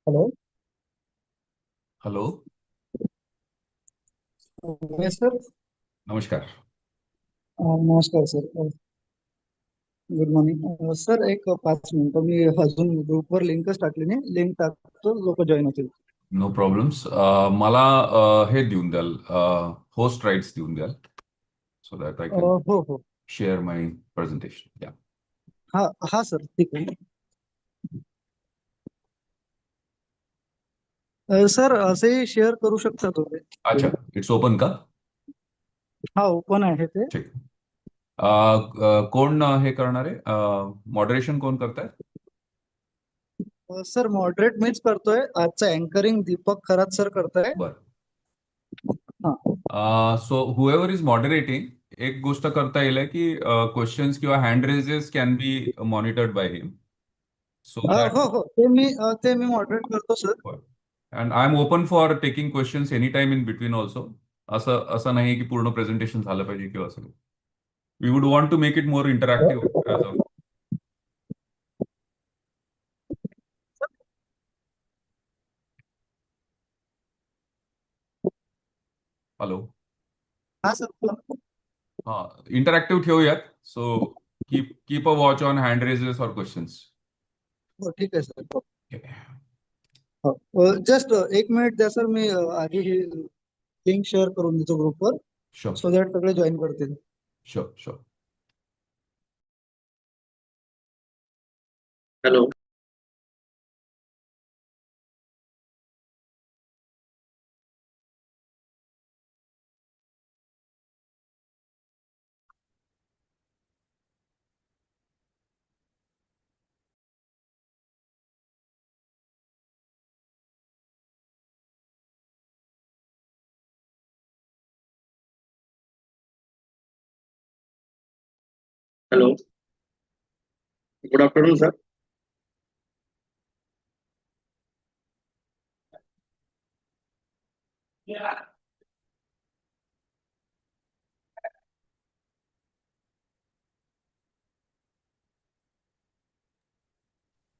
Hello. Hello. Yes sir. नमस्कार। नमस्कार sir. Good morning sir. एक 5 मिनिटं मी अजून ग्रुपवर लिंकच टाकली नाही. लिंक टाकतो, लोक जॉईन होतील. No problems. मला हे देऊन द्याल, होस्ट राईट्स देऊन द्याल, सो दॅट आय कॅन हो हो. Share my presentation. या. हा हा सर, ठीक आहे. सर असेही शेअर करू शकता तुम्ही. अच्छा, इट्स ओपन का? हा, ओपन आहे ते. ठीक. कोण हे करणार आहे? मॉडरेशन कोण करताय? सर मॉडरेट मीच करतोय. आजचं अँकरिंग दीपक खरात सर करताय. बरं. हा. सो हुएवर इज मॉडरेटिंग, एक गोष्ट करता येईल की क्वेश्चन्स किंवा hand raises can be monitored by him, so that. हो हो, ते मी मॉडरेट करतो sir. And I am open for taking questions any time in between also. असं असं नाही की पूर्ण प्रेझेंटेशन झालं पाहिजे किंवा असं. We would want to make it more interactive as of. Hello. हा सर. हां, इंटरॅक्टिव्ह ठेवूयात. So keep keep a watch on hand raises और क्वेश्चन्स. हो, ठीक आहे सर. हो, जस्ट 1 मिनिट द्या सर. मी आधी ही लिंक शेअर करून देतो ग्रुपवर, शुअर. सो दॅट सगळे जॉईन करतील. Sure. Sure. Hello. Hello. Good afternoon sir.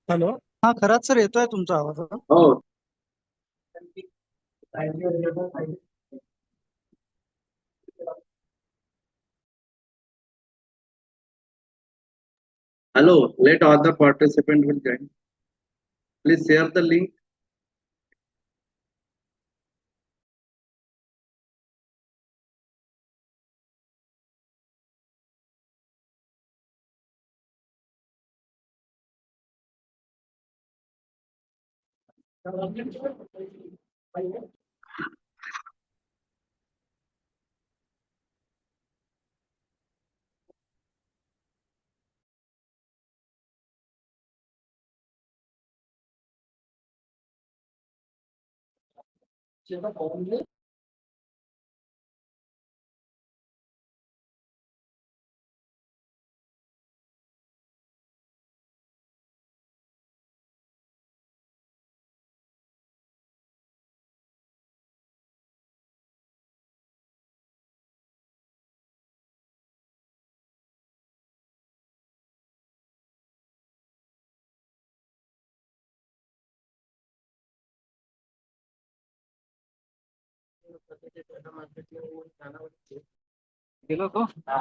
Hello. हा, खरात सर, येतोय तुमचा आवाज आता? हो. Hello, let all the participants will join. Please share the link. गेलो तो. हा.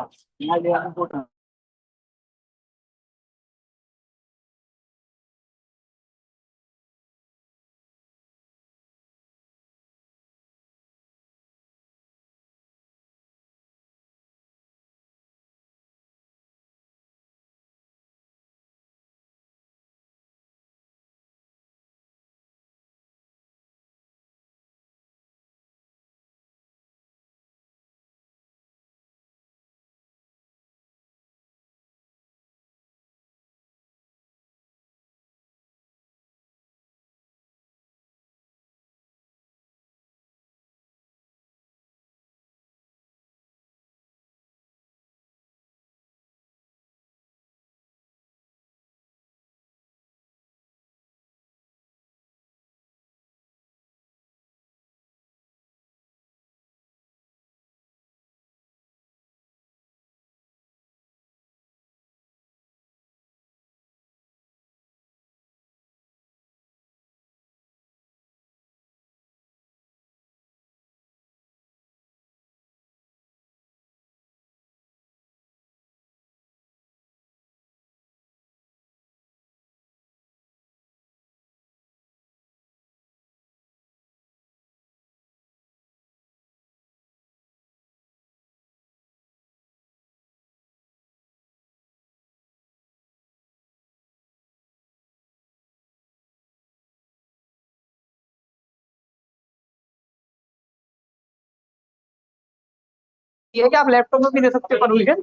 ये क्या आप लैपटॉप में भी दे सकते हो परमिशन?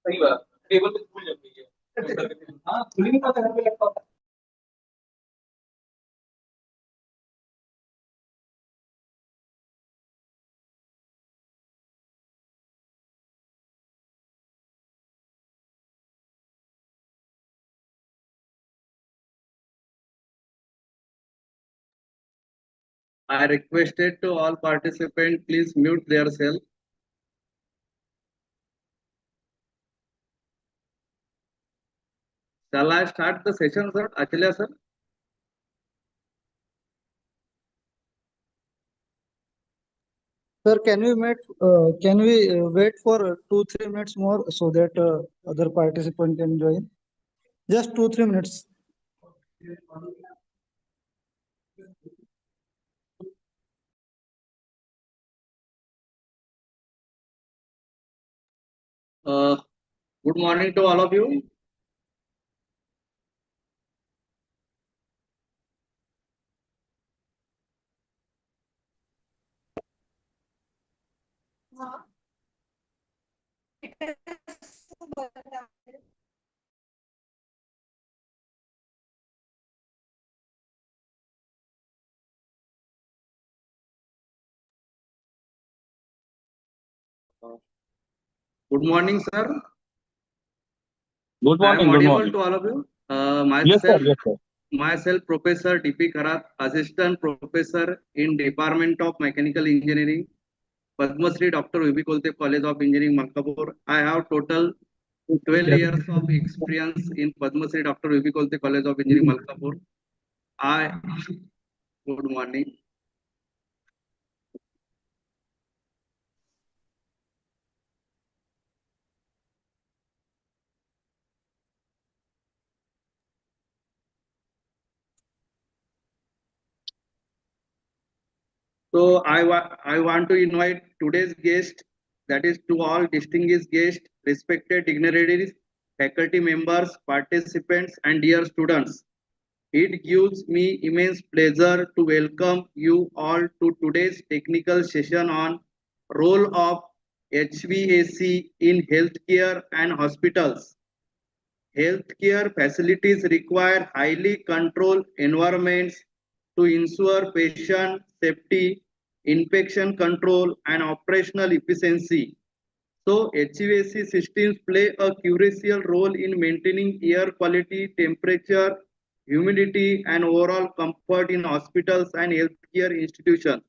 सही बात, टेबल पे भूल जाती है। हाँ, खुली नहीं पता घर पे laptop. I requested to all participants, please mute themselves. Shall I start the session, sir? Achalya, sir? Sir, can we wait for 2-3 minutes more so that other participant can join? Just 2-3 minutes. Good morning to all of you. Good morning, sir. Good I am morning, good audible morning. to all of you. Yes, sir, yes, sir. Myself, Professor DP Kharat, Assistant Professor in Department of Mechanical Engineering, Padma Shri Dr. V.B. Kolte College of Engineering, Malkapur. I have total 12 years of experience in Padma Shri Dr. V.B. Kolte College of Engineering, Malkapur. Good morning. So I want to invite today's guest, that is to all distinguished guests, respected dignitaries, faculty members, participants, and dear students. It gives me immense pleasure to welcome you all to today's technical session on role of HVAC in healthcare and hospitals. Healthcare facilities require highly controlled environments to ensure patient safety, infection control, and operational efficiency. So HVAC systems play a crucial role in maintaining air quality, temperature, humidity, and overall comfort in hospitals and healthcare institutions.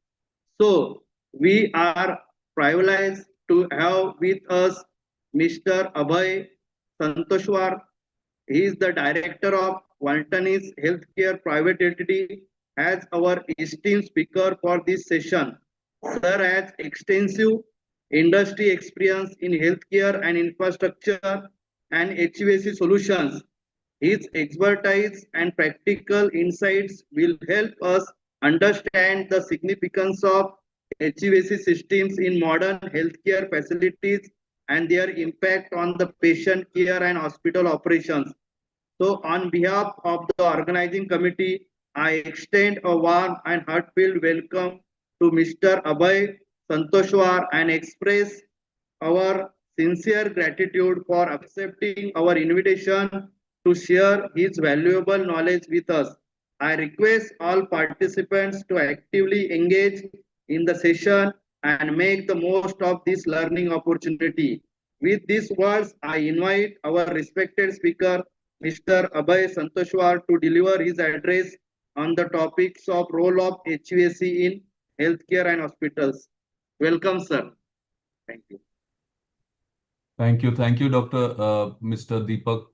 So we are privileged to have with us Mr. Abhay Santoshwar. He is the director of Waltanis Healthcare Private Entity as our esteemed speaker for this session. Sir has extensive industry experience in healthcare and infrastructure and HVAC solutions. His expertise and practical insights will help us understand the significance of HVAC systems in modern healthcare facilities and their impact on the patient care and hospital operations. So on behalf of the organizing committee, I extend a warm and heartfelt welcome to Mr. Abhay Santoshwar and express our sincere gratitude for accepting our invitation to share his valuable knowledge with us. I request all participants to actively engage in the session and make the most of this learning opportunity. With these words, I invite our respected speaker, Mr. Abhay Santoshwar, to deliver his address on the topics of role of HVAC in healthcare and hospitals. Welcome, sir. Thank you. Thank you, Dr. Mr. Deepak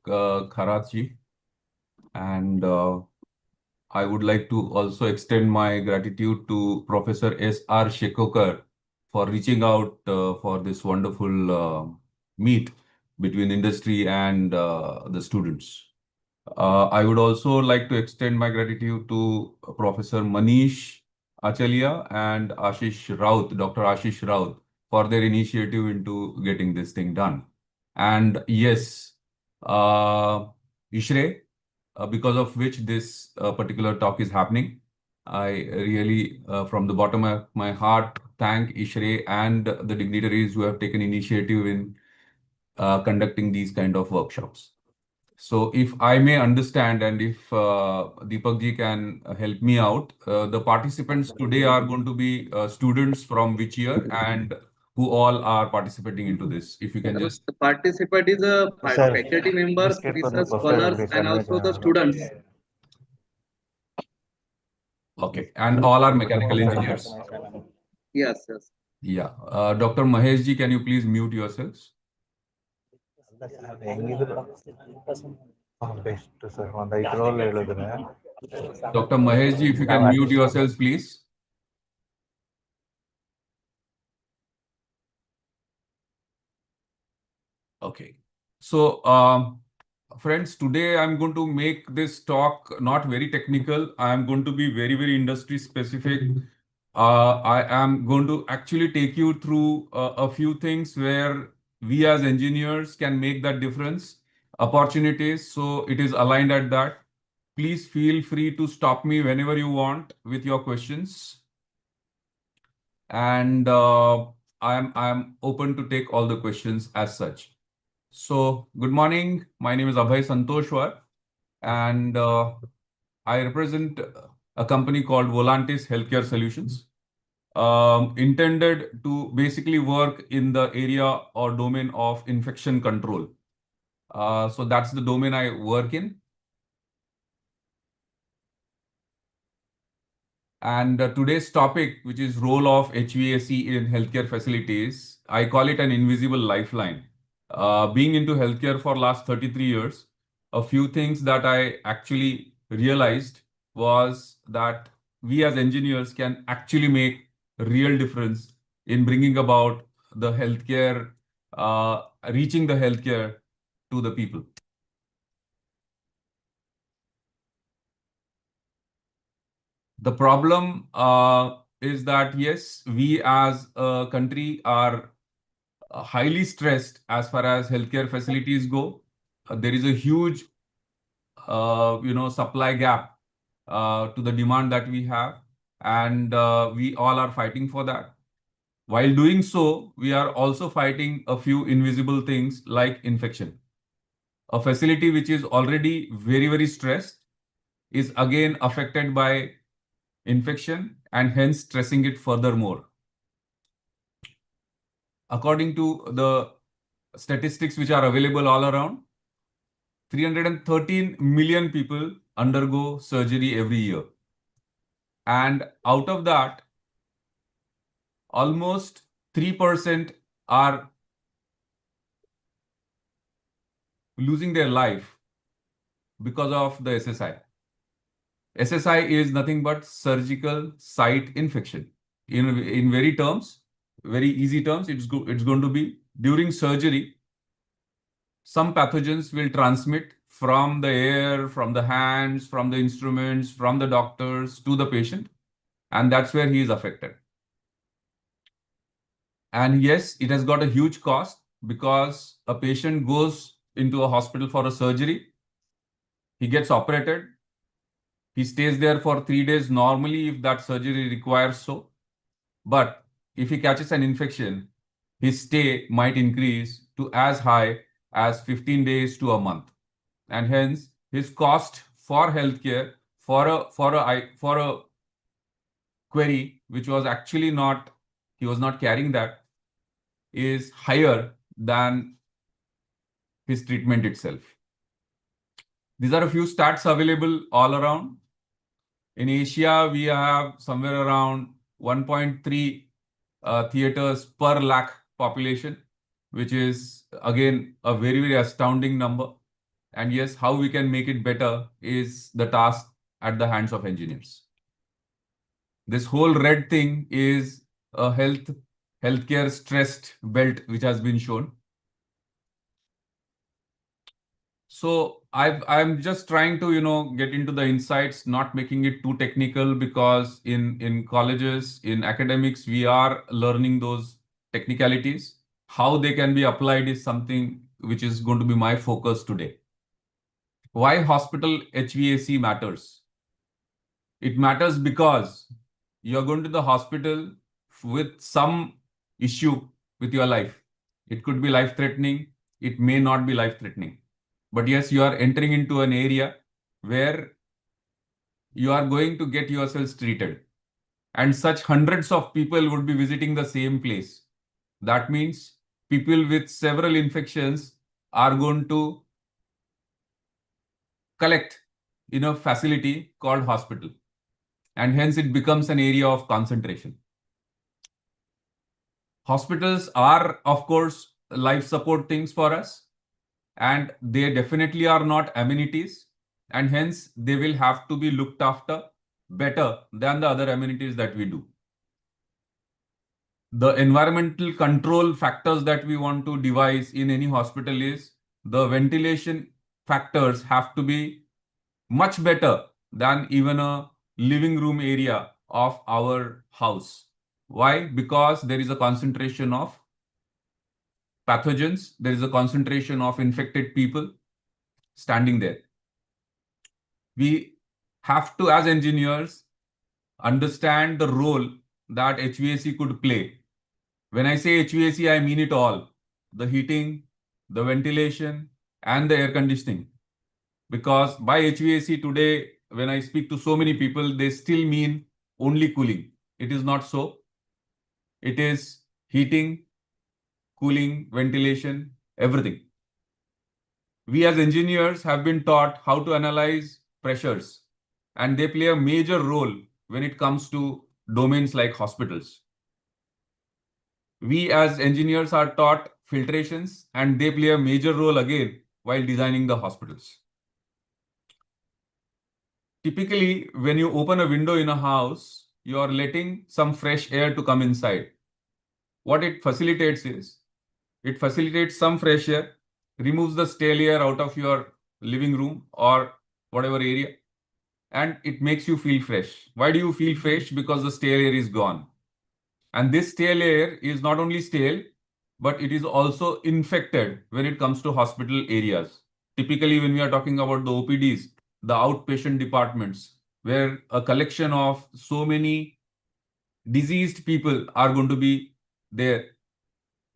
Kharatji. And I would like to also extend my gratitude to Professor S.R. Shekokar for reaching out for this wonderful meet between industry and the students. I would also like to extend my gratitude to Professor Manish Achalia and Ashish Raut, Dr. Ashish Raut, for their initiative into getting this thing done. And yes, ISHRAE, because of which this particular talk is happening. I really, from the bottom of my heart, thank ISHRAE and the dignitaries who have taken initiative in conducting these kind of workshops. So if I may understand and if Deepak ji can help me out, the participants today are going to be students from which year and who all are participating into this. If you can just... The participant is a faculty members, research scholars, and also the students. Okay. And all are mechanical engineers. Yes, yes. Yeah. Dr. Mahesh ji, can you please mute yourselves? Dr. Mahesh ji, if you can mute yourselves, please. Okay. So, friends, today I'm going to make this talk not very technical. I'm going to be very, very industry specific. I am going to actually take you through a few things where we as engineers can make that difference, opportunities. So it is aligned at that. Please feel free to stop me whenever you want with your questions. And I'm open to take all the questions as such. So, good morning. My name is Abhay Santoshwar, and I represent a company called Volantis Healthcare Solutions, intended to basically work in the area or domain of infection control. So that's the domain I work in. And today's topic, which is role of HVAC in healthcare facilities, I call it an invisible lifeline. Being into healthcare for last 33 years, a few things that I actually realized was that we as engineers can actually make a real difference in bringing about the healthcare, reaching the healthcare to the people. The problem is that, yes, we as a country are highly stressed as far as healthcare facilities go. There is a huge, supply gap to the demand that we have, and we all are fighting for that. While doing so, we are also fighting a few invisible things like infection. A facility which is already very, very stressed is again affected by infection and hence stressing it furthermore. According to the statistics which are available all around, 313 million people undergo surgery every year. And out of that, almost 3% are losing their life because of the SSI. SSI is nothing but surgical site infection. In very easy terms, it's going to be during surgery, some pathogens will transmit from the air, from the hands, from the instruments, from the doctors to the patient, and that's where he is affected. And yes, it has got a huge cost because a patient goes into a hospital for a surgery, he gets operated, he stays there for 3 days normally if that surgery requires so. But if he catches an infection, his stay might increase to as high as 15 days to a month. And hence his cost for healthcare for a query which was actually not, he was not carrying that, is higher than his treatment itself. These are a few stats available all around. In Asia, we have somewhere around 1.3 theaters per lakh population, which is again a very, very astounding number. And yes, how we can make it better is the task at the hands of engineers. This whole red thing is a healthcare stressed belt which has been shown. So I'm just trying to get into the insights, not making it too technical, because in colleges, in academics, we are learning those technicalities. How they can be applied is something which is going to be my focus today. Why hospital HVAC matters? It matters because you're going to the hospital with some issue with your life. It could be life-threatening. It may not be life-threatening. But yes, you are entering into an area where you are going to get yourselves treated. And such hundreds of people would be visiting the same place. That means people with several infections are going to collect in a facility called hospital. And hence it becomes an area of concentration. Hospitals are, of course, life support things for us, and they definitely are not amenities, and hence they will have to be looked after better than the other amenities that we do. The environmental control factors that we want to devise in any hospital is the ventilation factors have to be much better than even a living room area of our house. Why? Because there is a concentration of pathogens, there is a concentration of infected people standing there. We have to, as engineers, understand the role that HVAC could play. When I say HVAC, I mean it all. The heating, the ventilation, and the air conditioning. Because by HVAC today, when I speak to so many people, they still mean only cooling. It is not so. It is heating, cooling, ventilation, everything. We as engineers have been taught how to analyze pressures, and they play a major role when it comes to domains like hospitals. We as engineers are taught filtrations, and they play a major role again while designing the hospitals. Typically, when you open a window in a house, you are letting some fresh air to come inside. What it facilitates is, it facilitates some fresh air, removes the stale air out of your living room or whatever area, and it makes you feel fresh. Why do you feel fresh? Because the stale air is gone. And this stale air is not only stale, but it is also infected when it comes to hospital areas. Typically, when we are talking about the OPDs, the outpatient departments, where a collection of so many diseased people are going to be there,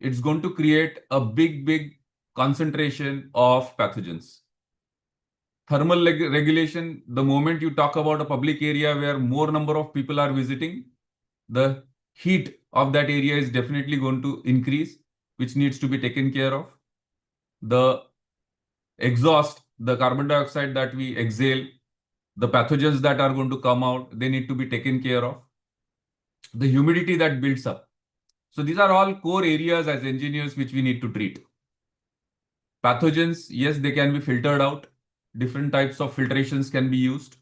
it's going to create a big concentration of pathogens. Thermal regulation, the moment you talk about a public area where more number of people are visiting, the heat of that area is definitely going to increase, which needs to be taken care of. The exhaust, the carbon dioxide that we exhale, the pathogens that are going to come out, they need to be taken care of. The humidity that builds up. So these are all core areas as engineers which we need to treat. Pathogens, yes, they can be filtered out. Different types of filtrations can be used.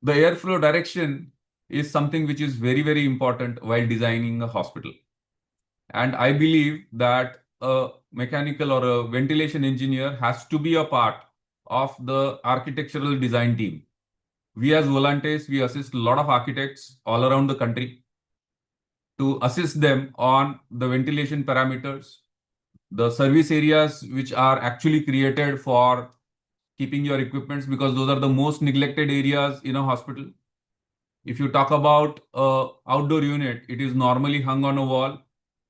The airflow direction is something which is very important while designing a hospital. And I believe that a mechanical or a ventilation engineer has to be a part of the architectural design team. We as Volantes, we assist a lot of architects all around the country to assist them on the ventilation parameters, the service areas which are actually created for keeping your equipments, because those are the most neglected areas in a hospital. If you talk about an outdoor unit, it is normally hung on a wall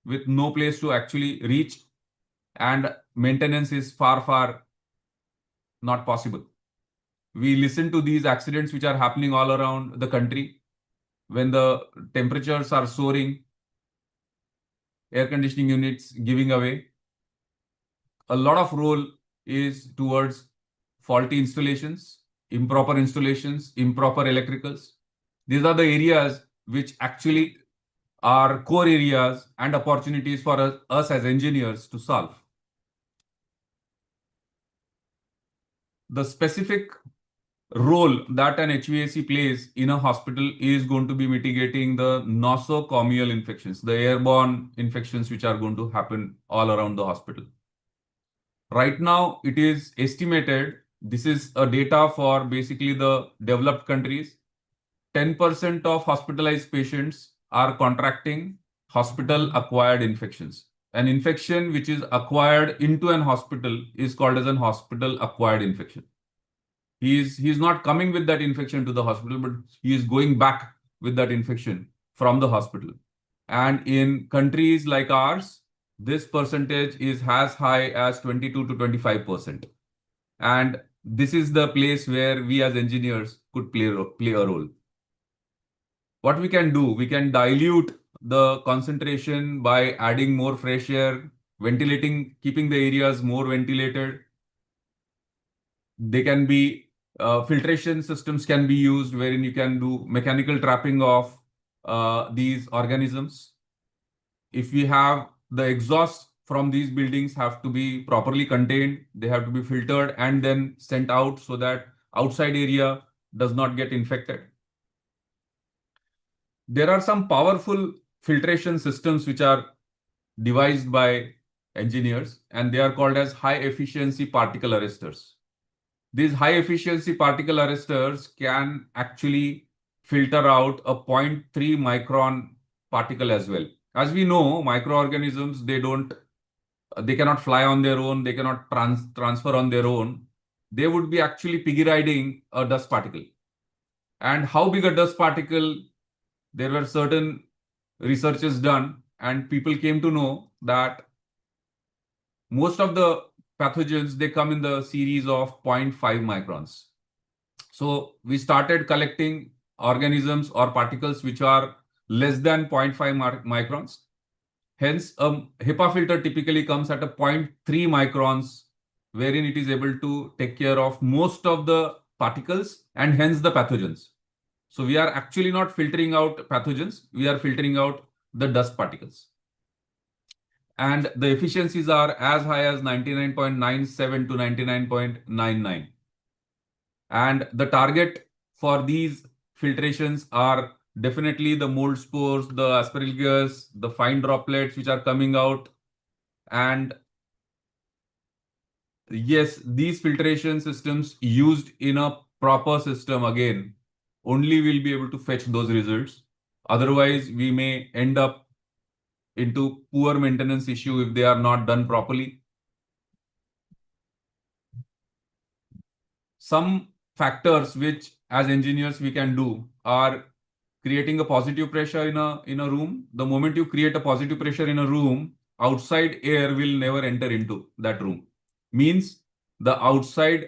with no place to actually reach, and maintenance is far not possible. We listen to these accidents which are happening all around the country when the temperatures are soaring, air conditioning units giving away. A lot of role is towards faulty installations, improper electricals. These are the areas which actually are core areas and opportunities for us as engineers to solve. The specific role that an HVAC plays in a hospital is going to be mitigating the nosocomial infections, the airborne infections which are going to happen all around the hospital. Right now, it is estimated, this is a data for basically the developed countries, 10% of hospitalized patients are contracting hospital-acquired infections. An infection which is acquired into an hospital is called as an hospital-acquired infection. He's not coming with that infection to the hospital, but he is going back with that infection from the hospital. And in countries like ours, this percentage is as high as 22 to 25%. And this is the place where we as engineers could play a role. What we can do, we can dilute the concentration by adding more fresh air, ventilating, keeping the areas more ventilated. They can be filtration systems can be used wherein you can do mechanical trapping of these organisms. If we have the exhaust from these buildings have to be properly contained, they have to be filtered and then sent out so that outside area does not get infected. There are some powerful filtration systems which are devised by engineers, and they are called as high efficiency particle arresters. These high efficiency particle arresters can actually filter out a 0.3 micron particle as well. As we know, microorganisms, they cannot fly on their own, they cannot transfer on their own. They would be actually piggy riding a dust particle. And how big a dust particle? There were certain researches done, and people came to know that most of the pathogens, they come in the series of 0.5 microns. So we started collecting organisms or particles which are less than 0.5 microns. Hence, a HEPA filter typically comes at a 0.3 microns, wherein it is able to take care of most of the particles and hence the pathogens. So we are actually not filtering out pathogens, we are filtering out the dust particles. And the efficiencies are as high as 99.97 to 99.99. And the target for these filtrations are definitely the mold spores, the aspergillus, the fine droplets which are coming out. And yes, these filtration systems used in a proper system again only will be able to fetch those results. Otherwise, we may end up into poor maintenance issue if they are not done properly. Some factors which as engineers we can do are creating a positive pressure in a room. The moment you create a positive pressure in a room, outside air will never enter into that room. Means the outside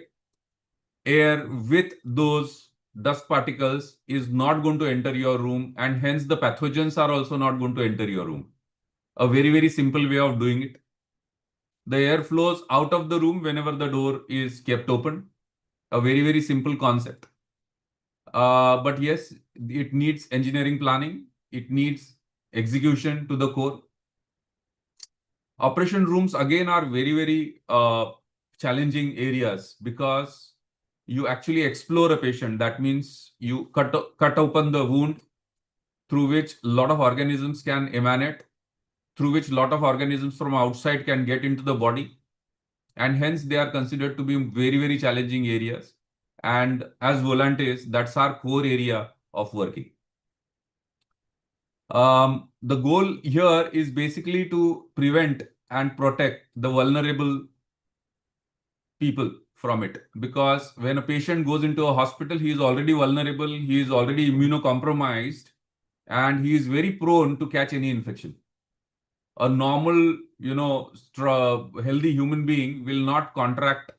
air with those dust particles is not going to enter your room, and hence the pathogens are also not going to enter your room. A very, very simple way of doing it. The air flows out of the room whenever the door is kept open. A very, very simple concept. But yes, it needs engineering planning. It needs execution to the core. Operation rooms again are very, very challenging areas because you actually explore a patient. That means you cut open the wound through which a lot of organisms can emanate, through which a lot of organisms from outside can get into the body. And hence they are considered to be very, very challenging areas. And as volunteers, that's our core area of working. The goal here is basically to prevent and protect the vulnerable people from it. Because when a patient goes into a hospital, he is already vulnerable, he is already immunocompromised, and he is very prone to catch any infection. A normal, healthy human being will not contract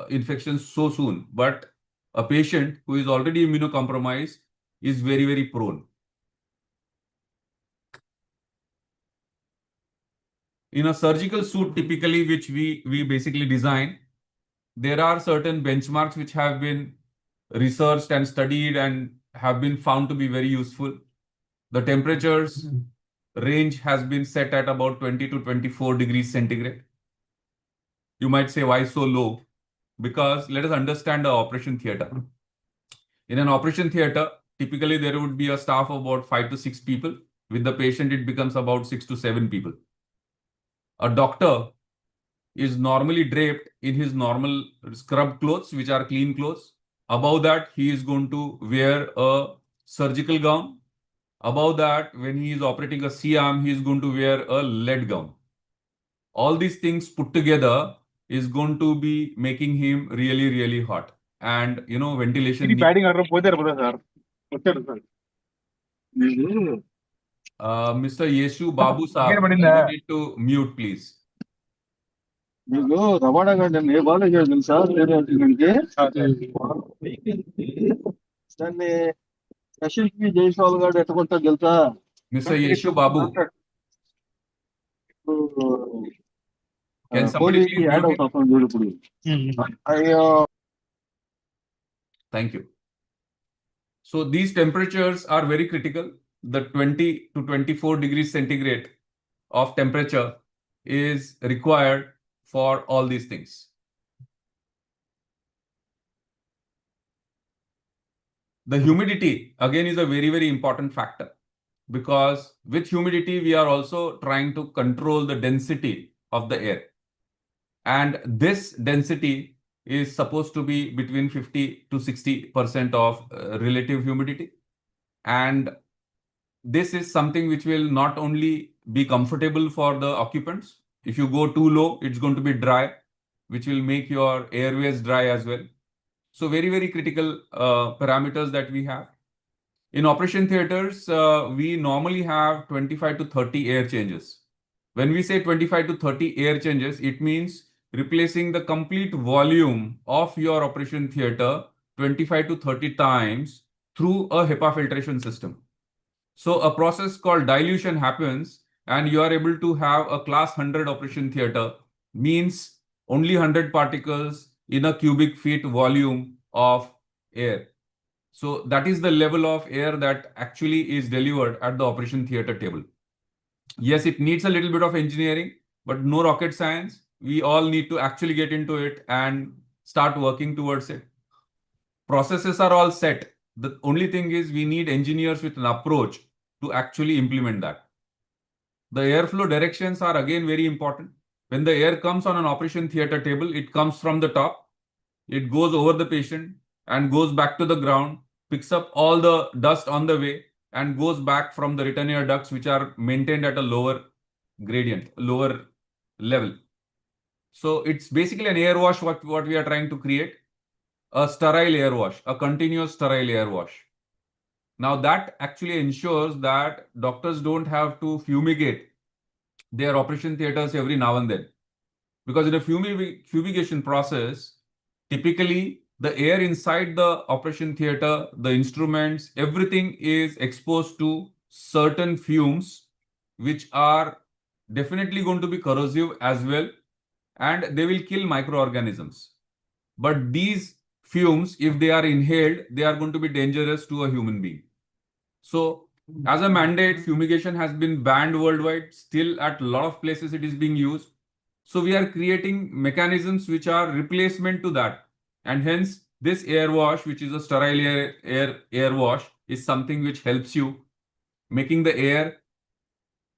infections so soon, but a patient who is already immunocompromised is very, very prone. In a surgical suit, typically, which we basically design, there are certain benchmarks which have been researched and studied and have been found to be very useful. The temperatures range has been set at about 20 to 24 degrees centigrade. You might say, why so low? Because let us understand the operation theater. In an operation theater, typically there would be a staff of about 5 to 6 people. With the patient, it becomes about 6 to 7 people. A doctor is normally draped in his normal scrub clothes, which are clean clothes. Above that, he is going to wear a surgical gown. Above that, when he is operating a C-arm, he is going to wear a lead gown. All these things put together is going to be making him really, really hot. and ventilation ఇది needs. Batting order పోతారు కదా sir వచ్చాడు sir Mr. Yeshu Babu Saab, Again, what in the- you need to mute, please. మీకు రవాణా gourd ఏ బాగా చేయాలి sir దాన్ని special Jaiswal గారు ఎట్టుకుంటా తెలుసా Mr. Yeshu Babu, can somebody పోలీస్కి please యాడ్ mute him? అవుతాం చూడు ఇప్పుడు అయ్యో Thank you. So these temperatures are very critical. The 20 to 24 degrees centigrade of temperature is required for all these things. The humidity again is a very, very important factor, because with humidity we are also trying to control the density of the air. And this density is supposed to be between 50 to 60% of relative humidity. And this is something which will not only be comfortable for the occupants. If you go too low, it's going to be dry, which will make your airways dry as well. So very, very critical parameters that we have. In operation theaters, we normally have 25 to 30 air changes. When we say 25 to 30 air changes, it means replacing the complete volume of your operation theater 25 to 30 times through a HEPA filtration system. So a process called dilution happens, and you are able to have a class 100 operation theater, means only 100 particles in a cubic feet volume of air. So that is the level of air that actually is delivered at the operation theater table. Yes, it needs a little bit of engineering, but no rocket science. We all need to actually get into it and start working towards it. Processes are all set. The only thing is we need engineers with an approach to actually implement that. The airflow directions are again very important. When the air comes on an operation theater table, it comes from the top, it goes over the patient and goes back to the ground, picks up all the dust on the way and goes back from the return air ducts, which are maintained at a lower gradient, lower level. So it's basically an air wash what we are trying to create, a sterile air wash, a continuous sterile air wash. Now that actually ensures that doctors don't have to fumigate their operation theaters every now and then. Because in a fumigation process, typically the air inside the operation theater, the instruments, everything is exposed to certain fumes, which are definitely going to be corrosive as well, and they will kill microorganisms. But these fumes, if they are inhaled, they are going to be dangerous to a human being. So as a mandate, fumigation has been banned worldwide. Still at a lot of places it is being used. So we are creating mechanisms which are replacement to that. And hence this air wash, which is a sterile air wash, is something which helps you making the air,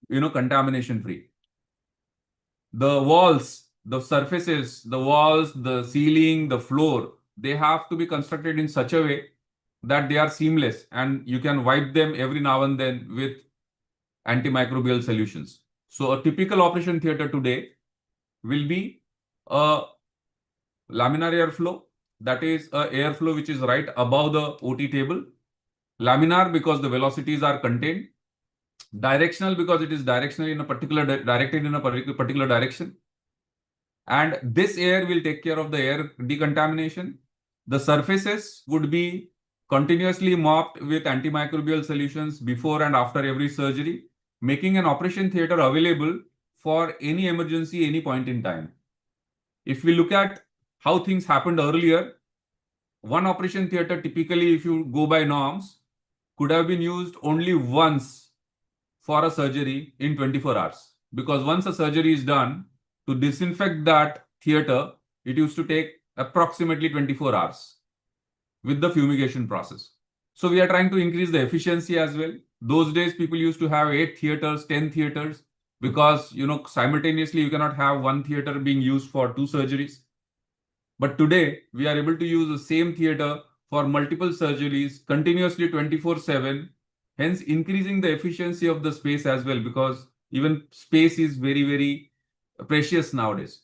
contamination free. The walls, the surfaces, the walls, the ceiling, the floor, they have to be constructed in such a way that they are seamless and you can wipe them every now and then with antimicrobial solutions. So a typical operation theater today will be a laminar airflow, that is a airflow which is right above the OT table. Laminar because the velocities are contained. Directional because it is directed in a particular direction. And this air will take care of the air decontamination. The surfaces would be continuously mopped with antimicrobial solutions before and after every surgery, making an operation theater available for any emergency, any point in time. If we look at how things happened earlier, one operation theater typically, if you go by norms, could have been used only once for a surgery in 24 hours. Because once a surgery is done, to disinfect that theater, it used to take approximately 24 hours with the fumigation process. So we are trying to increase the efficiency as well. Those days, people used to have 8 theaters, 10 theaters, because, simultaneously you cannot have one theater being used for 2 surgeries. But today, we are able to use the same theater for multiple surgeries continuously 24/7, hence increasing the efficiency of the space as well, because even space is very, very precious nowadays.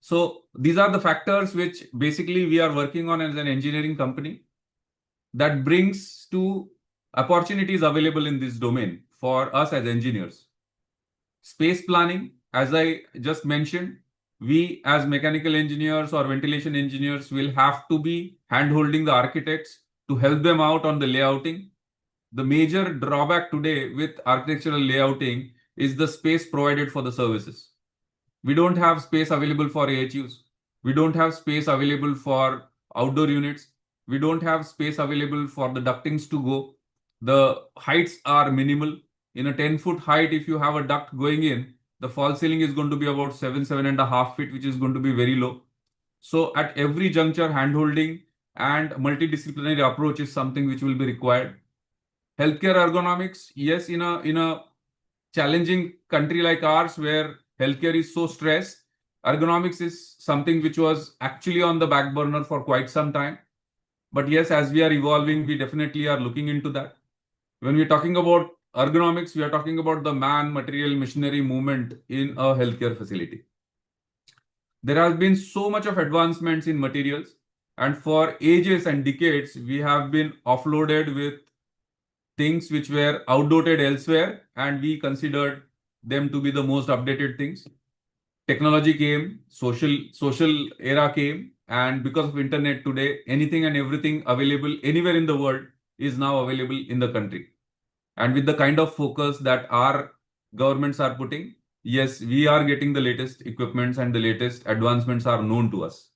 So these are the factors which basically we are working on as an engineering company that brings to opportunities available in this domain for us as engineers. Space planning, as I just mentioned, we as mechanical engineers or ventilation engineers will have to be hand-holding the architects to help them out on the layouting. The major drawback today with architectural layouting is the space provided for the services. We don't have space available for AHUs. We don't have space available for outdoor units. We don't have space available for the ductings to go. The heights are minimal. In a 10-foot height, if you have a duct going in, the false ceiling is going to be about 7.5 feet, which is going to be very low. So at every juncture, handholding and multidisciplinary approach is something which will be required. Healthcare ergonomics, yes, in a challenging country like ours where healthcare is so stressed, ergonomics is something which was actually on the back burner for quite some time. But yes, as we are evolving, we definitely are looking into that. When we're talking about ergonomics, we are talking about the man, material, machinery movement in a healthcare facility. There has been so much of advancements in materials, and for ages and decades, we have been offloaded with things which were outdated elsewhere, and we considered them to be the most updated things. Technology came, social era came, and because of internet today, anything and everything available anywhere in the world is now available in the country. And with the kind of focus that our governments are putting, yes, we are getting the latest equipments and the latest advancements are known to us.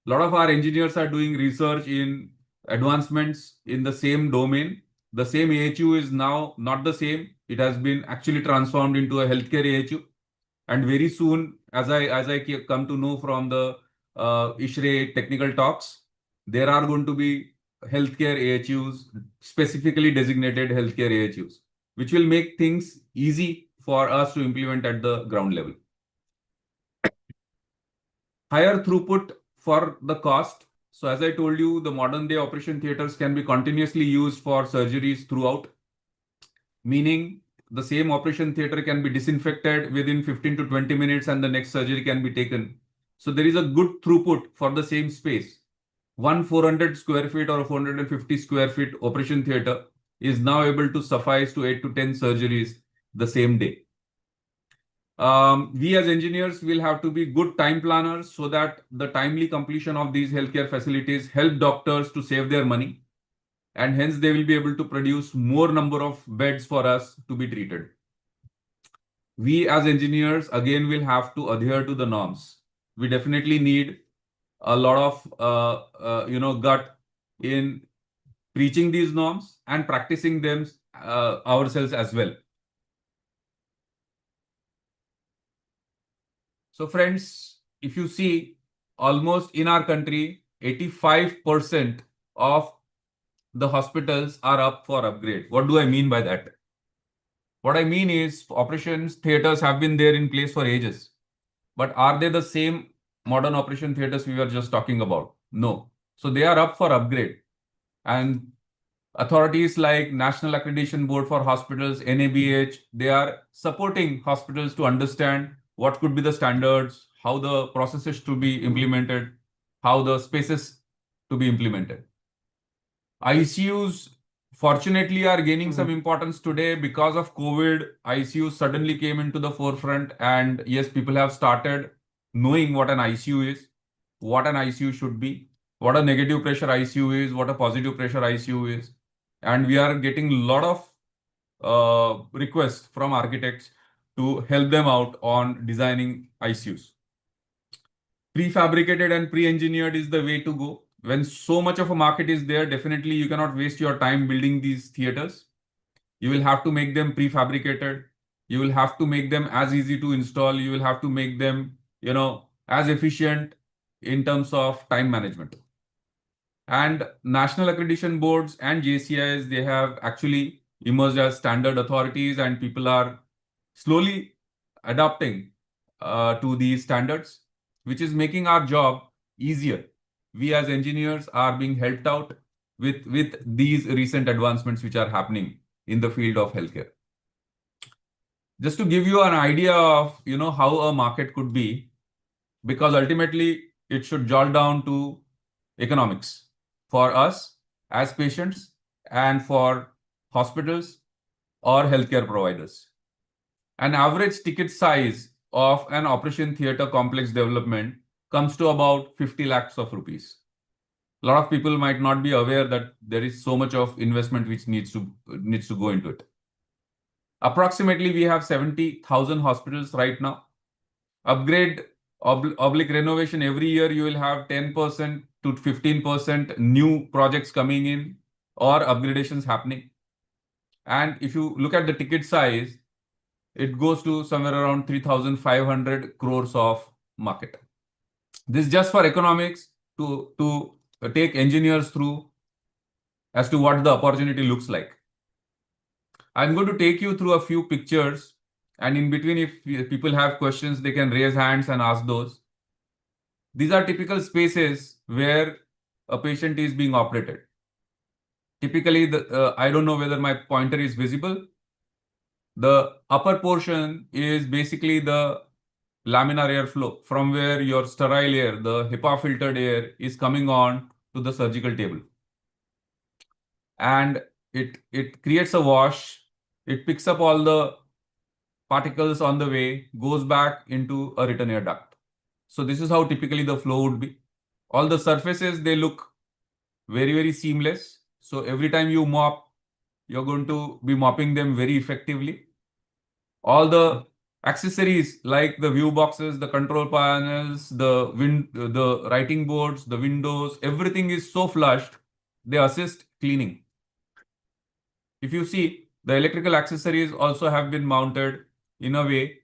A lot of our engineers are doing research in advancements in the same domain. The same AHU is now not the same. It has been actually transformed into a healthcare AHU. And very soon, as I come to know from the ISHRAE technical talks, there are going to be healthcare AHUs, specifically designated healthcare AHUs, which will make things easy for us to implement at the ground level. Higher throughput for the cost. So as I told you, the modern day operation theaters can be continuously used for surgeries throughout, meaning the same operation theater can be disinfected within 15 to 20 minutes and the next surgery can be taken. So there is a good throughput for the same space. One 400 square feet or a 450 square feet operation theater is now able to suffice to 8 to 10 surgeries the same day. We as engineers will have to be good time planners so that the timely completion of these healthcare facilities help doctors to save their money, and hence they will be able to produce more number of beds for us to be treated. We as engineers again will have to adhere to the norms. We definitely need a lot of gut in preaching these norms and practicing them ourselves as well. So friends, if you see, almost in our country, 85% of the hospitals are up for upgrade. What do I mean by that? What I mean is operations theaters have been there in place for ages. But are they the same modern operation theaters we were just talking about? No. So they are up for upgrade. And authorities like National Accreditation Board for Hospitals, NABH, they are supporting hospitals to understand what could be the standards, how the processes to be implemented, how the spaces to be implemented. ICUs, fortunately, are gaining some importance today because of COVID. ICUs suddenly came into the forefront, and yes, people have started knowing what an ICU is, what an ICU should be, what a negative pressure ICU is, what a positive pressure ICU is. And we are getting a lot of requests from architects to help them out on designing ICUs. Prefabricated and pre-engineered is the way to go. When so much of a market is there, definitely you cannot waste your time building these theaters. You will have to make them prefabricated. You will have to make them as easy to install. You will have to make them, as efficient in terms of time management. And national accreditation boards and JCIs, they have actually emerged as standard authorities, and people are slowly adapting to these standards, which is making our job easier. We as engineers are being helped out with these recent advancements which are happening in the field of healthcare. Just to give you an idea of how a market could be, because ultimately it should jolt down to economics for us as patients and for hospitals or healthcare providers. An average ticket size of an operation theatre complex development comes to about 50 lakhs of rupees. A lot of people might not be aware that there is so much of investment which needs to go into it. Approximately, we have 70,000 hospitals right now. Upgrade oblique renovation every year, you will have 10% to 15% new projects coming in or upgradations happening. And if you look at the ticket size, it goes to somewhere around 3,500 crores of market. This is just for economics to take engineers through as to what the opportunity looks like. I'm going to take you through a few pictures, and in between, if people have questions, they can raise hands and ask those. These are typical spaces where a patient is being operated. Typically, I don't know whether my pointer is visible. The upper portion is basically the laminar airflow from where your sterile air, the HEPA filtered air, is coming on to the surgical table. And it creates a wash. It picks up all the particles on the way, goes back into a return air duct. So this is how typically the flow would be. All the surfaces, they look very, very seamless. So every time you mop, you're going to be mopping them very effectively. All the accessories like the view boxes, the control panels, the writing boards, the windows, everything is so flushed, they assist cleaning. If you see, the electrical accessories also have been mounted in a way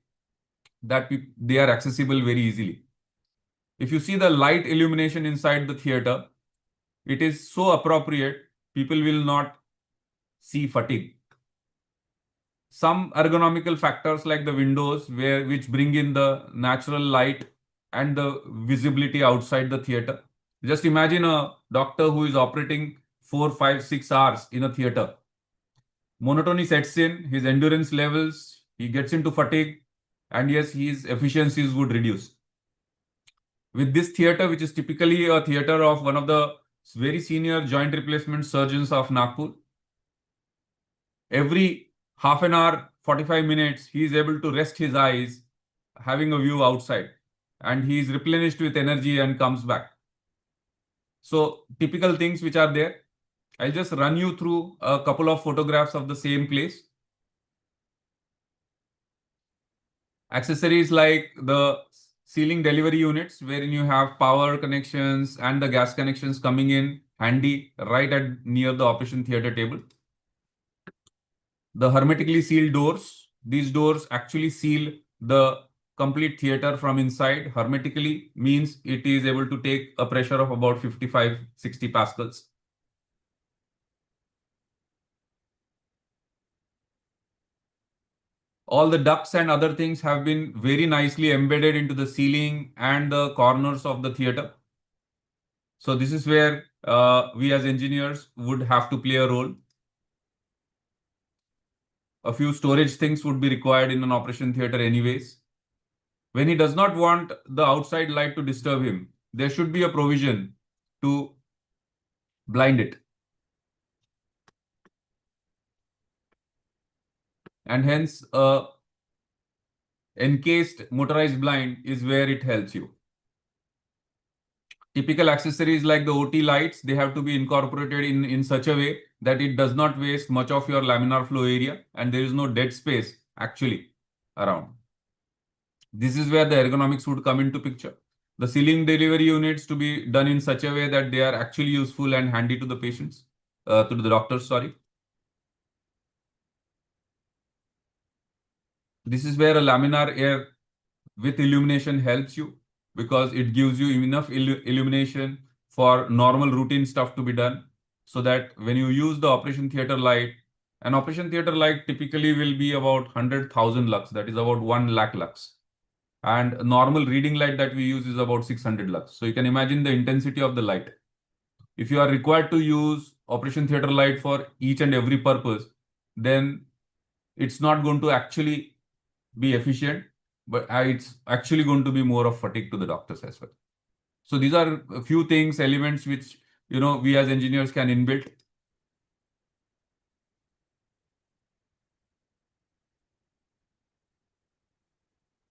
that they are accessible very easily. If you see the light illumination inside the theater, it is so appropriate, people will not see fatigue. Some ergonomical factors like the windows which bring in the natural light and the visibility outside the theater. Just imagine a doctor who is operating 4, 5, 6 hours in a theater. Monotony sets in, his endurance levels, he gets into fatigue, and yes, his efficiencies would reduce. With this theater, which is typically a theater of one of the very senior joint replacement surgeons of Nagpur, every half an hour, 45 minutes, he is able to rest his eyes, having a view outside, and he is replenished with energy and comes back. So typical things which are there. I'll just run you through a couple of photographs of the same place. Accessories like the ceiling delivery units, wherein you have power connections and the gas connections coming in handy right at near the operation theater table. The hermetically sealed doors. These doors actually seal the complete theater from inside. Hermetically means it is able to take a pressure of about 55-60 pascals. All the ducts and other things have been very nicely embedded into the ceiling and the corners of the theater. So this is where we as engineers would have to play a role. A few storage things would be required in an operation theater anyways. When he does not want the outside light to disturb him, there should be a provision to blind it. And hence, encased motorized blind is where it helps you. Typical accessories like the OT lights, they have to be incorporated in such a way that it does not waste much of your laminar flow area and there is no dead space actually around. This is where the ergonomics would come into picture. The ceiling delivery units to be done in such a way that they are actually useful and handy to the patients, to the doctors, sorry. This is where a laminar air with illumination helps you because it gives you enough illumination for normal routine stuff to be done so that when you use the operation theater light, an operation theater light typically will be about 100,000 lux, that is about 1 lakh lux. And a normal reading light that we use is about 600 lux. So you can imagine the intensity of the light. If you are required to use operation theater light for each and every purpose, then it's not going to actually be efficient. but it's actually going to be more of fatigue to the doctors as well. So these are a few things, elements which we as engineers can inbuilt.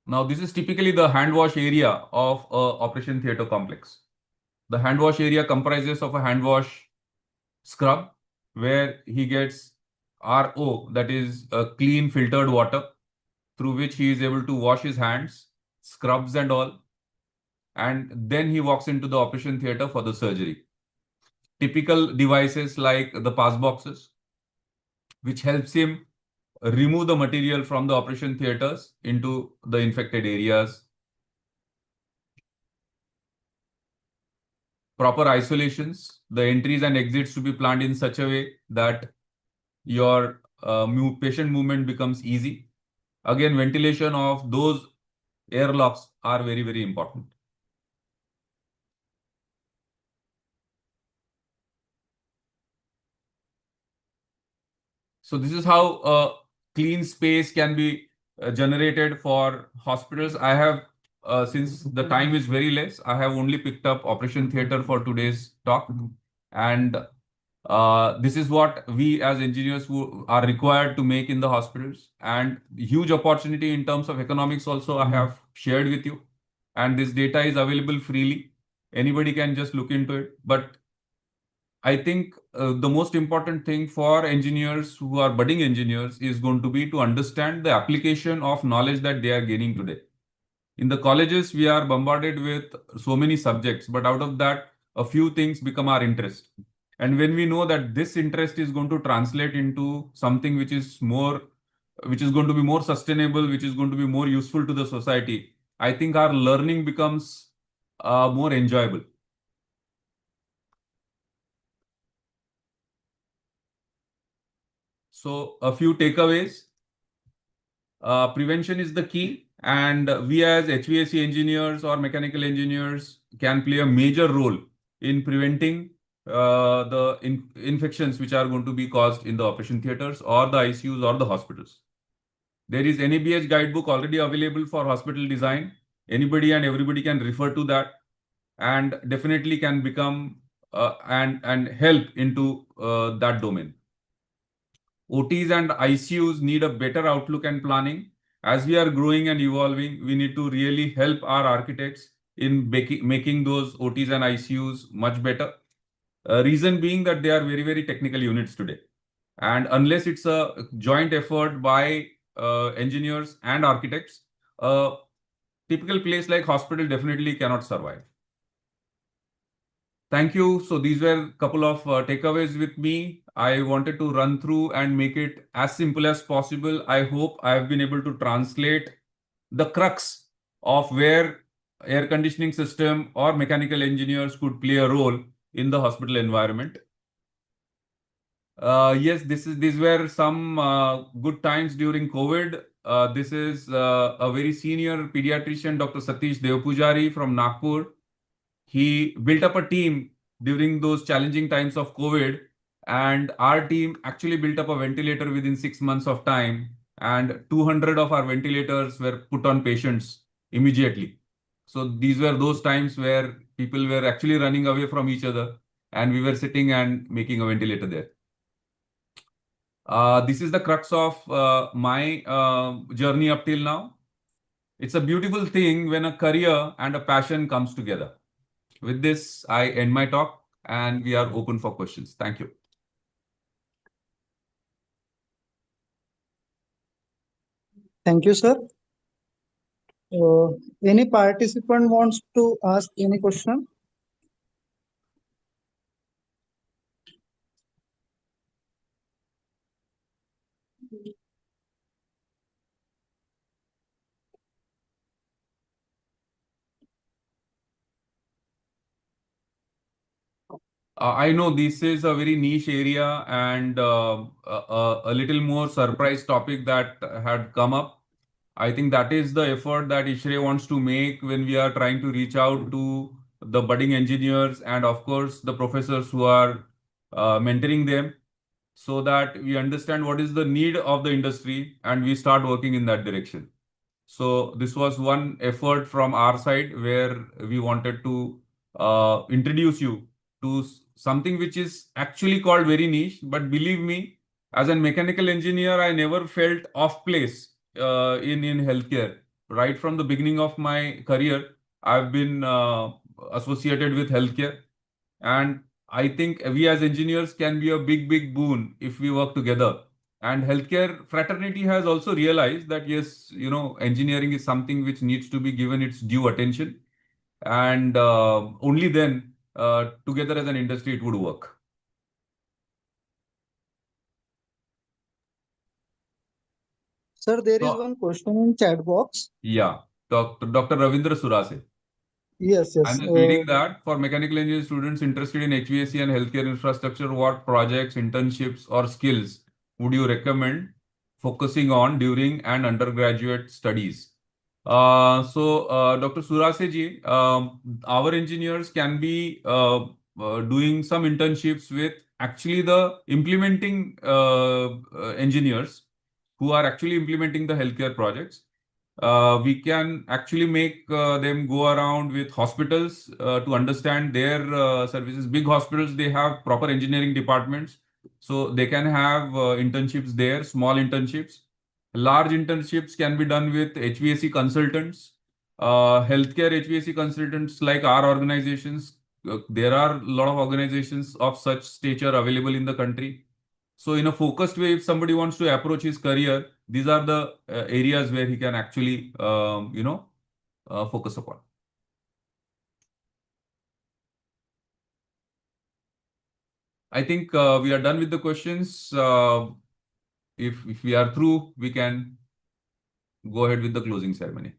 Now, this is typically the hand wash area of a operation theater complex. The hand wash area comprises of a hand wash scrub where he gets RO, that is a clean filtered water, through which he is able to wash his hands, scrubs and all, and then he walks into the operation theater for the surgery. Typical devices like the pass boxes, which helps him remove the material from the operation theaters into the infected areas. Proper isolations, the entries and exits to be planned in such a way that your patient movement becomes easy. Again, ventilation of those airlocks are very, very important. So this is how a clean space can be generated for hospitals. I have, since the time is very less, I have only picked up operation theater for today's talk. And this is what we as engineers who are required to make in the hospitals, and huge opportunity in terms of economics also I have shared with you. And this data is available freely. Anybody can just look into it. But I think the most important thing for engineers who are budding engineers is going to be to understand the application of knowledge that they are gaining today. In the colleges, we are bombarded with so many subjects, but out of that, a few things become our interest. And when we know that this interest is going to translate into something which is going to be more sustainable, which is going to be more useful to the society, I think our learning becomes more enjoyable. So a few takeaways. Prevention is the key, and we as HVAC engineers or mechanical engineers can play a major role in preventing the infections which are going to be caused in the operation theaters or the ICUs or the hospitals. There is NABH guidebook already available for hospital design. Anybody and everybody can refer to that and definitely can become and help into that domain. OTs and ICUs need a better outlook and planning. As we are growing and evolving, we need to really help our architects in making those OTs and ICUs much better. Reason being that they are very, very technical units today. And unless it's a joint effort by engineers and architects, a typical place like hospital definitely cannot survive. Thank you. So these were a couple of takeaways with me. I wanted to run through and make it as simple as possible. I hope I have been able to translate the crux of where air conditioning system or mechanical engineers could play a role in the hospital environment. Yes, these were some good times during COVID. This is a very senior pediatrician, Dr. Satish Devpujari from Nagpur. He built up a team during those challenging times of COVID, and our team actually built up a ventilator within 6 months of time, and 200 of our ventilators were put on patients immediately. So these were those times where people were actually running away from each other, and we were sitting and making a ventilator there. This is the crux of my journey up till now. It's a beautiful thing when a career and a passion comes together. With this, I end my talk and we are open for questions. Thank you. Thank you, sir. Any participant wants to ask any question? I know this is a very niche area and a little more surprise topic that had come up. I think that is the effort that ISHRAE wants to make when we are trying to reach out to the budding engineers and of course the professors who are mentoring them, so that we understand what is the need of the industry and we start working in that direction. So this was one effort from our side where we wanted to introduce you to something which is actually called very niche. But believe me, as a mechanical engineer, I never felt off place in healthcare. Right from the beginning of my career, I've been associated with healthcare, and I think we as engineers can be a big boon if we work together. And healthcare fraternity has also realized that yes, engineering is something which needs to be given its due attention, and only then together as an industry it would work. Sir, there is So one question in chat box. yeah, Dr. Ravindra Surase. Yes, I'm yes. just reading that for mechanical engineering students interested in HVAC and healthcare infrastructure, what projects, internships, or skills would you recommend focusing on during an undergraduate studies? Dr. Surase ji, our engineers can be doing some internships with actually the implementing engineers who are actually implementing the healthcare projects. We can actually make them go around with hospitals to understand their services. Big hospitals, they have proper engineering departments, so they can have internships there, small internships. Large internships can be done with HVAC consultants, healthcare HVAC consultants like our organizations. There are a lot of organizations of such stature available in the country. So in a focused way, if somebody wants to approach his career, these are the areas where he can actually, focus upon. I think we are done with the questions. If we are through, we can go ahead with the closing ceremony.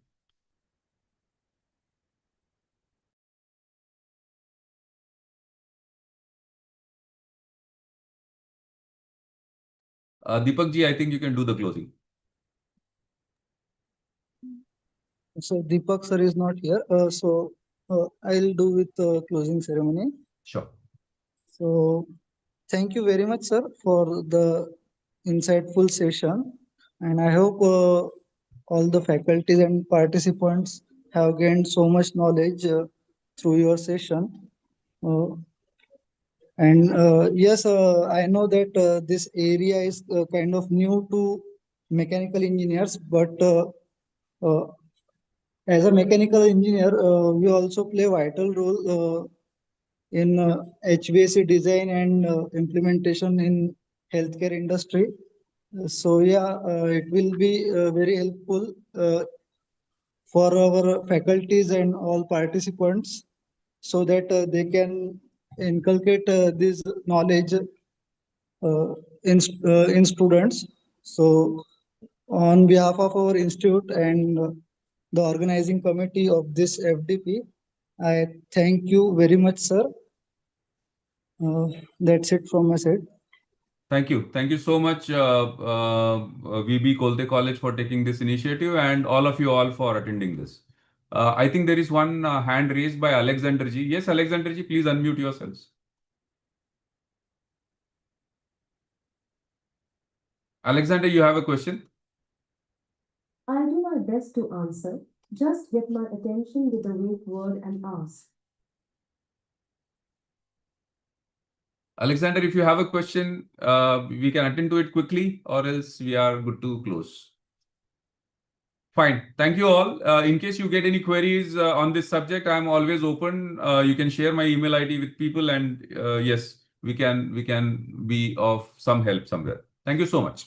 Deepak ji, I think you can do the closing. So Deepak sir is not here. I'll do with the closing ceremony. Sure. So thank you very much, sir, for the insightful session. And I hope all the faculties and participants have gained so much knowledge through your session. Uh, yes, I know that this area is kind of new to mechanical engineers, but uh, as a mechanical engineer, we also play a vital role in HVAC design and implementation in healthcare industry. So yeah, it will be very helpful for our faculties and all participants so that they can inculcate this knowledge in students. So on behalf of our institute and the organizing committee of this FDP, I thank you very much, sir. That's it from my side. Thank you. Thank you so much, VB Kolte College, for taking this initiative, and all of you all for attending this. I think there is one hand raised by Alexander ji. Yes, Alexander ji, please unmute yourselves. Alexander, you have a question? I'll do my best to answer. Just get my attention with a wake word and ask. Alexander, if you have a question, we can attend to it quickly, or else we are good to close. Fine. Thank you all. In case you get any queries on this subject, I'm always open. You can share my email ID with people, and yes, we can be of some help somewhere. Thank you so much.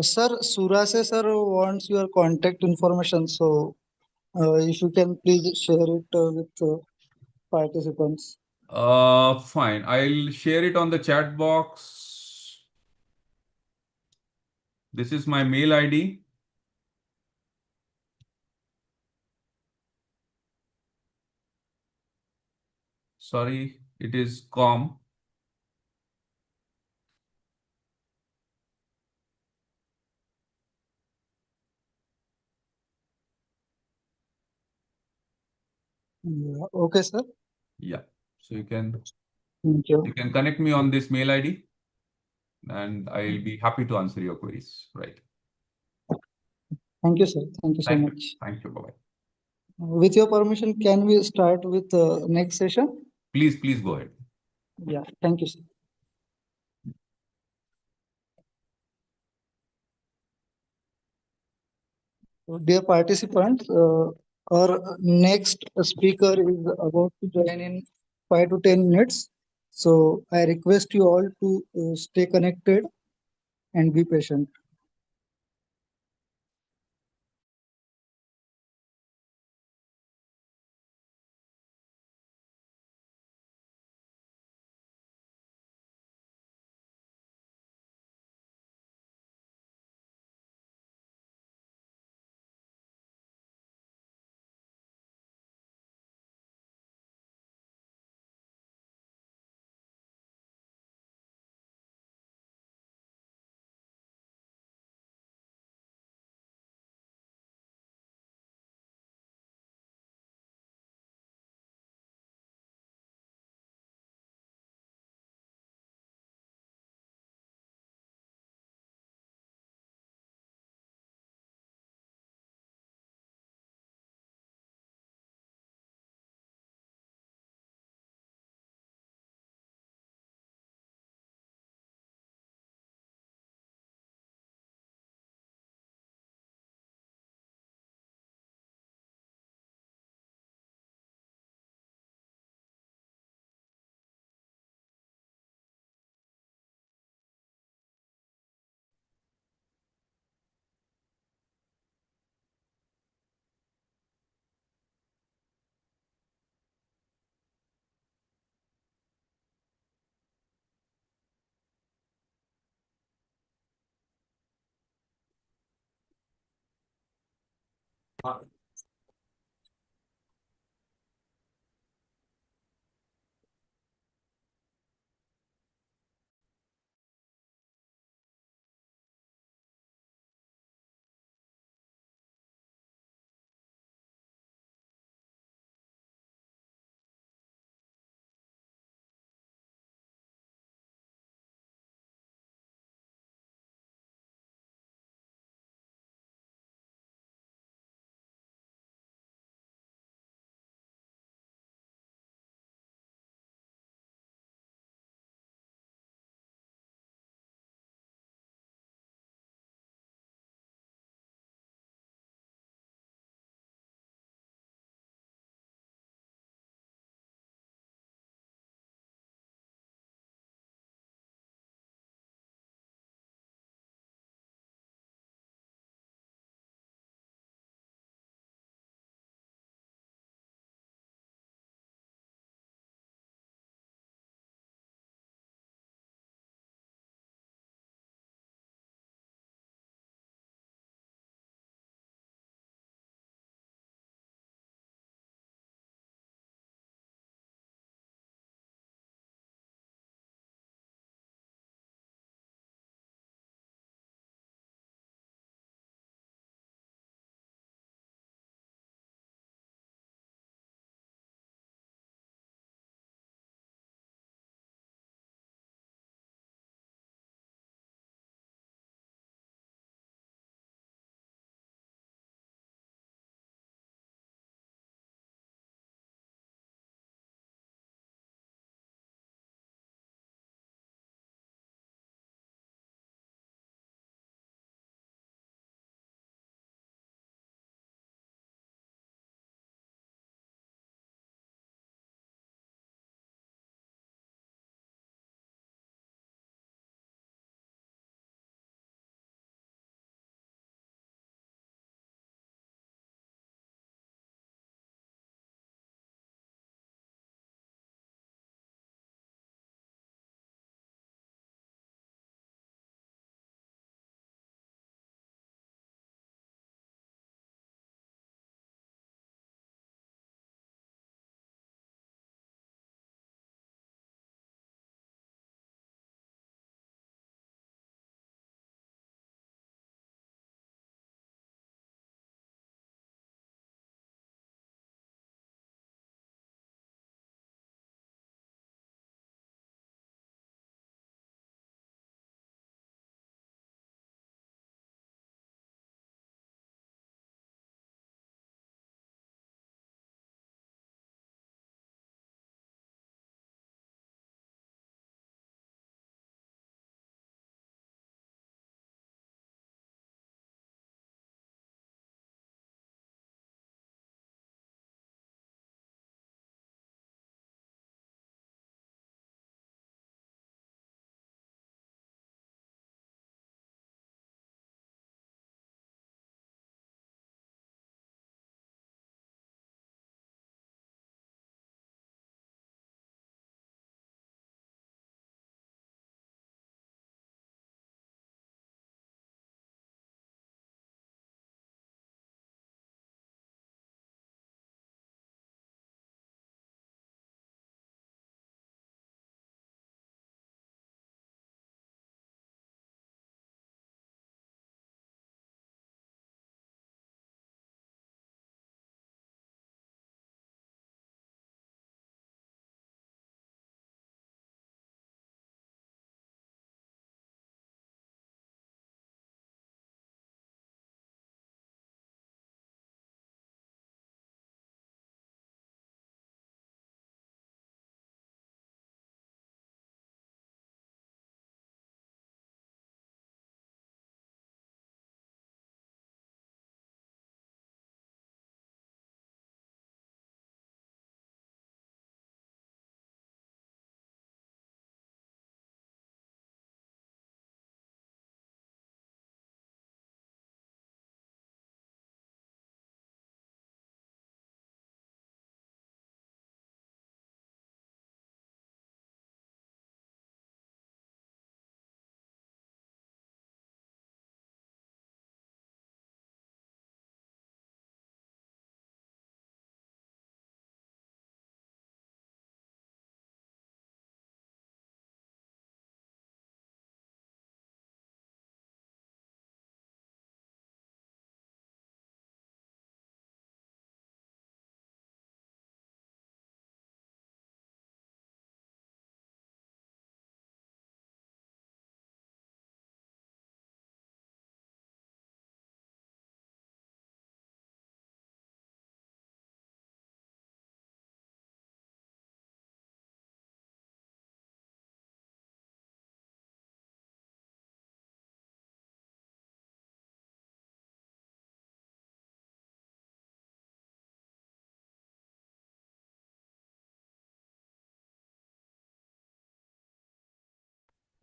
Sir, Surase sir wants your contact information. So if you can please share it with participants. Fine. I'll share it on the chat box. This is my mail ID. Sorry, it is com. Yeah. Okay, sir. Yeah. So you can Thank you. connect me on this mail ID, and I'll be happy to answer your queries. Right. Thank you, sir. Thank you so Thank you. much. Thank you. Bye. With your permission, can we start with next session? Please go ahead. Yeah, thank you, sir. Dear participants, our next speaker is about to join in 5 to 10 minutes. So I request you all to stay connected and be patient.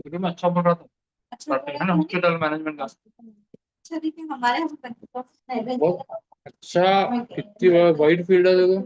Hindi में अच्छा बोल रहा था but है ना hospital management का अच्छा देखिए हमारे यहाँ पे बहुत अच्छा कितनी वाइड फील्ड है देखो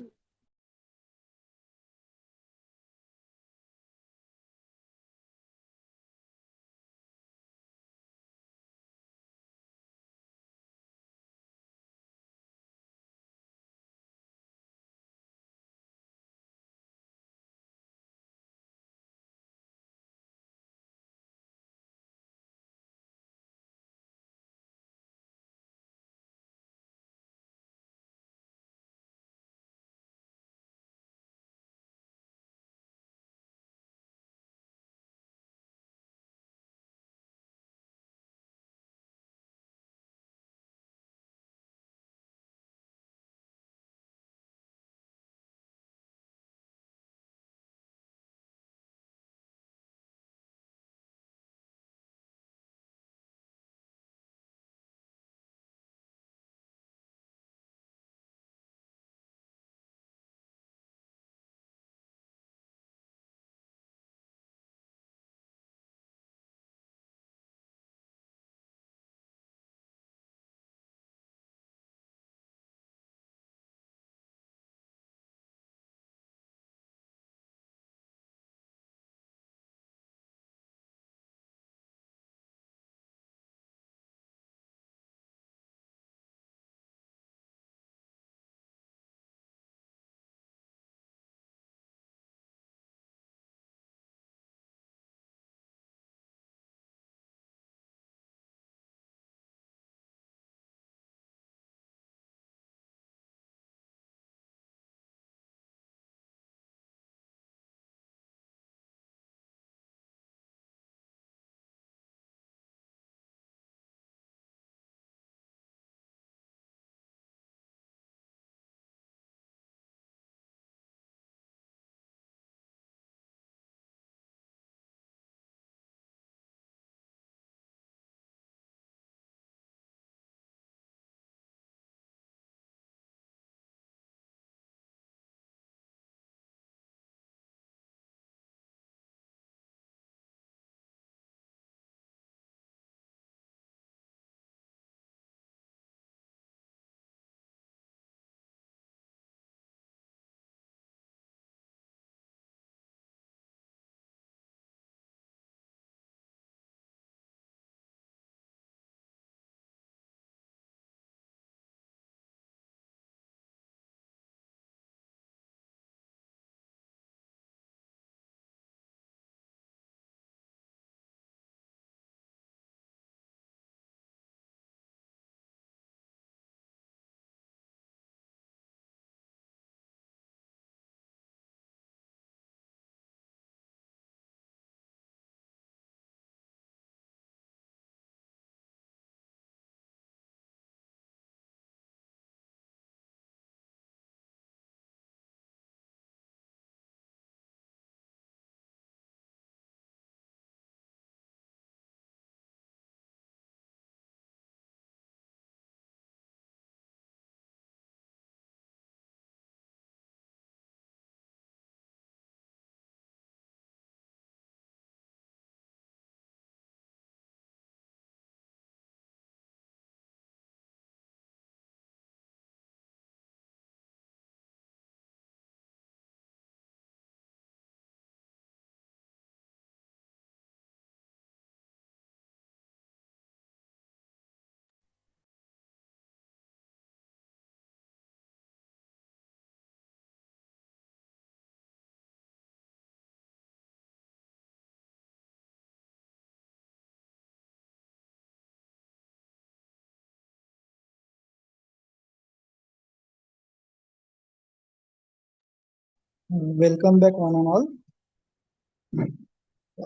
Welcome back, one and all.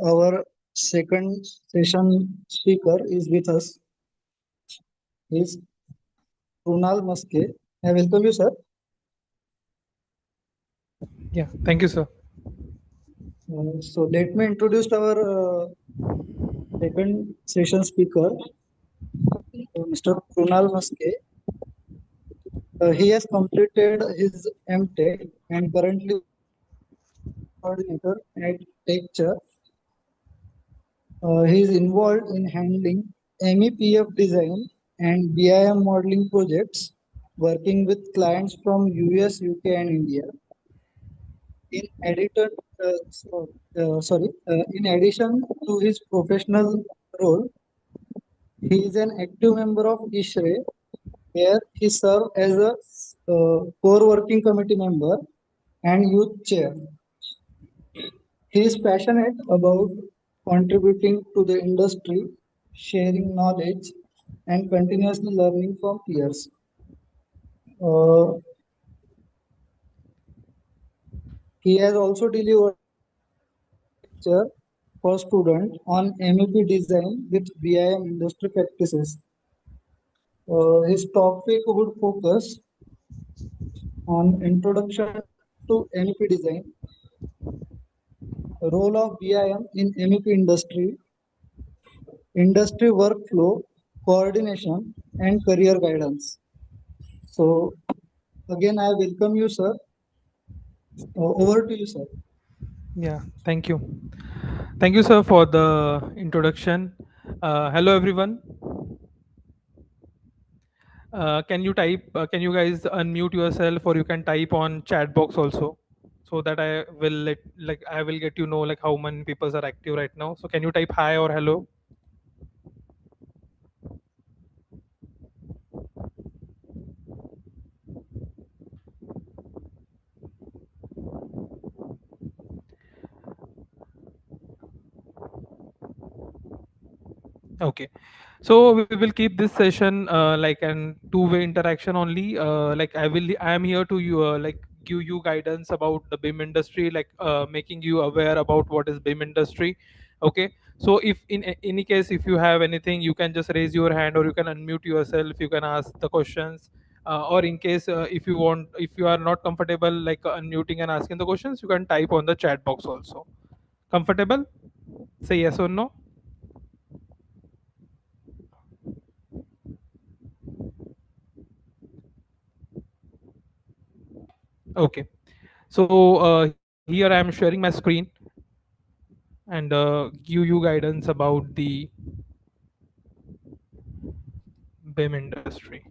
Our second session speaker is with us. He is Krunal Maske. I welcome you, sir. Yeah, thank you, sir. So let me introduce our second session speaker, Mr. Krunal Maske. He has completed his M.Tech and currently coordinator at Tech. He is involved in handling MEPF design and BIM modeling projects, working with clients from US, UK, and India. In addition, in addition to his professional role, he is an active member of ISHRAE, where he serves as a core working committee member and youth chair. He is passionate about contributing to the industry, sharing knowledge, and continuously learning from peers. Uh, he has also delivered lecture for students on MEP design with BIM industry practices. His topic would focus on introduction to MEP design, role of BIM in MEP industry workflow, coordination, and career guidance. So again, I welcome you, sir. Over to you, sir. Yeah, thank you. Thank you, sir, for the introduction. Hello, everyone. Can you guys unmute yourself, or you can type on chat box also, so that I will get you know like how many people are active right now. So can you type hi or hello? Okay. So we will keep this session like an two-way interaction only. I am here to you like give you guidance about the BIM industry, like making you aware about what is BIM industry. Okay. So if in any case if you have anything, you can just raise your hand or you can unmute yourself. You can ask the questions. Or in case if you are not comfortable like unmuting and asking the questions, you can type on the chat box also. Comfortable? Say yes or no. Okay. So here I am sharing my screen and give you guidance about the BIM industry.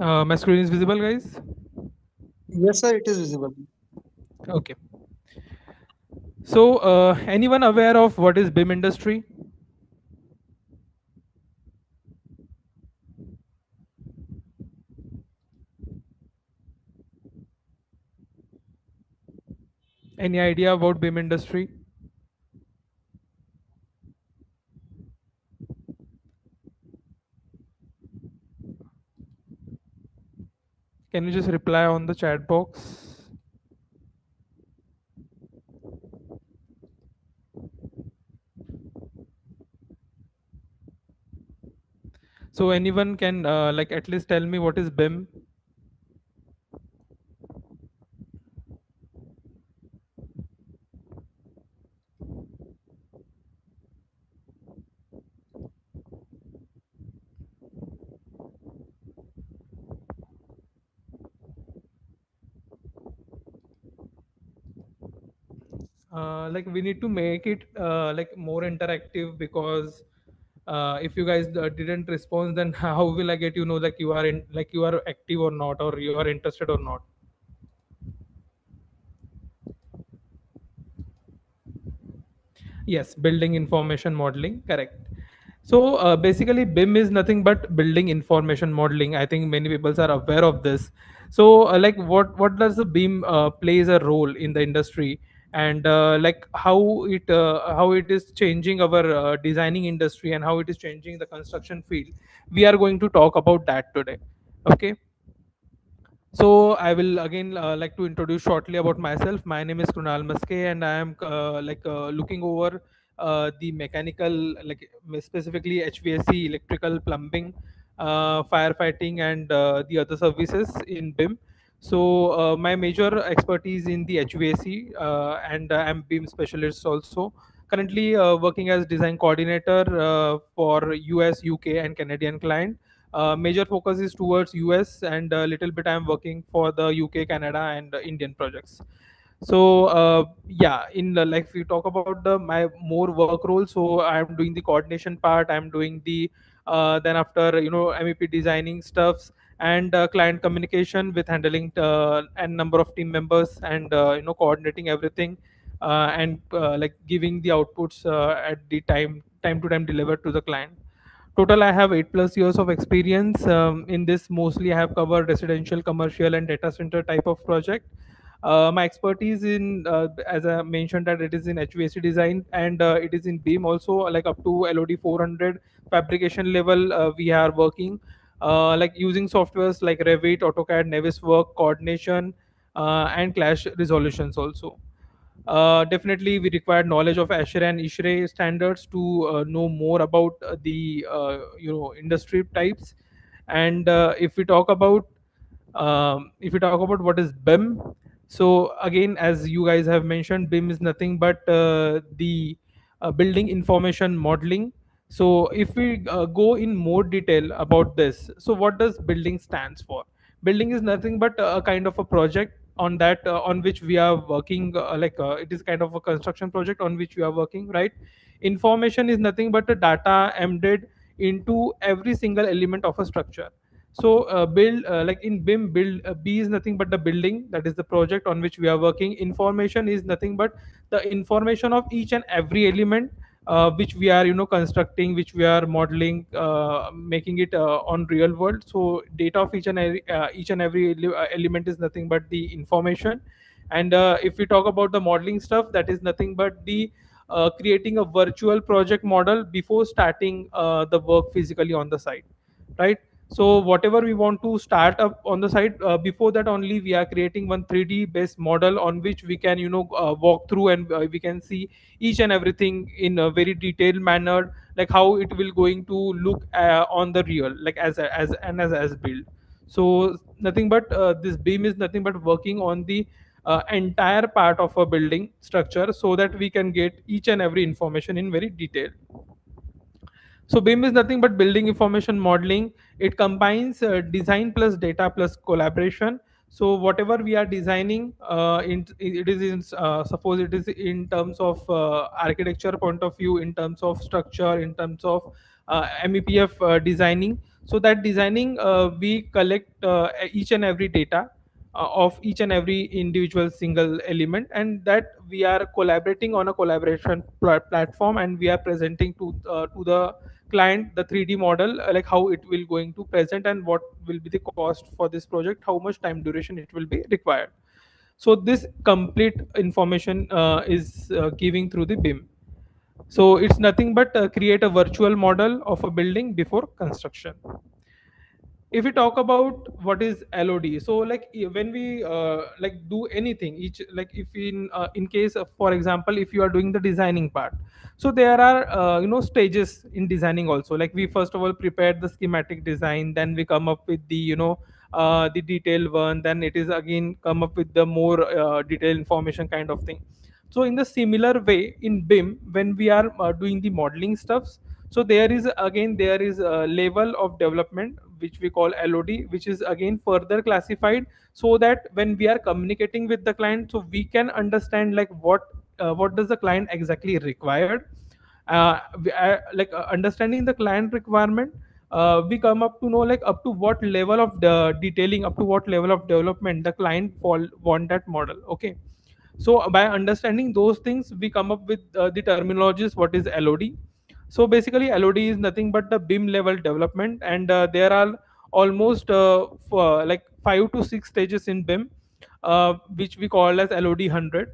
My screen is visible, guys? Yes, sir, it is visible. Okay. So anyone aware of what is BIM industry? Any idea about BIM industry? Can you just reply on the chat box? So anyone can like at least tell me what is BIM? Like we need to make it like more interactive, because if you guys didn't respond, then how will I get you know like you are in like you are active or not, or you are interested or not? Yes, building information modeling, correct. So basically, BIM is nothing but building information modeling. I think many people are aware of this. So like what does the BIM plays a role in the industry, and like how it is changing our designing industry and how it is changing the construction field. We are going to talk about that today. Okay. So I will again like to introduce shortly about myself. My name is Krunal Maske, and I am looking over the mechanical, like specifically HVAC, electrical, plumbing, firefighting, and the other services in BIM. So my major expertise in the HVAC, and I'm BIM specialist also. Currently working as design coordinator for US, UK, and Canadian client. Major focus is towards US, and a little bit I'm working for the UK, Canada, and Indian projects. So yeah, in the, like, if you talk about the my more work role, so I'm doing the coordination part, I'm doing the then after, MEP designing stuffs, and client communication with handling and number of team members, and coordinating everything, and like giving the outputs at the time to time delivered to the client. Total, I have 8+ years of experience in this. Mostly, I have covered residential, commercial, and data center type of project. My expertise in, as I mentioned, that it is in HVAC design, and it is in BIM also, like up to LOD 400 fabrication level. We are working like using softwares like Revit, AutoCAD, Navisworks, coordination, and clash resolutions also. Definitely, we require knowledge of ASHRAE and ISHRAE standards to know more about the industry types. And if we talk about what is BIM, so again, as you guys have mentioned, BIM is nothing but the building information modeling. So if we go in more detail about this, so what does building stands for? Building is nothing but a kind of a project on that on which we are working, it is kind of a construction project on which we are working, right? Information is nothing but the data embedded into every single element of a structure. So build like in BIM, build B is nothing but the building, that is the project on which we are working. Information is nothing but the information of each and every element which we are constructing, which we are modeling, making it on real world. So data of each and every element is nothing but the information. And if we talk about the modeling stuff, that is nothing but the creating a virtual project model before starting the work physically on the site, right? So whatever we want to start up on the site, before that only we are creating one 3D based model on which we can walk through, and we can see each and everything in a very detailed manner, like how it will going to look on the real, like as built. So nothing but this BIM is nothing but working on the entire part of a building structure, so that we can get each and every information in very detail. So BIM is nothing but building information modeling. It combines design plus data plus collaboration. So whatever we are designing, it is in, suppose it is in terms of architecture point of view, in terms of structure, in terms of MEPF designing. So that designing, we collect each and every data of each and every individual single element, and that we are collaborating on a collaboration platform, and we are presenting to the client the 3D model, like how it will going to present, and what will be the cost for this project, how much time duration it will be required. So this complete information is giving through the BIM. So it's nothing but create a virtual model of a building before construction. If we talk about what is LOD, so like when we like do anything, each, like if in case of, for example, if you are doing the designing part, so there are stages in designing also. Like we first of all prepare the schematic design, then we come up with the the detailed one, then it is again come up with the more detailed information kind of thing. So in the similar way in BIM, when we are doing the modeling stuffs, so there is a level of development which we call LOD, which is again further classified, so that when we are communicating with the client, so we can understand like what does the client exactly required. Understanding the client requirement, we come up to know like up to what level of the detailing, up to what level of development the client want that model. Okay, so by understanding those things, we come up with the terminologies what is LOD. So basically LOD is nothing but the BIM level development, and there are almost like 5 to 6 stages in BIM, which we call as LOD 100,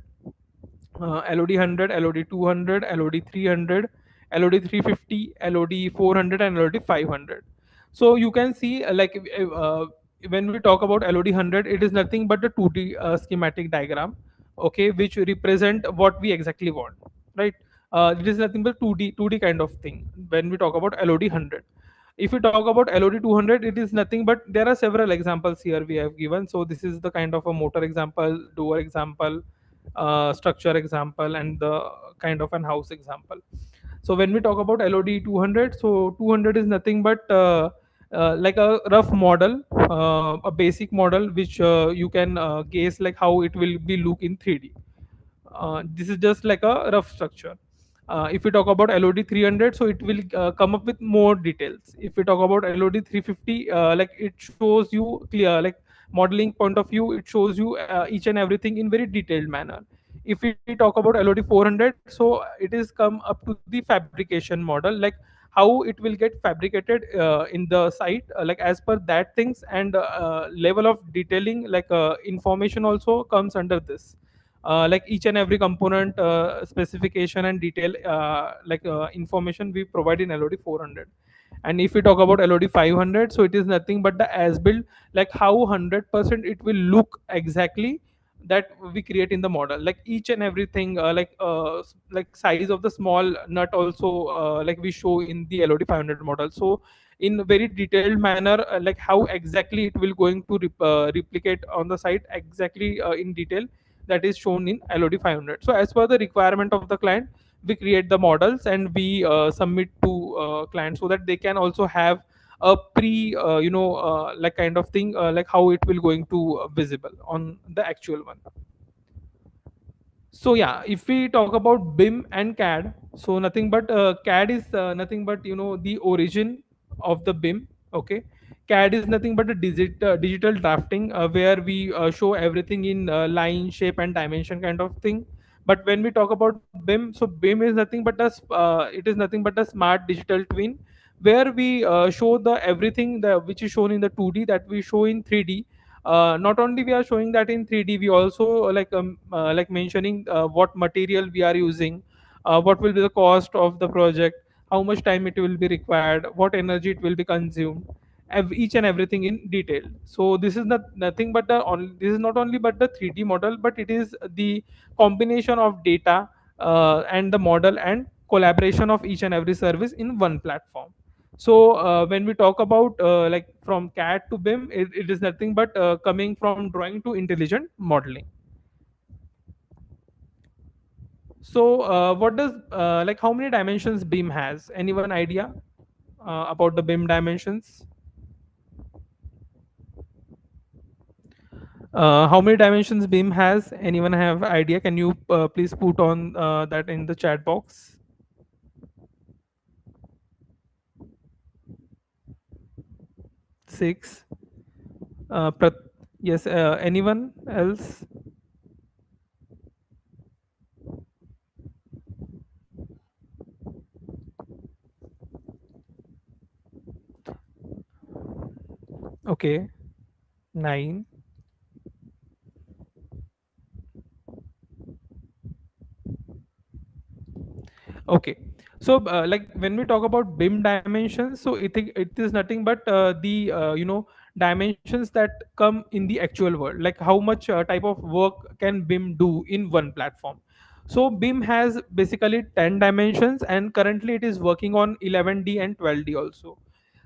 LOD 100, LOD 200, LOD 300, LOD 350, LOD 400, and LOD 500. So you can see when we talk about LOD 100, it is nothing but the 2D schematic diagram, okay, which represent what we exactly want, right? It is nothing but 2D kind of thing when we talk about LOD 100. If we talk about LOD 200, it is nothing but there are several examples here we have given. So this is the kind of a motor example, door example, structure example, and the kind of an house example. So when we talk about LOD 200, so 200 is nothing but like a rough model, a basic model which you can guess like how it will be look in 3D. This is just like a rough structure. If we talk about LOD 300, so it will come up with more details. If we talk about LOD 350, like it shows you clear, like modeling point of view, it shows you each and everything in very detailed manner. If we talk about LOD 400, so it is come up to the fabrication model, like how it will get fabricated in the site, like as per that things, and level of detailing, like information also comes under this, like each and every component specification and detail, like information we provide in LOD 400. And if we talk about LOD 500, so it is nothing but the as build, like how 100% it will look exactly that we create in the model, like each and everything, like size of the small nut also, like we show in the LOD 500 model. So in a very detailed manner, like how exactly it will going to replicate on the site exactly in detail, that is shown in LOD 500. So as per the requirement of the client, we create the models and we submit to clients so that they can also have a pre like kind of thing, like how it will going to visible on the actual one. So yeah, if we talk about BIM and CAD, so nothing but CAD is nothing but the origin of the BIM. Okay, CAD is nothing but a digital drafting, where we show everything in line, shape, and dimension kind of thing. But when we talk about BIM, so BIM is nothing but it is nothing but a smart digital twin, where we show the everything which is shown in the 2D that we show in 3D. Not only we are showing that in 3D, we also like mentioning what material we are using, what will be the cost of the project, how much time it will be required, what energy it will be consumed, each and everything in detail. So this is nothing but this is not only but the 3D model, but it is the combination of data and the model and collaboration of each and every service in one platform. So when we talk about like from CAD to BIM, it is nothing but coming from drawing to intelligent modeling. So what does like how many dimensions BIM has? Anyone idea about the BIM dimensions? How many dimensions BIM has? Anyone have idea? Can you please put on that in the chat box? Six. Uh, Prat- yes. Anyone else? Okay. Nine. Okay. So like when we talk about BIM dimensions, so it is nothing but the dimensions that come in the actual world, like how much type of work can BIM do in one platform. So BIM has basically 10 dimensions, and currently it is working on 11D and 12D also.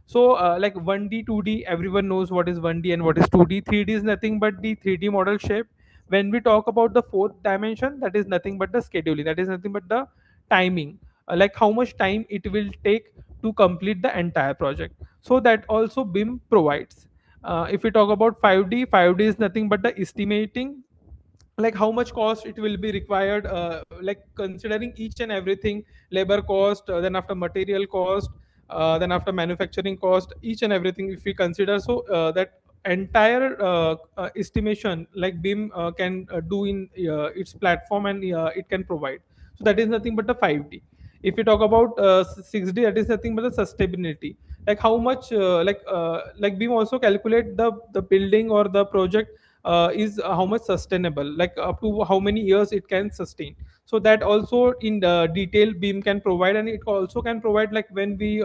So like 1D, 2D, everyone knows what is 1D and what is 2D. 3D is nothing but the 3D model shape. When we talk about the fourth dimension, that is nothing but the scheduling, that is nothing but the timing, like how much time it will take to complete the entire project. So that also BIM provides. If we talk about 5D, 5D is nothing but the estimating, like how much cost it will be required, like considering each and everything, labor cost, then after material cost, then after manufacturing cost, each and everything if we consider. So that entire estimation, like BIM can do in its platform, and it can provide. So that is nothing but the 5D. If we talk about 6D, that is nothing but the sustainability, like how much like BIM also calculate the building or the project is how much sustainable, like up to how many years it can sustain. So that also in detail BIM can provide, and it also can provide like when we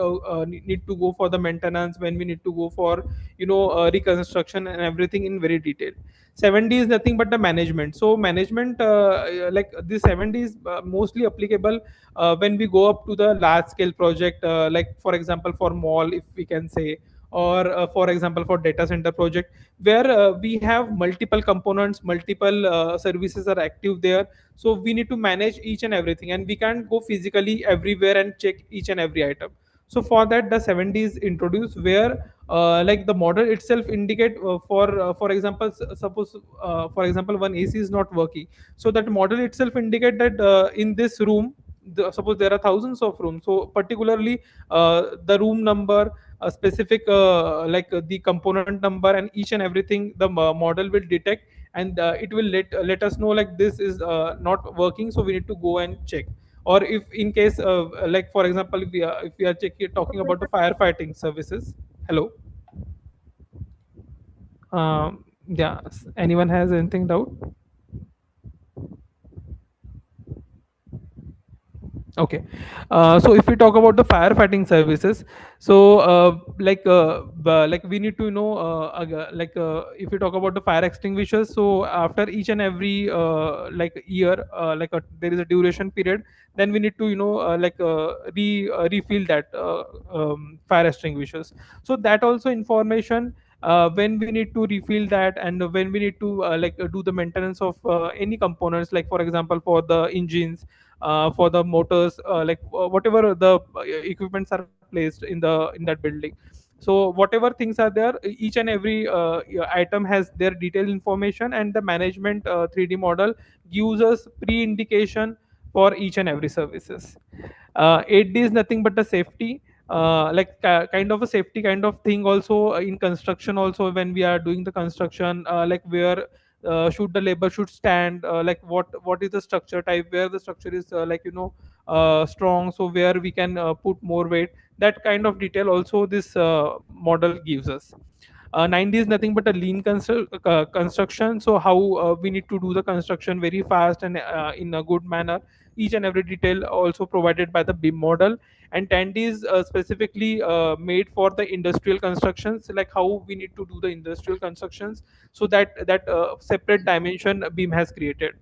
need to go for the maintenance, when we need to go for reconstruction and everything in very detail. 7D is nothing but the management. So management, like this 7D is mostly applicable when we go up to the large scale project, like for example for mall, if we can say, or for example for data center project, where we have multiple components, multiple services are active there. So we need to manage each and everything, and we can't go physically everywhere and check each and every item. So for that the 7D is introduced, where like the model itself indicate for example, suppose for example one AC is not working. So that model itself indicate that in this room, suppose there are thousands of rooms, so particularly the room number, a specific the component number, and each and everything the model will detect, and it will let us know like this is not working, so we need to go and check. Or if in case like for example if we are talking about the firefighting services. Hello. Yeah, anyone has anything doubt? Okay. So if we talk about the firefighting services, so like we need to know if we talk about the fire extinguishers, so after each and every like year, there is a duration period, then we need to refill that fire extinguishers. So that also information, when we need to refill that, and when we need to do the maintenance of any components, like for example for the engines, for the motors, whatever the equipments are placed in that building. So whatever things are there, each and every item has their detailed information, and the management 3D model gives us pre-indication for each and every services. 8D is nothing but a safety, kind of a safety kind of thing also in construction. Also when we are doing the construction, like where should the labor should stand, like what is the structure type, where the structure is strong, so where we can put more weight, that kind of detail also this model gives us. 90 is nothing but a lean construction, so how we need to do the construction very fast and in a good manner, each and every detail also provided by the BIM model. And 10D is specifically made for the industrial constructions, like how we need to do the industrial constructions, so that separate dimension BIM has created.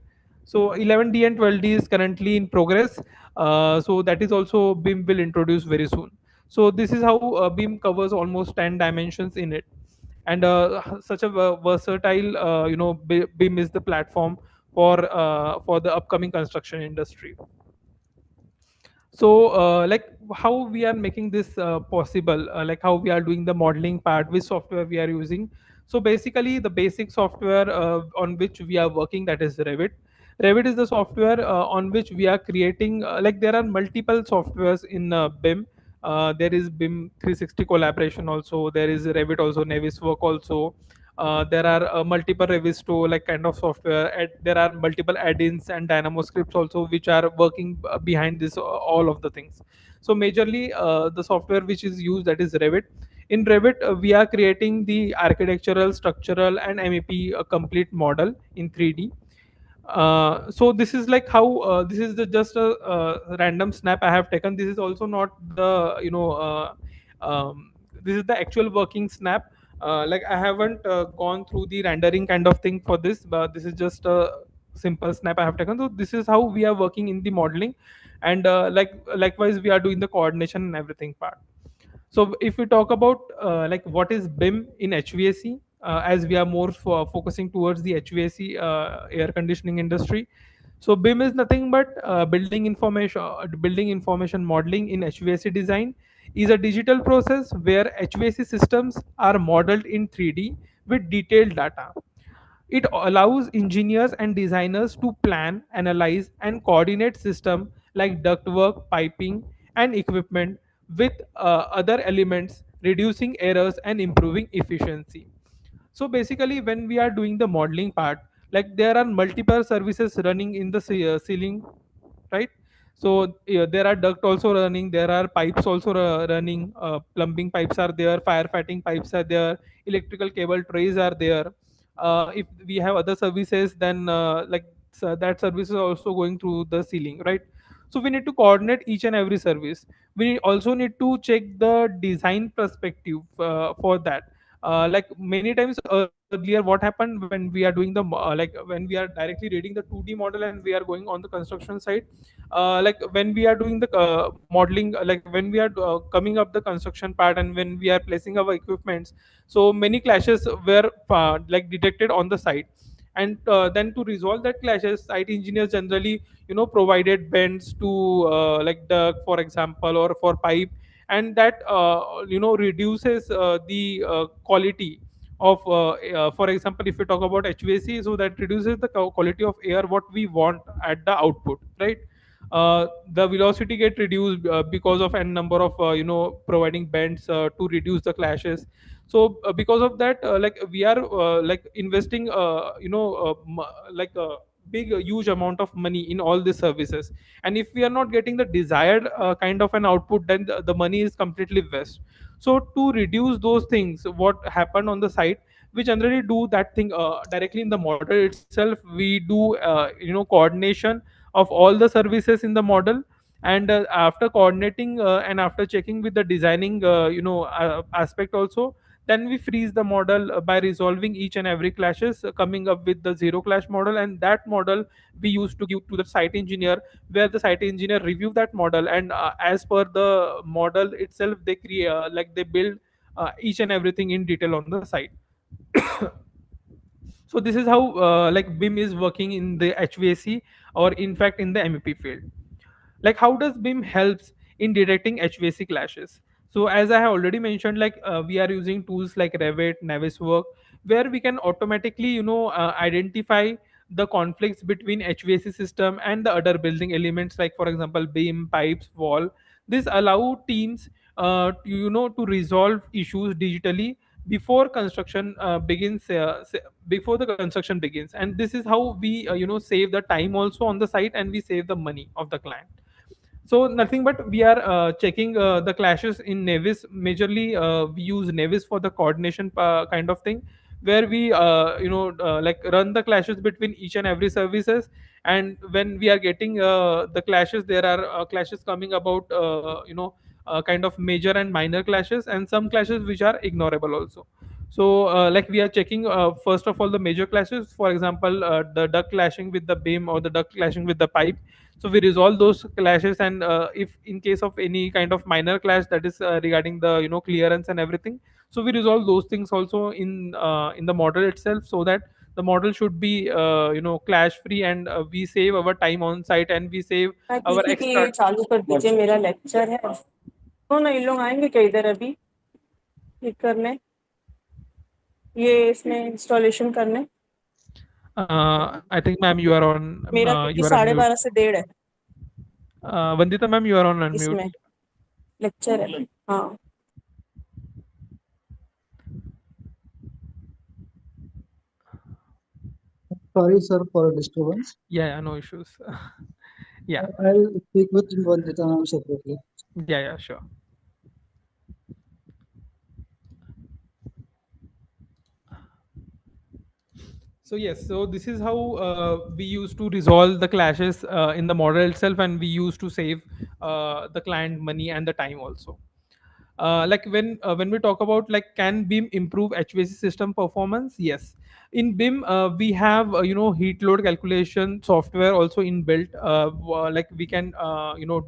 So 11D and 12D is currently in progress, so that is also BIM will introduce very soon. So this is how BIM covers almost 10 dimensions in it. And such a versatile BIM is the platform for the upcoming construction industry. So like how we are making this possible, like how we are doing the modeling part, which software we are using. So basically the basic software on which we are working, that is Revit is the software on which we are creating, like there are multiple softwares in BIM. There is BIM 360 collaboration also, there is Revit also, Naviswork also. There are multiple Revisto like kind of software. There are multiple add-ins and Dynamo scripts also, which are working behind this all of the things. So majorly the software which is used, that is Revit. In Revit, we are creating the architectural, structural, and MEP complete model in 3D. So this is like how this is just a random snap I have taken. This is also not the this is the actual working snap. Like I haven't gone through the rendering kind of thing for this, but this is just a simple snap I have taken. So this is how we are working in the modeling, and likewise we are doing the coordination and everything part. So if we talk about like what is BIM in HVAC, as we are more focusing towards the HVAC air conditioning industry. So BIM is nothing but building information modeling in HVAC design is a digital process where HVAC systems are modeled in 3D with detailed data. It allows engineers and designers to plan, analyze, and coordinate systems like ductwork, piping, and equipment with other elements, reducing errors and improving efficiency. So basically, when we are doing the modeling part, like there are multiple services running in the ceiling, right? So yeah, there are duct also running, there are pipes also running, plumbing pipes are there, firefighting pipes are there, electrical cable trays are there. If we have other services, then like that service is also going through the ceiling, right? So we need to coordinate each and every service. We also need to check the design perspective for that. Like many times earlier, what happened when we are doing the like when we are directly reading the 2D model and we are going on the construction side, like when we are doing the modeling, like when we are coming up the construction part and when we are placing our equipments, so many clashes were like detected on the site. And then to resolve that clashes, site engineers generally provided bends to like duct, for example, or for pipe. And that reduces the quality of for example, if we talk about HVAC, so that reduces the quality of air what we want at the output, right? The velocity get reduced because of n number of providing bends to reduce the clashes. So because of that, like we are like investing like a big huge amount of money in all these services. And if we are not getting the desired kind of an output, then the money is completely waste. So to reduce those things, what happened on the site, we generally do that thing directly in the model itself. We do coordination of all the services in the model. And after coordinating and after checking with the designing aspect also, then we freeze the model by resolving each and every clashes, coming up with the zero clash model. And that model we used to give to the site engineer, where the site engineer review that model. And as per the model itself, they create like they build each and everything in detail on the site. So this is how like BIM is working in the HVAC, or in fact in the MEP field. Like how does BIM helps in detecting HVAC clashes? So as I have already mentioned, like we are using tools like Revit, Naviswork, where we can automatically identify the conflicts between HVAC system and the other building elements, like for example beam, pipes, wall. This allow teams to to resolve issues digitally before construction begins before the construction begins. And this is how we save the time also on the site, and we save the money of the client. So nothing but we are checking the clashes in Navis. Majorly we use Navis for the coordination kind of thing, where we like run the clashes between each and every services. And when we are getting the clashes, there are clashes coming about kind of major and minor clashes, and some clashes which are ignorable also. So like we are checking first of all the major clashes, for example the duct clashing with the beam or the duct clashing with the pipe. So we resolve those clashes. And if in case of any kind of minor clash, that is regarding the clearance and everything, so we resolve those things also in the model itself, so that the model should be clash free. And we save our time on site, and we save our किसी extra. की चालू कर दीजिए, मेरा lecture है। तो ना इन लोग आएंगे क्या इधर अभी ये करने, ये इसमें इंस्टॉलेशन करने? I think ma'am you are on मेरा you क्योंकि are on mute. 12:30 से 1:30 है Vandita ma'am, you are on unmute. इसमें लेक्चर है। हाँ Sorry, sir, for disturbance. Yeah, no issues. Yeah, I'll speak with Vandita ma'am separately. yeah, sure. So yes, so this is how we used to resolve the clashes in the model itself, and we used to save the client money and the time also. Like when we talk about like can BIM improve HVAC system performance? Yes, in BIM we have heat load calculation software also inbuilt. Like we can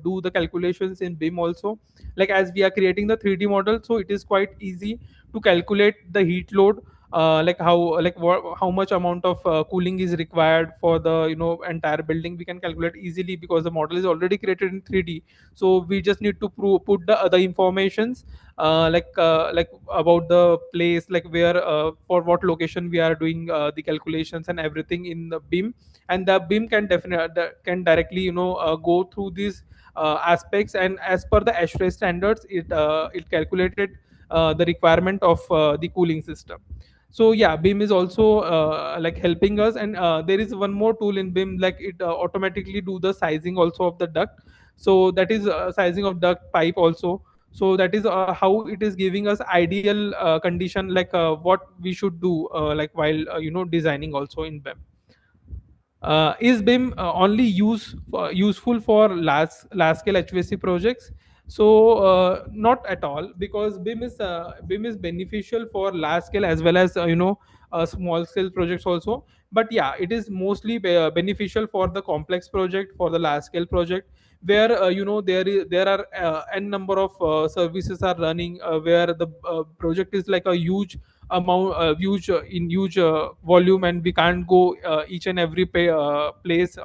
do the calculations in BIM also. Like as we are creating the 3D model, so it is quite easy to calculate the heat load. Like how much amount of cooling is required for the entire building, we can calculate easily because the model is already created in 3D. So we just need to put the other informations like about the place, like where for what location we are doing the calculations and everything in the BIM. And the BIM can definitely can directly go through these aspects, and as per the ISHRAE standards, it calculated the requirement of the cooling system. So yeah, BIM is also like helping us. And there is one more tool in BIM, like it automatically do the sizing also of the duct. So that is sizing of duct pipe also. So that is how it is giving us ideal condition, like what we should do like while designing also in BIM. Is BIM only useful for large scale HVAC projects? So not at all, because BIM is beneficial for large scale as well as small scale projects also. But yeah, it is mostly beneficial for the complex project, for the large scale project, where there are n number of services are running, where the project is like a huge amount, huge volume, and we can't go each and every place,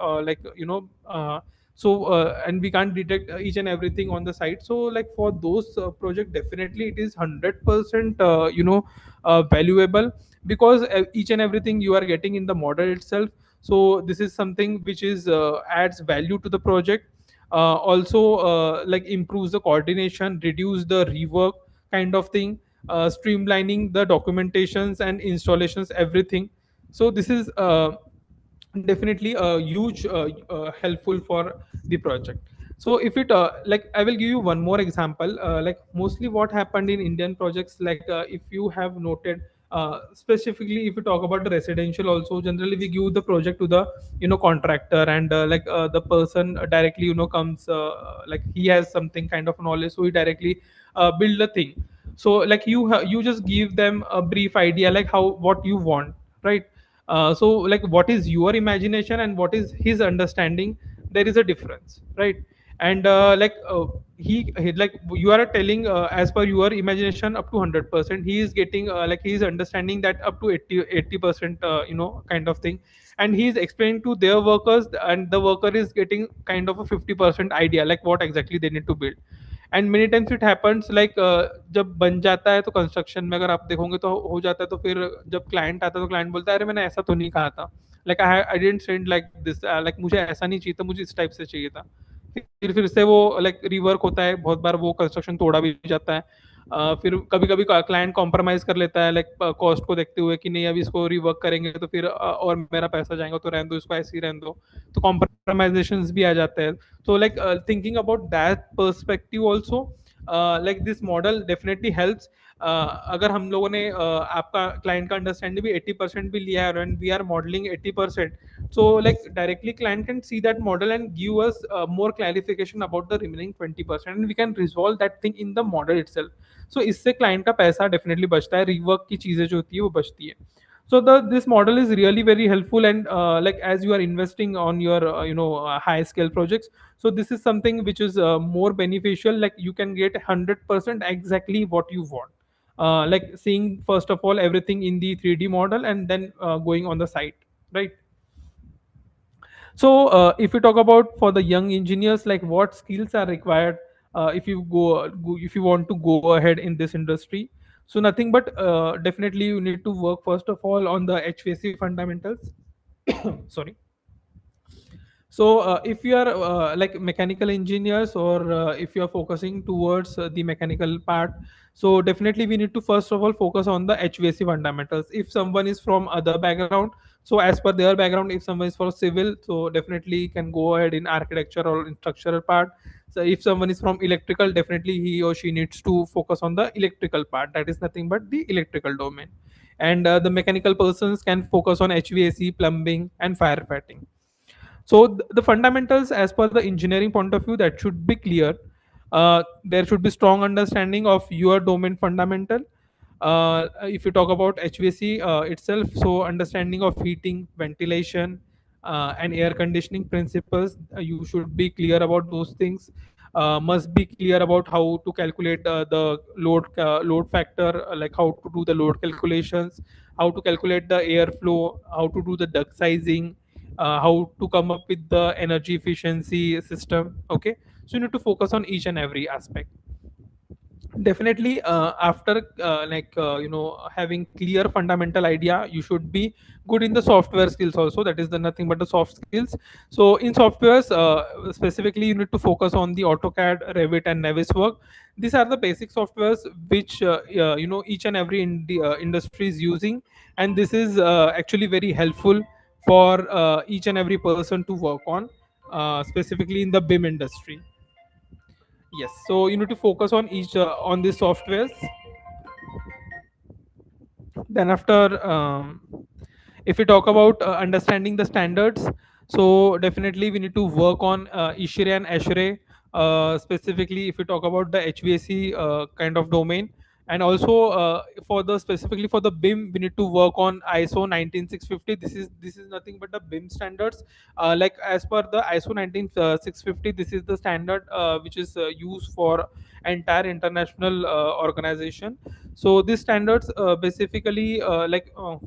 and we can't detect each and everything on the site. So like for those project, definitely it is 100% valuable, because each and everything you are getting in the model itself. So this is something which is adds value to the project. Also like improves the coordination, reduce the rework kind of thing, streamlining the documentations and installations, everything. So this is definitely a huge helpful for the project. So if it like I will give you one more example, like mostly what happened in Indian projects, like if you have noted, specifically if you talk about the residential also, generally we give the project to the contractor, and the person directly comes, like he has something kind of knowledge, so he directly build the thing. So like you just give them a brief idea, like how what you want, right? So like what is your imagination and what is his understanding, there is a difference, right? And he like you are telling as per your imagination up to 100%, he is getting like he is understanding that up to 80% kind of thing, and he is explaining to their workers, and the worker is getting kind of a 50% idea, like what exactly they need to build. And many times it happens like जब बन जाता है तो construction में अगर आप देखोगे तो हो जाता है, तो फिर जब क्लाइंट आता है तो क्लाइंट बोलता है अरे मैंने ऐसा तो नहीं कहा था, like I didn't send like this, like मुझे ऐसा नहीं चाहिए था, मुझे इस टाइप से चाहिए था। फिर से वो लाइक रिवर्क होता है, बहुत बार वो कंस्ट्रक्शन तोड़ा भी जाता है। फिर कभी कभी क्लाइंट कॉम्प्रोमाइज कर लेता है, लाइक कॉस्ट को देखते हुए कि नहीं अभी इसको रिवर्क करेंगे तो फिर और मेरा पैसा जाएगा, तो रहने दो इसको, ऐसे ही रहने दो। तो कॉम्प्रोमाइजेशन भी आ जाते हैं। So like thinking about that perspective also, like this model definitely helps। अगर हम लोगों ने आपका क्लाइंट का अंडरस्टैंडिंग भी 80% भी लिया है, and we are modeling 80%, so like directly client can see that model and give us more clarification about the remaining 20%, and we can resolve that thing in the model itself। so इससे client का पैसा definitely बचता है, rework की चीजें जो होती है वो बचती है। So the this model is really very helpful, and like as you are investing on your high scale projects, so this is something which is more beneficial, like you can get 100% exactly what you want, like seeing first of all everything in the 3D model, and then going on the site, right? So if we talk about for the young engineers, like what skills are required if you if you want to go ahead in this industry. So nothing but definitely you need to work first of all on the HVAC fundamentals. Sorry. So if you are like mechanical engineers, or if you are focusing towards the mechanical part, so definitely we need to first of all focus on the HVAC fundamentals. If someone is from other background, so as per their background, if someone is for civil, so definitely can go ahead in architecture or in structural part. So if someone is from electrical, definitely he or she needs to focus on the electrical part. That is nothing but the electrical domain. And the mechanical persons can focus on HVAC, plumbing, and firefighting. So the fundamentals as per the engineering point of view, that should be clear. There should be strong understanding of your domain fundamental. If you talk about HVAC itself, so understanding of heating, ventilation, and air conditioning principles, you should be clear about those things. Must be clear about how to calculate the load factor, like how to do the load calculations, how to calculate the airflow, how to do the duct sizing, how to come up with the energy efficiency system. Okay, so you need to focus on each and every aspect. Definitely after having clear fundamental idea, you should be good in the software skills also, that is the nothing but the soft skills. So in softwares, specifically you need to focus on the AutoCAD, Revit, and Naviswork. These are the basic softwares which each and every industry is using, and this is actually very helpful for each and every person to work on, specifically in the BIM industry. Yes, so you need to focus on each on these softwares. Then after if we talk about understanding the standards, So definitely we need to work on ISHRAE and ASHRAE, specifically if we talk about the HVAC kind of domain. And also for the specifically for the BIM, we need to work on ISO 19650. This is nothing but the BIM standards. Like as per the ISO 19650, this is the standard which is used for entire international organization. So these standards basically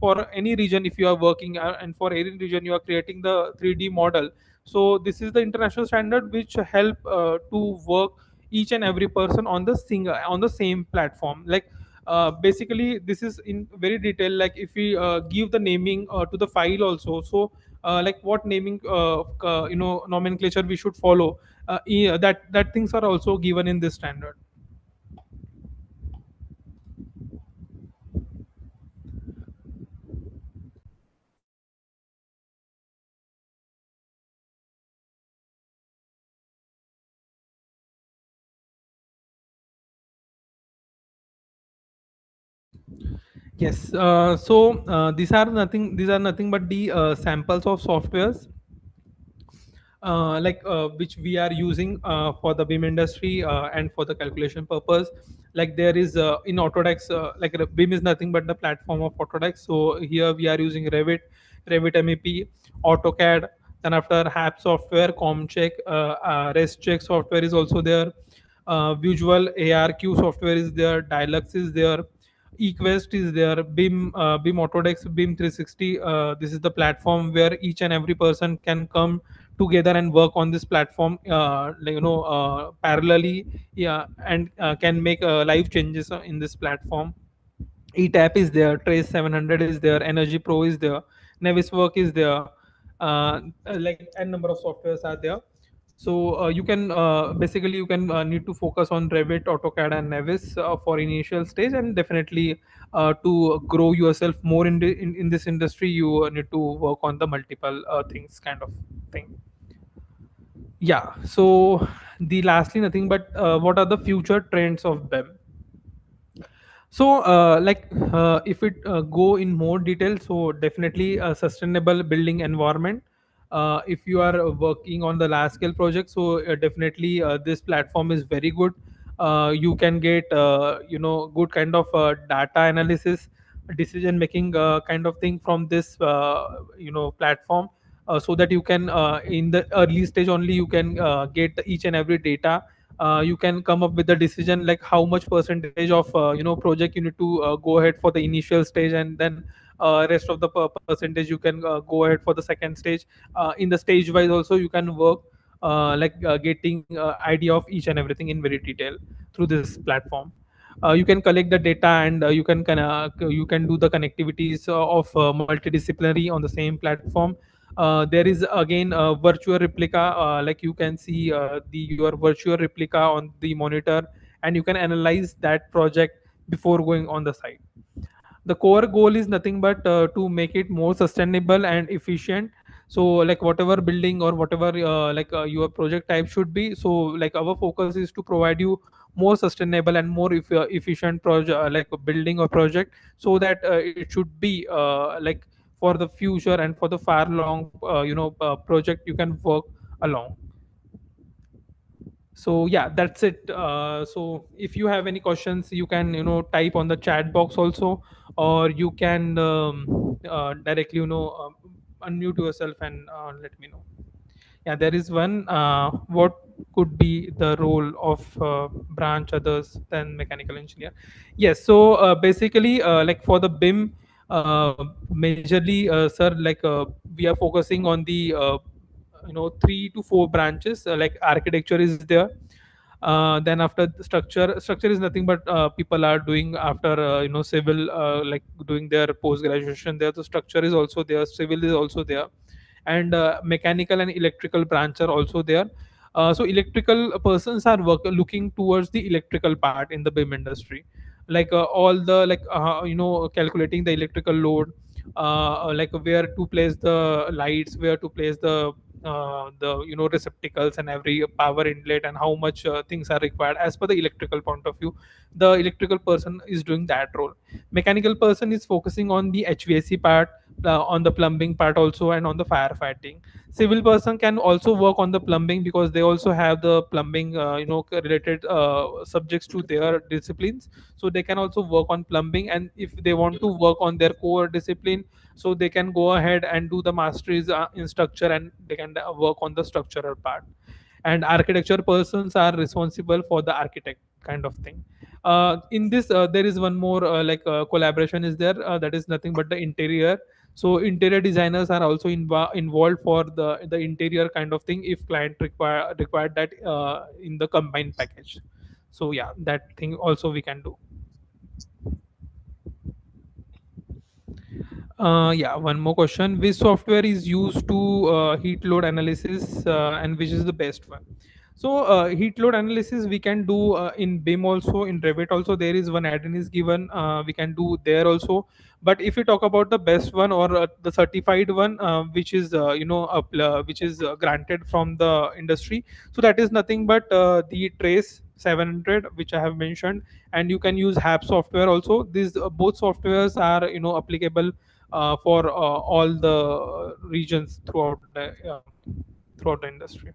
for any region, if you are working and for any region you are creating the 3D model, so this is the international standard which help to work each and every person on the same platform. Like basically this is in very detail, like if we give the naming to the file also. So like what naming nomenclature we should follow, that things are also given in this standard. Yes. These are nothing but the samples of softwares which we are using for the BIM industry and for the calculation purpose. Like there is in Autodex, BIM is nothing but the platform of Autodex. So here we are using Revit MEP, AutoCAD. Then after HAP software, ComCheck, ResCheck software is also there. Visual ARQ software is there. Dialux is there. eQuest is there. BIM Autodex, BIM 360. This is the platform where each and every person can come together and work on this platform, parallelly, yeah, and can make live changes in this platform. ETAP is there, Trace 700 is there, Energy Pro is there, Naviswork is there. Like n number of softwares are there. So you can basically you can need to focus on Revit, AutoCAD, and Navis for initial stage, and definitely to grow yourself more in this industry, you need to work on the multiple things kind of thing. Yeah. So the lastly nothing but what are the future trends of BEM? So, if it go in more detail, so definitely a sustainable building environment. If you are working on the large scale project, so definitely this platform is very good. You can get good kind of data analysis, decision making kind of thing from this platform, so that you can in the early stage only you can get each and every data. You can come up with a decision like how much percentage of project you need to go ahead for the initial stage, and then rest of the percentage you can go ahead for the second stage. In the stage wise also you can work getting idea of each and everything in very detail through this platform. You can collect the data, and you can do the connectivities of multidisciplinary on the same platform. There is again a virtual replica, like you can see your virtual replica on the monitor, and you can analyze that project before going on the site. The core goal is nothing but to make it more sustainable and efficient. So like whatever building or whatever your project type should be, so like our focus is to provide you more sustainable and more efficient project, like a building or project, so that it should be for the future and for the far long project you can work along. So yeah, that's it. So if you have any questions, you can type on the chat box also, or you can directly unmute yourself and let me know. Yeah, there is one. What could be the role of branch others than mechanical engineer? Yes. So basically, like for the BIM, majorly, sir, we are focusing on the 3 to 4 branches. Like architecture is there. Then after the structure is nothing but people are doing after civil, like doing their post graduation there. The structure is also there. Civil is also there, and mechanical and electrical branch are also there. So electrical persons are looking towards the electrical part in the BIM industry, like all the calculating the electrical load, like where to place the lights, where to place the receptacles and every power inlet, and how much things are required as per the electrical point of view. The electrical person is doing that role. Mechanical person is focusing on the HVAC part, on the plumbing part also, and on the firefighting. Civil person can also work on the plumbing because they also have the plumbing related subjects to their disciplines, so they can also work on plumbing. And if they want to work on their core discipline, so they can go ahead and do the masteries in structure, and they can work on the structural part. And architecture persons are responsible for the architect kind of thing. In this there is one more collaboration is there, that is nothing but the interior. So interior designers are also involved for the interior kind of thing if client required that in the combined package. So yeah, that thing also we can do. Yeah, one more question. Which software is used to heat load analysis, and which is the best one? So heat load analysis we can do in BIM also, in Revit also. There is one add-in is given. We can do there also. But if we talk about the best one or the certified one, which is which is granted from the industry, so that is nothing but the Trace 700, which I have mentioned, and you can use HAP software also. These both softwares are applicable for all the regions throughout the industry.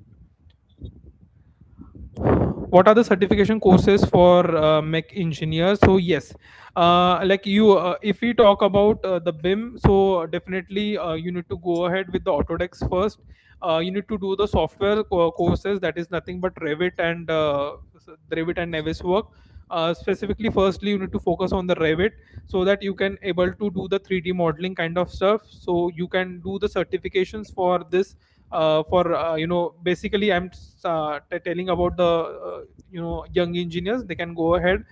What are the certification courses for mech engineers? So yes, if we talk about the BIM, so definitely you need to go ahead with the Autodesk first. You need to do the software courses, that is nothing but Revit and Naviswork. Specifically, firstly you need to focus on the Revit, so that you can able to do the 3D modeling kind of stuff. So you can do the certifications for this. For basically I'm telling about the young engineers. They can go ahead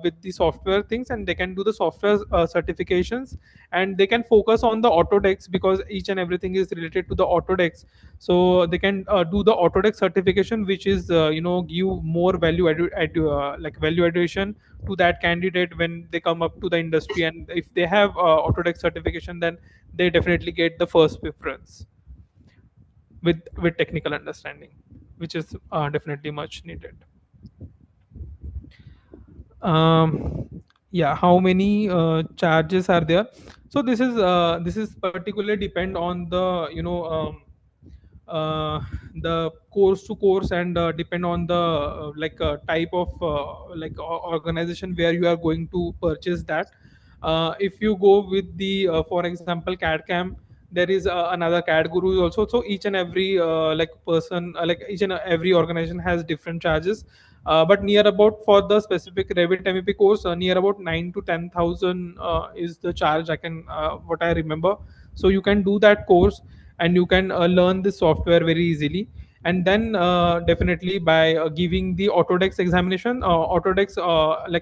with the software things, and they can do the software certifications, and they can focus on the Autodesk because each and everything is related to the Autodesk. So they can do the Autodesk certification, which is give more value addition to that candidate when they come up to the industry. And if they have Autodesk certification, then they definitely get the first preference with technical understanding, which is definitely much needed. Yeah, how many charges are there? So this is particularly depend on the course to course, and depend on the type of organization where you are going to purchase that. If you go with the for example CAD cam, there is another CAD guru also. So each and every person, each and every organization has different charges. But near about for the specific Revit MEP course, near about 9 to 10,000 is the charge I can what I remember. So you can do that course, and you can learn this software very easily. And then definitely by giving the Autodesk examination, Autodesk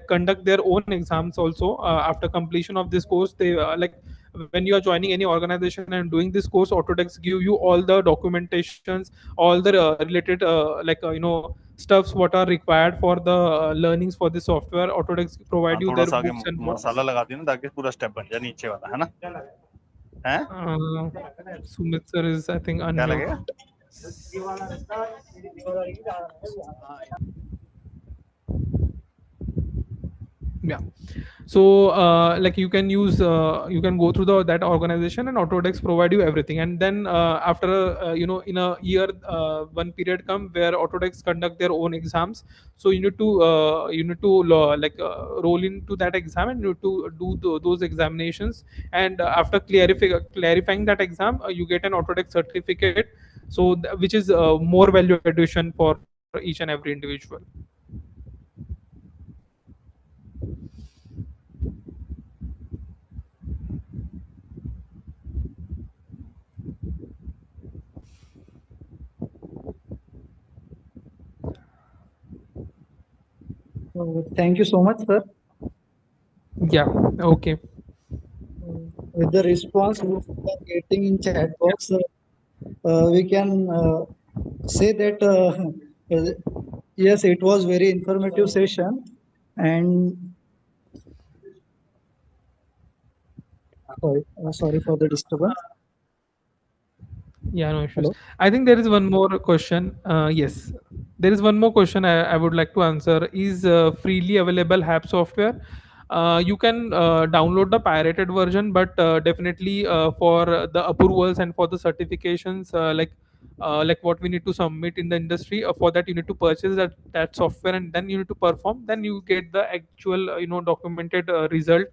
conduct their own exams also after completion of this course. They when you are joining any organization and doing this course, Autodesk give you all the documentations, all the related stuffs what are required for the learnings for the software. Autodesk provide you थोड़ा their सा आगे books and notes. मसाला लगा दिया ना ताकि पूरा step बन जाए नीचे वाला है ना हैं Sumit sir is I think क्या लगेगा yeah. So you can use you can go through that organization, and Autodesk provide you everything. And then after in a year one period come where Autodesk conduct their own exams. So you need to roll into that exam, and you need to do those examinations. And after clarifying that exam, you get an Autodesk certificate. So which is more value addition for each and every individual. Thank you so much, sir. Yeah, okay. With the response we are getting in chat box, we can say that yes, it was very informative session, and sorry for the disturbance. Yeah, no issues. Hello? I think there is one more question. Yes, there is one more question I would like to answer. Is freely available HAP software? You can download the pirated version, but definitely for the approvals and for the certifications, like what we need to submit in the industry, for that you need to purchase that software, and then you need to perform, then you get the actual documented result,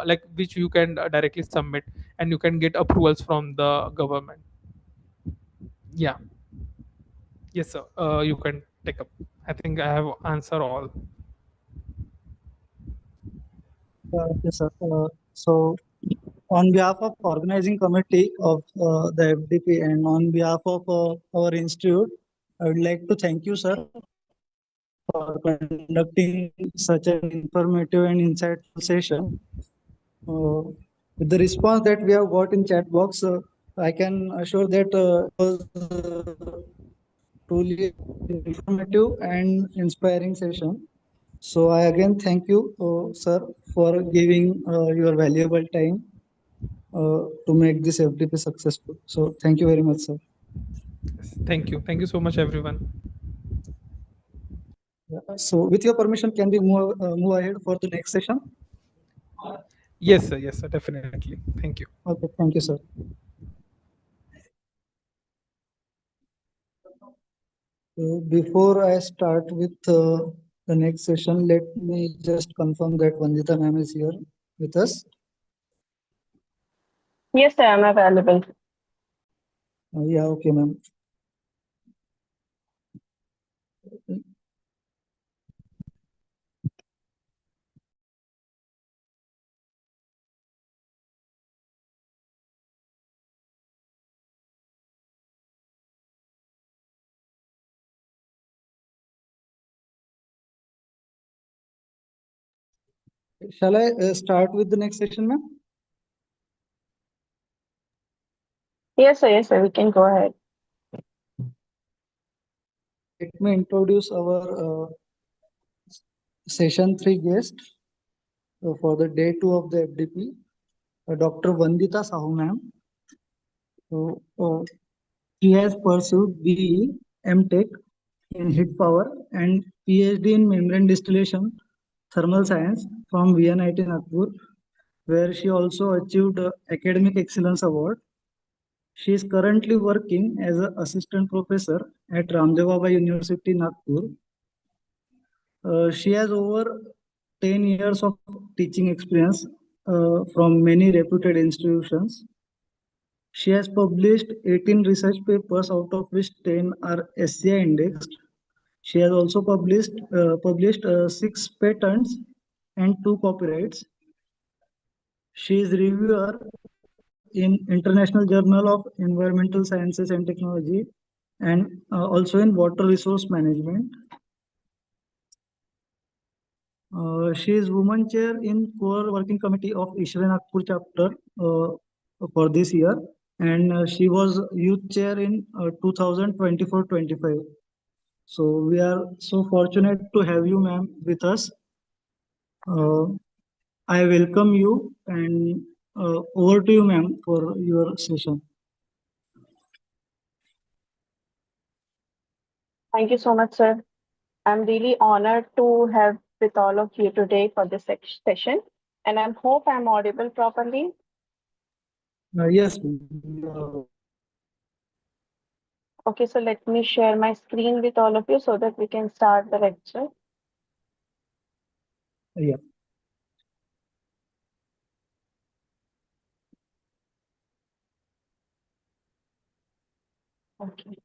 like which you can directly submit, and you can get approvals from the government. Yeah. Yes, sir. You can take up. I think I have answered all. Yes, sir. So on behalf of organizing committee of the FDP and on behalf of our institute, I would like to thank you, sir, for conducting such an informative and insightful session. With the response that we have got in chat box, I can assure that it was truly informative and inspiring session. So I again thank you, sir, for giving your valuable time to make this FDP successful. So thank you very much, sir. Yes, thank you. Thank you so much, everyone. So with your permission, can we move ahead for the next session? Yes, sir. Yes, sir. Definitely. Thank you. Okay, thank you, sir. Before I start with the next session, let me just confirm that Vandita ma'am is here with us. Yes, I am available. Yeah, okay, ma'am. Shall I start with the next session, ma'am? Yes, sir. Yes, sir. We can go ahead. Let me introduce our session 3 guest for the day 2 of the FDP, Dr. Vandita Sahu ma'am. So, she has pursued BE, MTech in heat power and PhD in membrane distillation, thermal science from VNIT Nagpur, where she also achieved Academic Excellence Award. She is currently working as an assistant professor at Ramdev Baba University, Nagpur. She has over 10 years of teaching experience from many reputed institutions. She has published 18 research papers, out of which 10 are SCI indexed. She has also published 6 patents and 2 copyrights. She is reviewer in International Journal of Environmental Sciences and Technology and also in Water Resource Management. She is woman chair in core working committee of ISHRAE Nagpur chapter for this year, and she was youth chair in 2024-25. So we are so fortunate to have you, ma'am, with us. I welcome you, and over to you, ma'am, for your session. Thank you so much, sir. I'm really honored to have with all of you today for this session, and I hope I'm audible properly. Yes. Okay, so let me share my screen with all of you so that we can start the lecture. Yeah. Okay.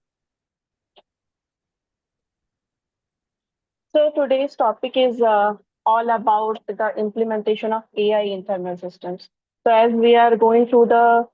So today's topic is all about the implementation of AI in thermal systems. So as we are going through the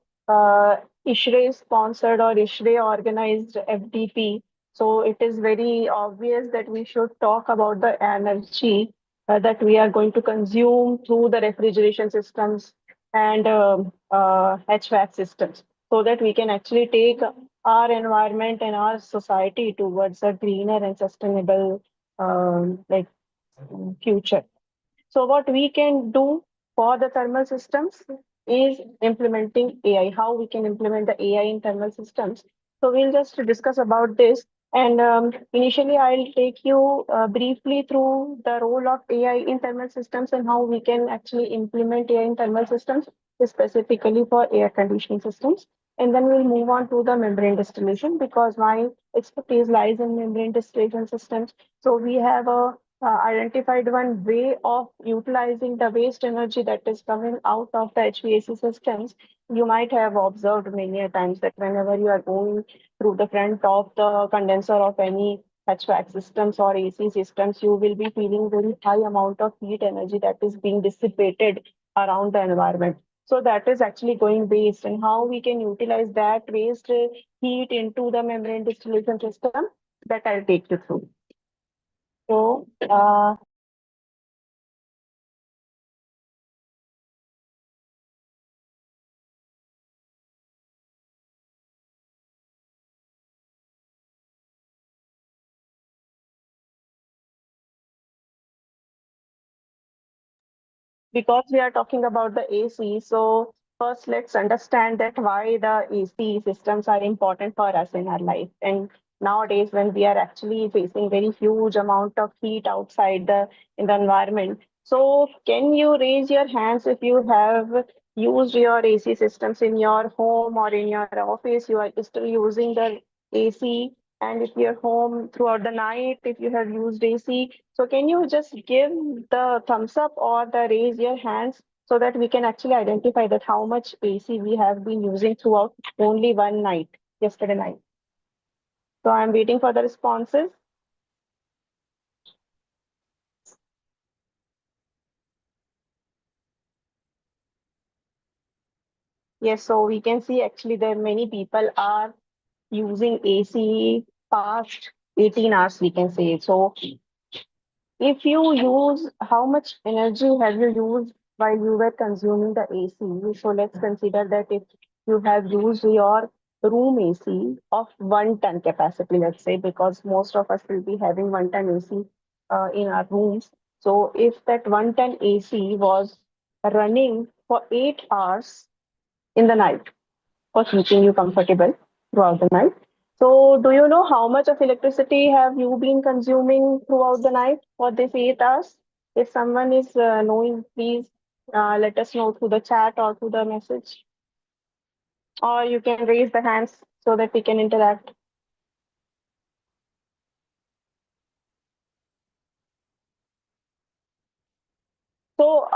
ISHRAE sponsored or ISHRAE organized FDP, so it is very obvious that we should talk about the energy that we are going to consume through the refrigeration systems and HVAC systems, so that we can actually take our environment and our society towards a greener and sustainable like future. So what we can do for the thermal systems is implementing AI, how we can implement the AI in thermal systems. So we'll just discuss about this. And initially, I'll take you briefly through the role of AI in thermal systems and how we can actually implement AI in thermal systems, specifically for air conditioning systems. And then we'll move on to the membrane distillation because my expertise lies in membrane distillation systems. So we have identified one way of utilizing the waste energy that is coming out of the HVAC systems. You might have observed many a times that whenever you are going through the front of the condenser of any HVAC systems or AC systems, you will be feeling very high amount of heat energy that is being dissipated around the environment. So that is actually going waste, and how we can utilize that waste heat into the membrane distillation system, that I'll take you through. So because we are talking about the AC, so first let's understand that why the AC systems are important for us in our life. And nowadays, when we are actually facing very huge amount of heat outside in the environment, so can you raise your hands if you have used your AC systems in your home or in your office? You are still using the AC, and if you're home throughout the night, if you have used AC, so can you just give the thumbs up or the raise your hands so that we can actually identify that how much AC we have been using throughout only one night, yesterday night. So I'm waiting for the responses. Yes, so we can see actually that many people are using AC past 18 hours, we can say. So if you use, how much energy have you used while you were consuming the AC? So let's consider that if you have used your room AC of 1 ton capacity, let's say, because most of us will be having 1 ton AC in our rooms. So if that 1 ton AC was running for 8 hours in the night, for keeping you comfortable throughout the night. So, do you know how much of electricity have you been consuming throughout the night for this 8 hours? If someone is knowing, please let us know through the chat or through the message. Or you can raise the hands so that we can interact. So,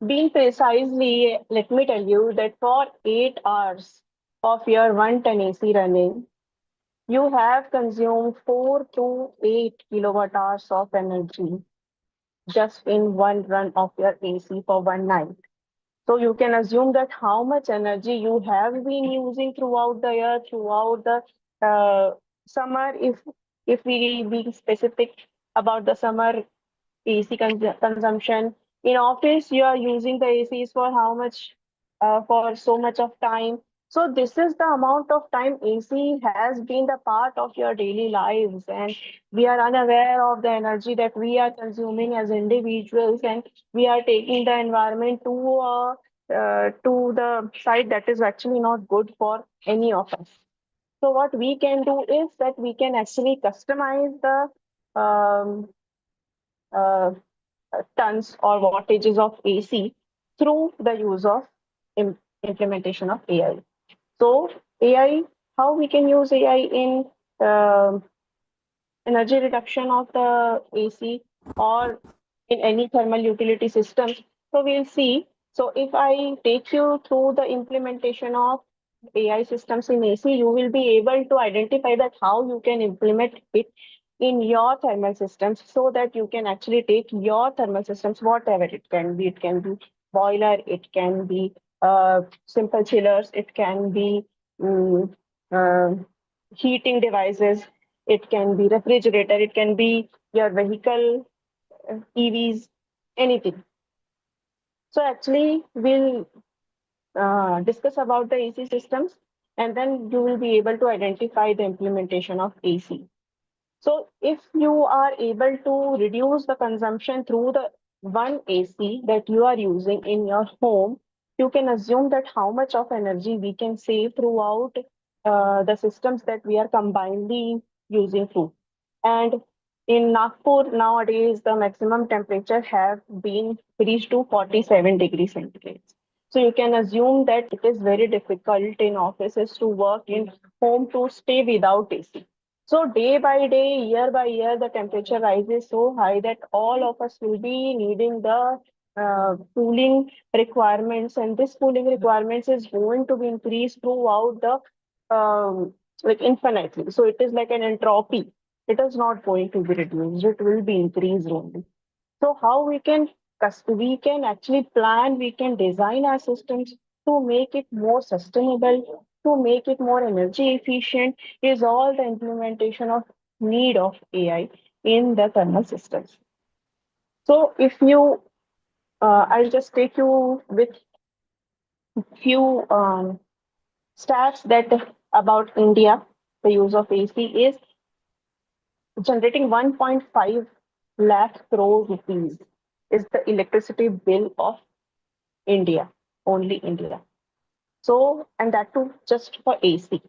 being precisely, let me tell you that for 8 hours of your 1 ton AC running, you have consumed 4 to 8 kilowatt hours of energy just in one run of your AC for one night. So you can assume that how much energy you have been using throughout the year, throughout the summer. If we be specific about the summer AC consumption. In office, you are using the ACs for how much, for so much of time. So this is the amount of time AC has been the part of your daily lives, and we are unaware of the energy that we are consuming as individuals, and we are taking the environment to the side that is actually not good for any of us. So what we can do is that we can actually customize the uh, tons or wattages of AC through the use of implementation of AI. So AI, how we can use AI in uh, energy reduction of the AC or in any thermal utility systems. So we'll see. So if I take you through the implementation of AI systems in AC, you will be able to identify that how you can implement it in your thermal systems so that you can actually take your thermal systems, whatever it can be boiler, it can be simple chillers, it can be um, uh, heating devices, it can be refrigerator, it can be your vehicle, EVs, anything. So actually, we'll discuss about the AC systems, and then you will be able to identify the implementation of AC. So if you are able to reduce the consumption through the one AC that you are using in your home, you can assume that how much of energy we can save throughout the systems that we are combinedly using through. And in Nagpur nowadays, the maximum temperature have been reached to 47 degrees centigrade. So you can assume that it is very difficult in offices to work, in home to stay without AC. So day by day, year by year, the temperature rises so high that all of us will be needing the cooling requirements, and this cooling requirements is going to be increased throughout the like infinitely. So it is like an entropy. It is not going to be reduced. It will be increased only. So how we can actually plan, we can design our systems to make it more sustainable, to make it more energy efficient, is all the implementation of need of AI in the thermal systems. So if you, I'll just take you with few stats that about India, the use of AC is generating 1.5 lakh crore rupees is the electricity bill of India, only India. So, and that too just for AC.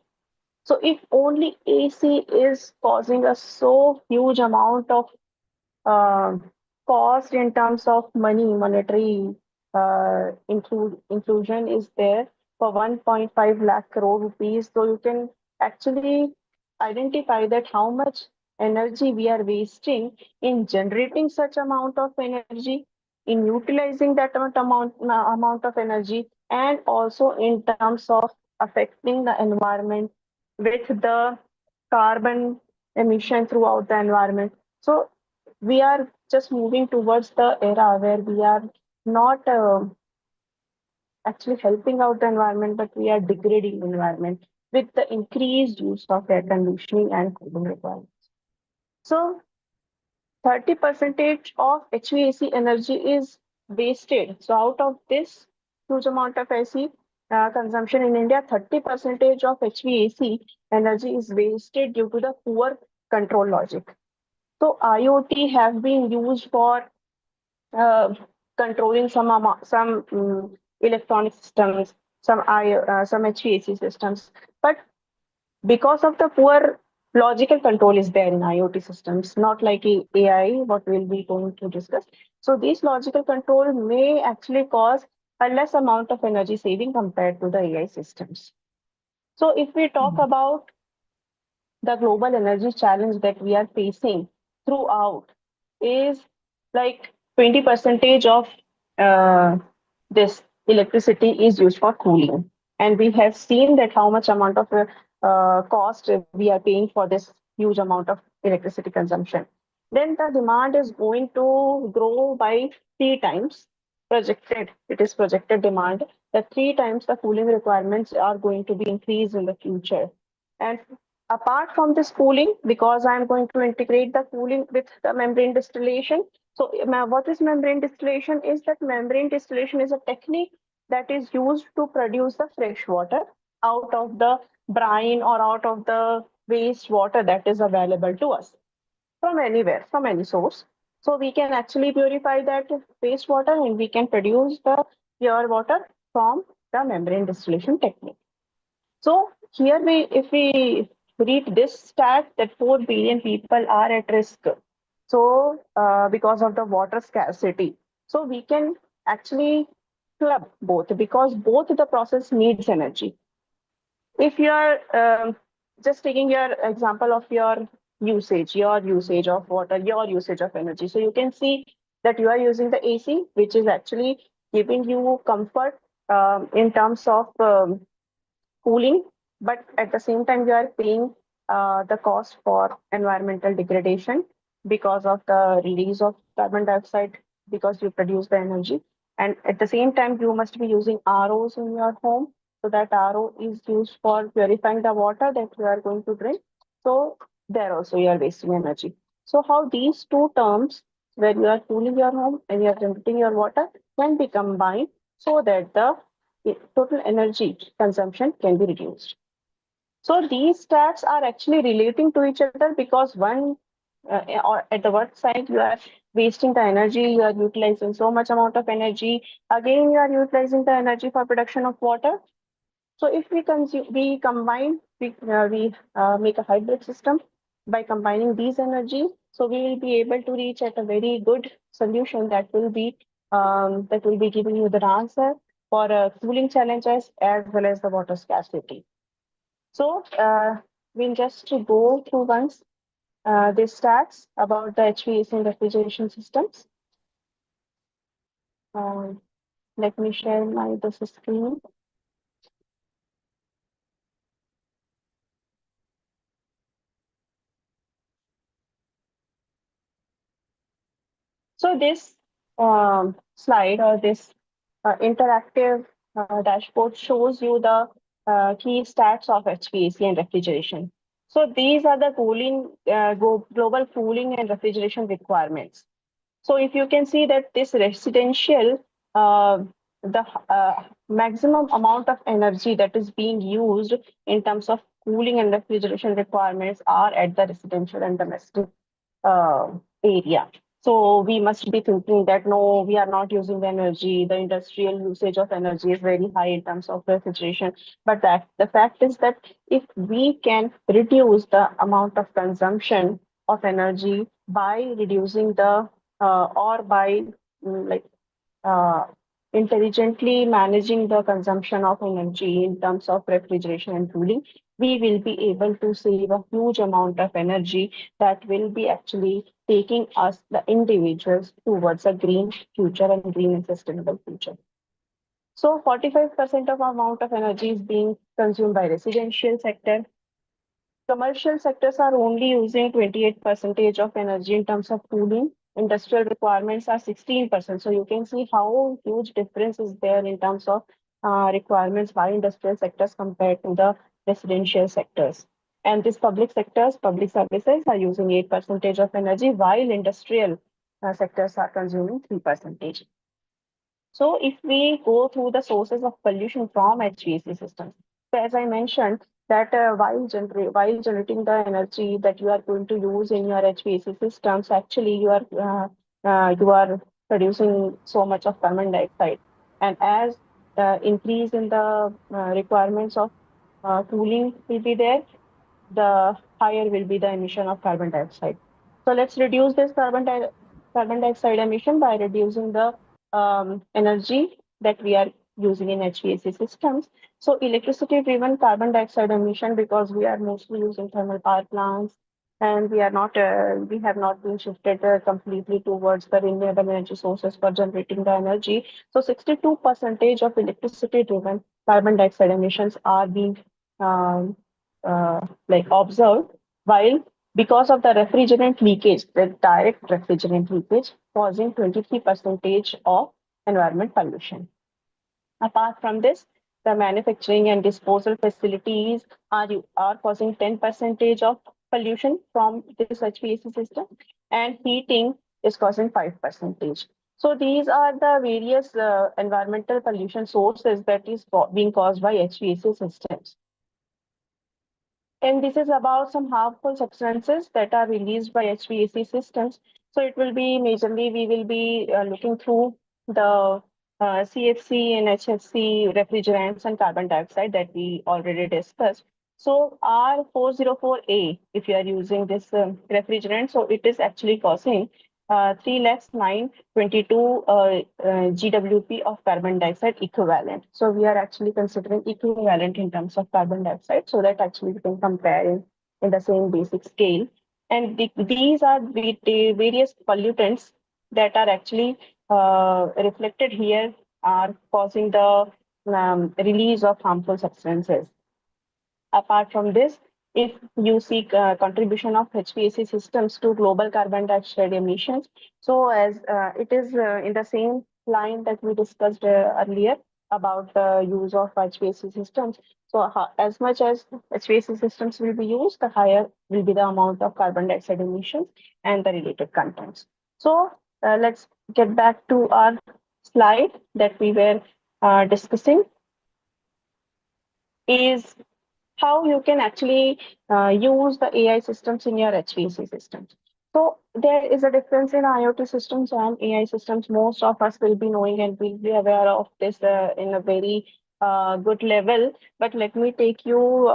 So if only AC is causing us so huge amount of uh, cost in terms of money, monetary inclusion is there for 1.5 lakh crore rupees. So you can actually identify that how much energy we are wasting in generating such amount of energy, in utilizing that amount of energy, and also in terms of affecting the environment with the carbon emission throughout the environment. So we are just moving towards the era where we are not actually helping out the environment, but we are degrading the environment with the increased use of air conditioning and cooling requirements. So 30% of HVAC energy is wasted. So out of this huge amount of AC consumption in India, 30% of HVAC energy is wasted due to the poor control logic. So IoT have been used for uh, controlling some electronic systems, some HVAC systems. But because of the poor logical control is there in IoT systems, not like AI, what we'll be going to discuss. So these logical control may actually cause a less amount of energy saving compared to the AI systems. So if we talk about the global energy challenge that we are facing throughout is like 20 percentage of uh, this electricity is used for cooling, and we have seen that how much amount of cost we are paying for this huge amount of electricity consumption. Then the demand is going to grow by 3 times projected. It is projected demand that 3 times the cooling requirements are going to be increased in the future. And apart from this cooling, because I'm going to integrate the cooling with the membrane distillation. So what is membrane distillation? Is that membrane distillation is a technique that is used to produce the fresh water out of the brine or out of the waste water that is available to us from anywhere, from any source. So we can actually purify that wastewater and we can produce the pure water from the membrane distillation technique. So here if we read this stat that 4 billion people are at risk. So because of the water scarcity, so we can actually club both because both the process needs energy. If you are just taking your example of your usage of water, your usage of energy, so you can see that you are using the AC, which is actually giving you comfort in terms of cooling, but at the same time, you are paying the cost for environmental degradation because of the release of carbon dioxide because you produce the energy. And at the same time, you must be using ROs in your home. So that RO is used for purifying the water that you are going to drink. So there also you are wasting energy. So how these two terms, where you are cooling your home and you are generating your water, can be combined so that the total energy consumption can be reduced. So these stats are actually relating to each other because one, or at the one side, you are wasting the energy, you are utilizing so much amount of energy. Again, you are utilizing the energy for production of water. So if we combine we make a hybrid system by combining these energies. So we will be able to reach at a very good solution that will be giving you the answer for cooling challenges as well as the water scarcity. So we'll just go through once these stats about the HVAC and refrigeration systems. Let me share this screen. So this slide or this interactive dashboard shows you the key stats of HVAC and refrigeration. So these are the global cooling and refrigeration requirements. So if you can see that this residential, the maximum amount of energy that is being used in terms of cooling and refrigeration requirements are at the residential and domestic area. So we must be thinking that no, we are not using the energy. The industrial usage of energy is very high in terms of refrigeration. But the fact is that if we can reduce the amount of consumption of energy by reducing the or by like intelligently managing the consumption of energy in terms of refrigeration and cooling, we will be able to save a huge amount of energy that will be actually taking us, the individuals, towards a green future and green and sustainable future. So 45% of amount of energy is being consumed by residential sector. Commercial sectors are only using 28% of energy in terms of cooling. Industrial requirements are 16%. So you can see how huge difference is there in terms of requirements by industrial sectors compared to the residential sectors. And these public services are using 8% of energy, while industrial sectors are consuming 3%. So if we go through the sources of pollution from HVAC systems, so as I mentioned, that while generating the energy that you are going to use in your HVAC systems, actually you are producing so much of carbon dioxide, and as increase in the requirements of cooling will be there, the higher will be the emission of carbon dioxide. So let's reduce this carbon dioxide emission by reducing the energy that we are using in HVAC systems. So electricity-driven carbon dioxide emission, because we are mostly using thermal power plants, and we have not been shifted completely towards the renewable energy sources for generating the energy. So 62% of electricity-driven carbon dioxide emissions are being um, observed, while because of the refrigerant leakage, the direct refrigerant leakage causing 23% of environment pollution. Apart from this, the manufacturing and disposal facilities are causing 10% of pollution from this HVAC system, and heating is causing 5%. So these are the various environmental pollution sources that is being caused by HVAC systems. And this is about some harmful substances that are released by HVAC systems. So it will be majorly, we will be looking through the CFC and HFC refrigerants and carbon dioxide that we already discussed. So R404A, if you are using this refrigerant, so it is actually causing 3,09,22 GWP of carbon dioxide equivalent. So we are actually considering equivalent in terms of carbon dioxide, so that actually we can compare in the same basic scale. And these are the various pollutants that are actually reflected here are causing the release of harmful substances. Apart from this, if you seek contribution of HVAC systems to global carbon dioxide emissions, so as it is in the same line that we discussed earlier about the use of HVAC systems. So as much as HVAC systems will be used, the higher will be the amount of carbon dioxide emissions and the related contents. So let's get back to our slide that we were discussing, is how you can actually use the AI systems in your HVAC systems. So there is a difference in IoT systems and AI systems. Most of us will be knowing and will be aware of this in a very good level. But let me take you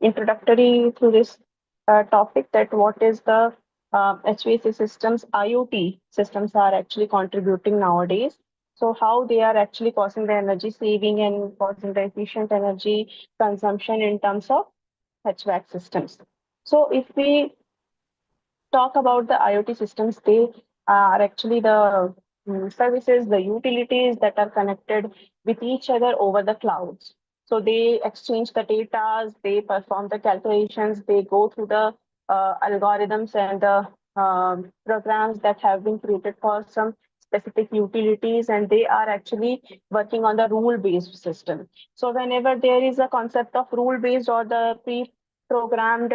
introductory to this topic, that what is the HVAC systems, IoT systems are actually contributing nowadays. So how they are actually causing the energy saving and causing the efficient energy consumption in terms of HVAC systems. So if we talk about the IoT systems, they are actually the services, the utilities that are connected with each other over the clouds. So they exchange the data, they perform the calculations, they go through the algorithms and the programs that have been created for some specific utilities, and they are actually working on the rule-based system. So whenever there is a concept of rule-based or the pre-programmed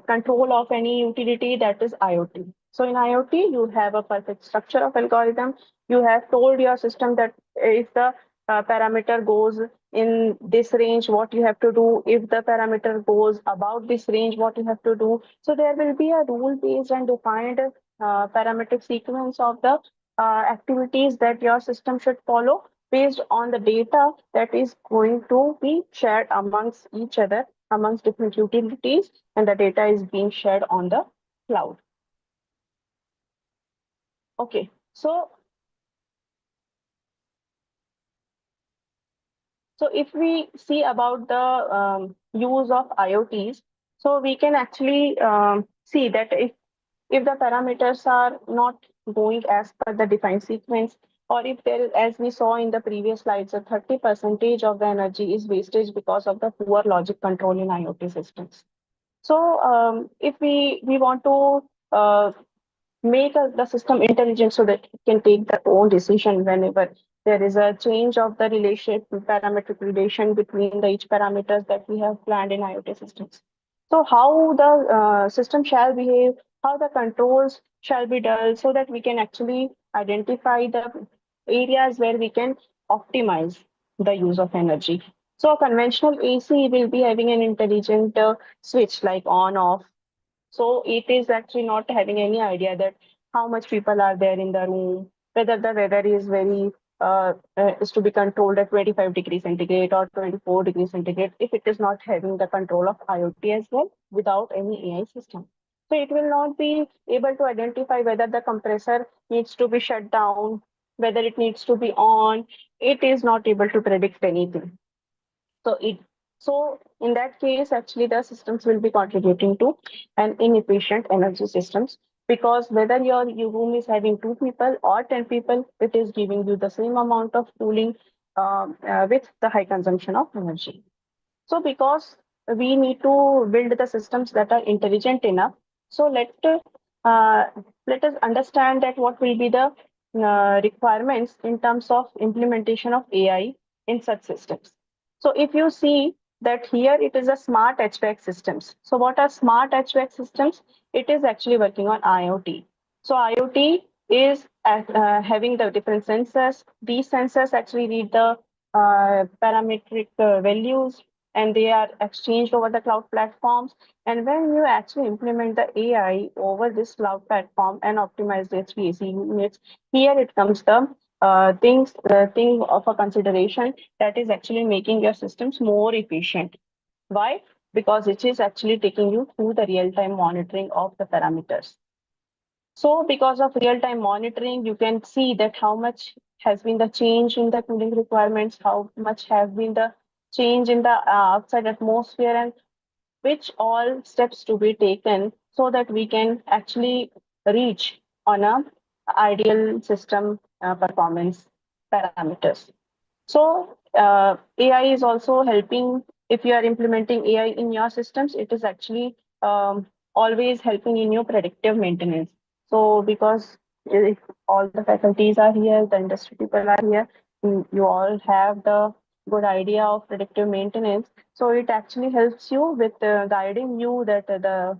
control of any utility, that is IoT. So in IoT, you have a perfect structure of algorithm. You have told your system that if the parameter goes in this range, what you have to do. If the parameter goes about this range, what you have to do. So there will be a rule-based and defined parametric sequence of the activities that your system should follow based on the data that is going to be shared amongst each other, amongst different utilities, and the data is being shared on the cloud. Okay, so if we see about the use of IoTs, so we can actually see that if the parameters are not going as per the defined sequence, or if there is, as we saw in the previous slides, a 30% of the energy is wastage because of the poor logic control in IoT systems. So if we want to make the system intelligent so that it can take their own decision whenever there is a change of the relationship, parametric relation between the each parameters that we have planned in IoT systems. So how the system shall behave, how the controls shall be done, so that we can actually identify the areas where we can optimize the use of energy. So a conventional AC will be having an intelligent switch like on off, so it is actually not having any idea that how much people are there in the room, whether the weather is very is to be controlled at 25 degrees centigrade or 24 degrees centigrade, if it is not having the control of IoT as well without any AI system. So it will not be able to identify whether the compressor needs to be shut down, whether it needs to be on. It is not able to predict anything. So in that case, actually the systems will be contributing to an inefficient energy systems, because whether your room is having 2 people or 10 people, it is giving you the same amount of cooling with the high consumption of energy. So because we need to build the systems that are intelligent enough, so uh, let us understand that what will be the requirements in terms of implementation of AI in such systems. So if you see that here it is a smart HVAC systems. So what are smart HVAC systems? It is actually working on IoT. So IoT is having the different sensors. These sensors actually read the parametric values, and they are exchanged over the cloud platforms. And when you actually implement the AI over this cloud platform and optimize the HVAC units, here it comes the thing of a consideration that is actually making your systems more efficient. Why? Because it is actually taking you through the real-time monitoring of the parameters. So because of real-time monitoring, you can see that how much has been the change in the cooling requirements, how much have been the change in the outside atmosphere, and which all steps to be taken so that we can actually reach on a ideal system performance parameters. So AI is also helping. If you are implementing AI in your systems, it is actually always helping in your predictive maintenance. So because if all the faculties are here, the industry people are here, you all have the good idea of predictive maintenance. So it actually helps you with guiding you that the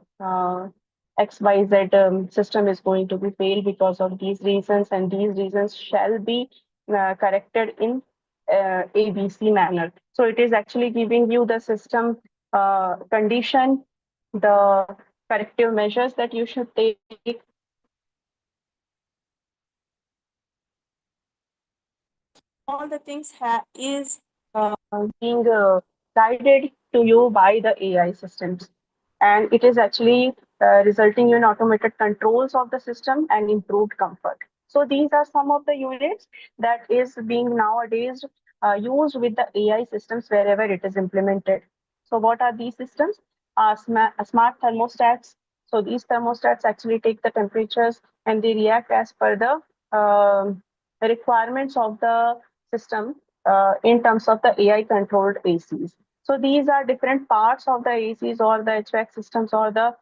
XYZ system is going to be failed because of these reasons, and these reasons shall be corrected in ABC manner. So it is actually giving you the system condition, the corrective measures that you should take. All the things is being guided to you by the AI systems. And it is actually resulting in automated controls of the system and improved comfort. So these are some of the units that is being nowadays used with the AI systems wherever it is implemented. So what are these systems? Smart thermostats. So these thermostats actually take the temperatures and they react as per the requirements of the system in terms of the AI controlled ACs. So these are different parts of the ACs or the HVAC systems or the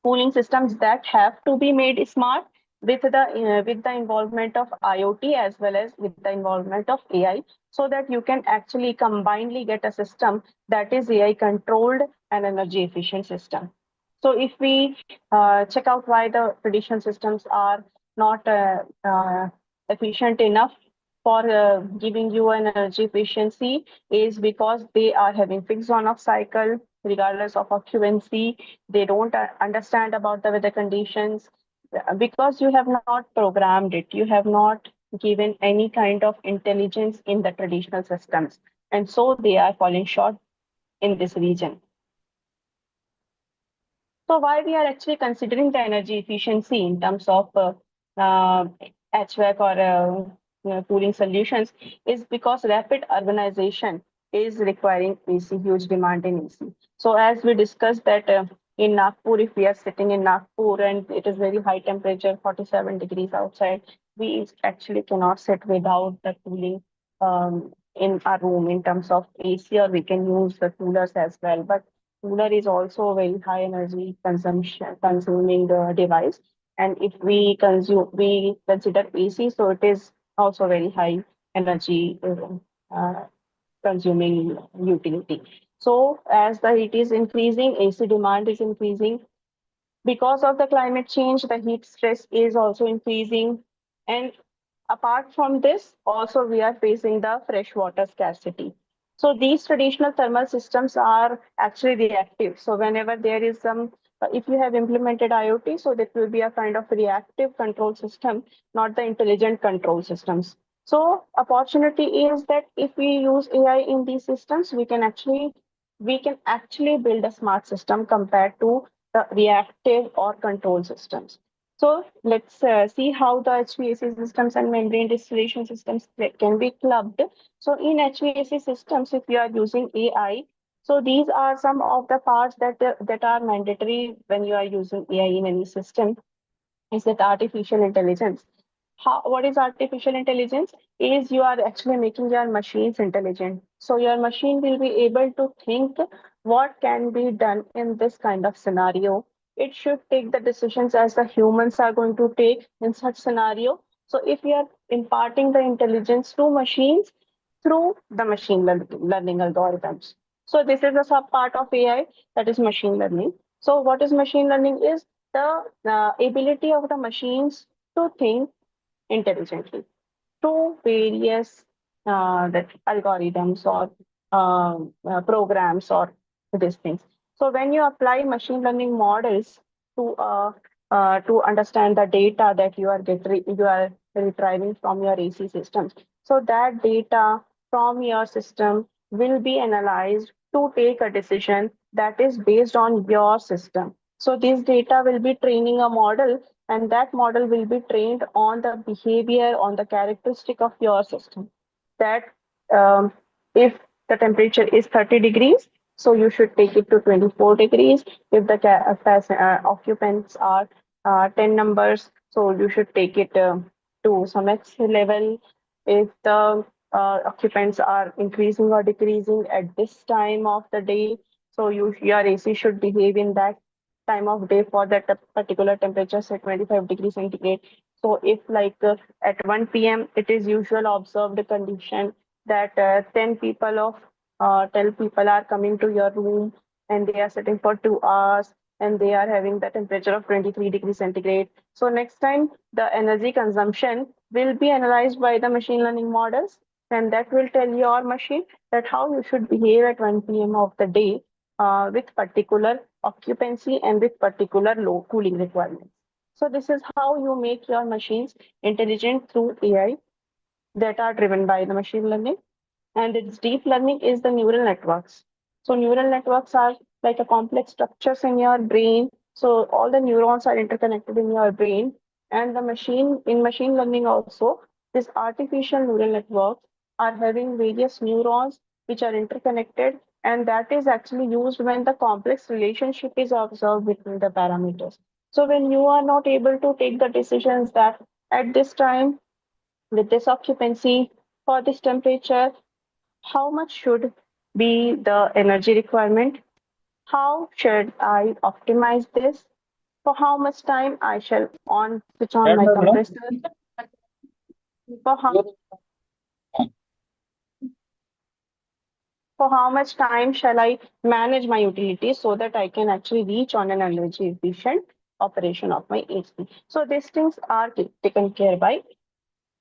cooling systems that have to be made smart with the involvement of IoT as well as with the involvement of AI, so that you can actually combinedly get a system that is AI controlled and energy efficient system. So if we check out why the traditional systems are not efficient enough for giving you an energy efficiency, is because they are having fixed on-off cycle regardless of occupancy. They don't understand about the weather conditions because you have not programmed it. You have not given any kind of intelligence in the traditional systems. And so they are falling short in this region. So why we are actually considering the energy efficiency in terms of HVAC or cooling solutions is because rapid urbanization is requiring AC, huge demand in AC. So as we discussed that in Nagpur, if we are sitting in Nagpur and it is very high temperature, 47 degrees outside, we actually cannot sit without the cooling in our room in terms of AC, or we can use the coolers as well. But cooler is also a very high energy consumption consuming device. And if we consider AC, so it is also very high energy consuming utility. So as the heat is increasing, AC demand is increasing. Because of the climate change, the heat stress is also increasing. And apart from this, also we are facing the freshwater scarcity. So these traditional thermal systems are actually reactive. So whenever there is some, if you have implemented IoT, so that will be a kind of reactive control system, not the intelligent control systems. So opportunity is that if we use AI in these systems, we can actually build a smart system compared to the reactive or control systems. So let's see how the HVAC systems and membrane distillation systems can be clubbed. So in HVAC systems, if you are using AI, so these are some of the parts that are mandatory when you are using AI in any system. Is that artificial intelligence? What is artificial intelligence? Is you are actually making your machines intelligent. So your machine will be able to think what can be done in this kind of scenario. It should take the decisions as the humans are going to take in such scenario. So if you are imparting the intelligence to machines through the learning algorithms. So this is a sub part of AI, that is machine learning. So what is machine learning is the ability of the machines to think intelligently through various that algorithms or programs or these things. So when you apply machine learning models to understand the data that you are retrieving from your AC systems, so that data from your system will be analyzed to take a decision that is based on your system. So this data will be training a model, and that model will be trained on the behavior, on the characteristic of your system. That um, if the temperature is 30 degrees, so you should take it to 24 degrees. If the occupants are 10 numbers, so you should take it to some X level. If the occupants are increasing or decreasing at this time of the day, so your AC should behave in that time of day for that particular temperature, say 25 degrees centigrade. So if like at 1 p.m. it is usual observed condition that 10 people are coming to your room and they are sitting for 2 hours and they are having the temperature of 23 degrees centigrade. So next time the energy consumption will be analyzed by the machine learning models, and that will tell your machine that how you should behave at 1 p.m. of the day with particular occupancy and with particular low cooling requirements. So this is how you make your machines intelligent through AI that are driven by the machine learning. And its deep learning is the neural networks. So neural networks are like a complex structures in your brain. So all the neurons are interconnected in your brain. And the machine learning also, this artificial neural networks are having various neurons which are interconnected, and that is actually used when the complex relationship is observed between the parameters. So when you are not able to take the decisions that at this time, with this occupancy, for this temperature, how much should be the energy requirement? How should I optimize this? For how much time I shall switch on my compressor? For how, for how much time shall I manage my utilities so that I can actually reach on an energy efficient operation of my AC? So these things are taken care by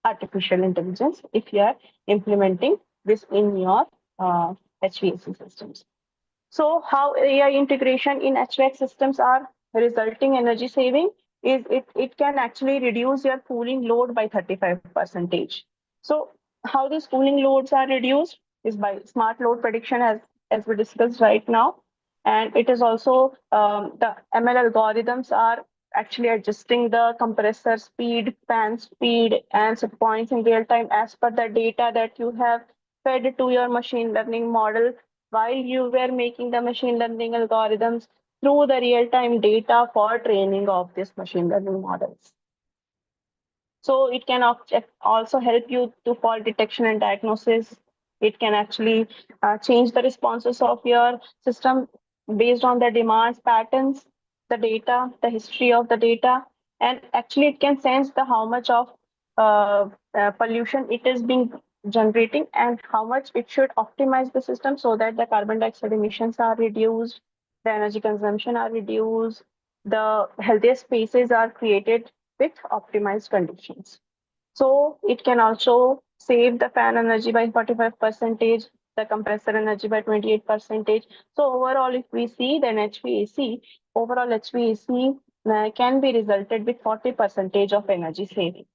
artificial intelligence if you are implementing this in your HVAC systems. So how AI integration in HVAC systems are resulting energy saving is it can actually reduce your cooling load by 35%. So how these cooling loads are reduced is by smart load prediction as we discussed right now. And it is also the ML algorithms are actually adjusting the compressor speed, fan speed, and set points in real time as per the data that you have fed to your machine learning model while you were making the machine learning algorithms through the real-time data for training of these machine learning models. So it can also help you to fault detection and diagnosis. It can actually change the responses of your system based on the demands patterns, the data, the history of the data, and actually it can sense the how much of pollution it is being generating and how much it should optimize the system so that the carbon dioxide emissions are reduced, the energy consumption are reduced, the healthiest spaces are created with optimized conditions. So it can also save the fan energy by 45%, the compressor energy by 28%. So overall, if we see, then HVAC, overall HVAC can be resulted with 40% of energy saving.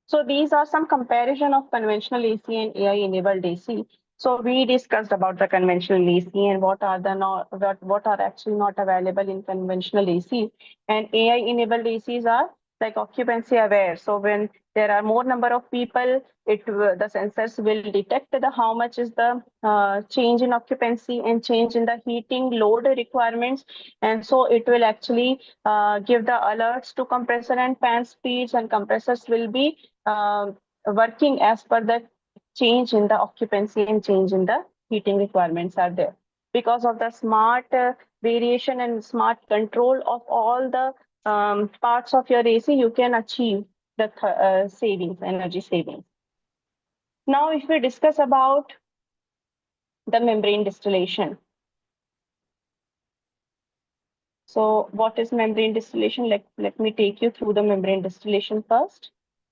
So these are some comparison of conventional AC and AI enabled AC. So we discussed about the conventional AC and what are what are actually not available in conventional AC. And AI enabled ACs are like occupancy aware. So when there are more number of people, the sensors will detect the how much is the change in occupancy and change in the heating load requirements, and so it will actually give the alerts to compressor and fan speeds, and compressors will be working as per the change in the occupancy and change in the heating requirements are there. Because of the smart variation and smart control of all the parts of your AC, you can achieve the savings, energy savings. Now, if we discuss about the membrane distillation. So what is membrane distillation? Let me take you through the membrane distillation first,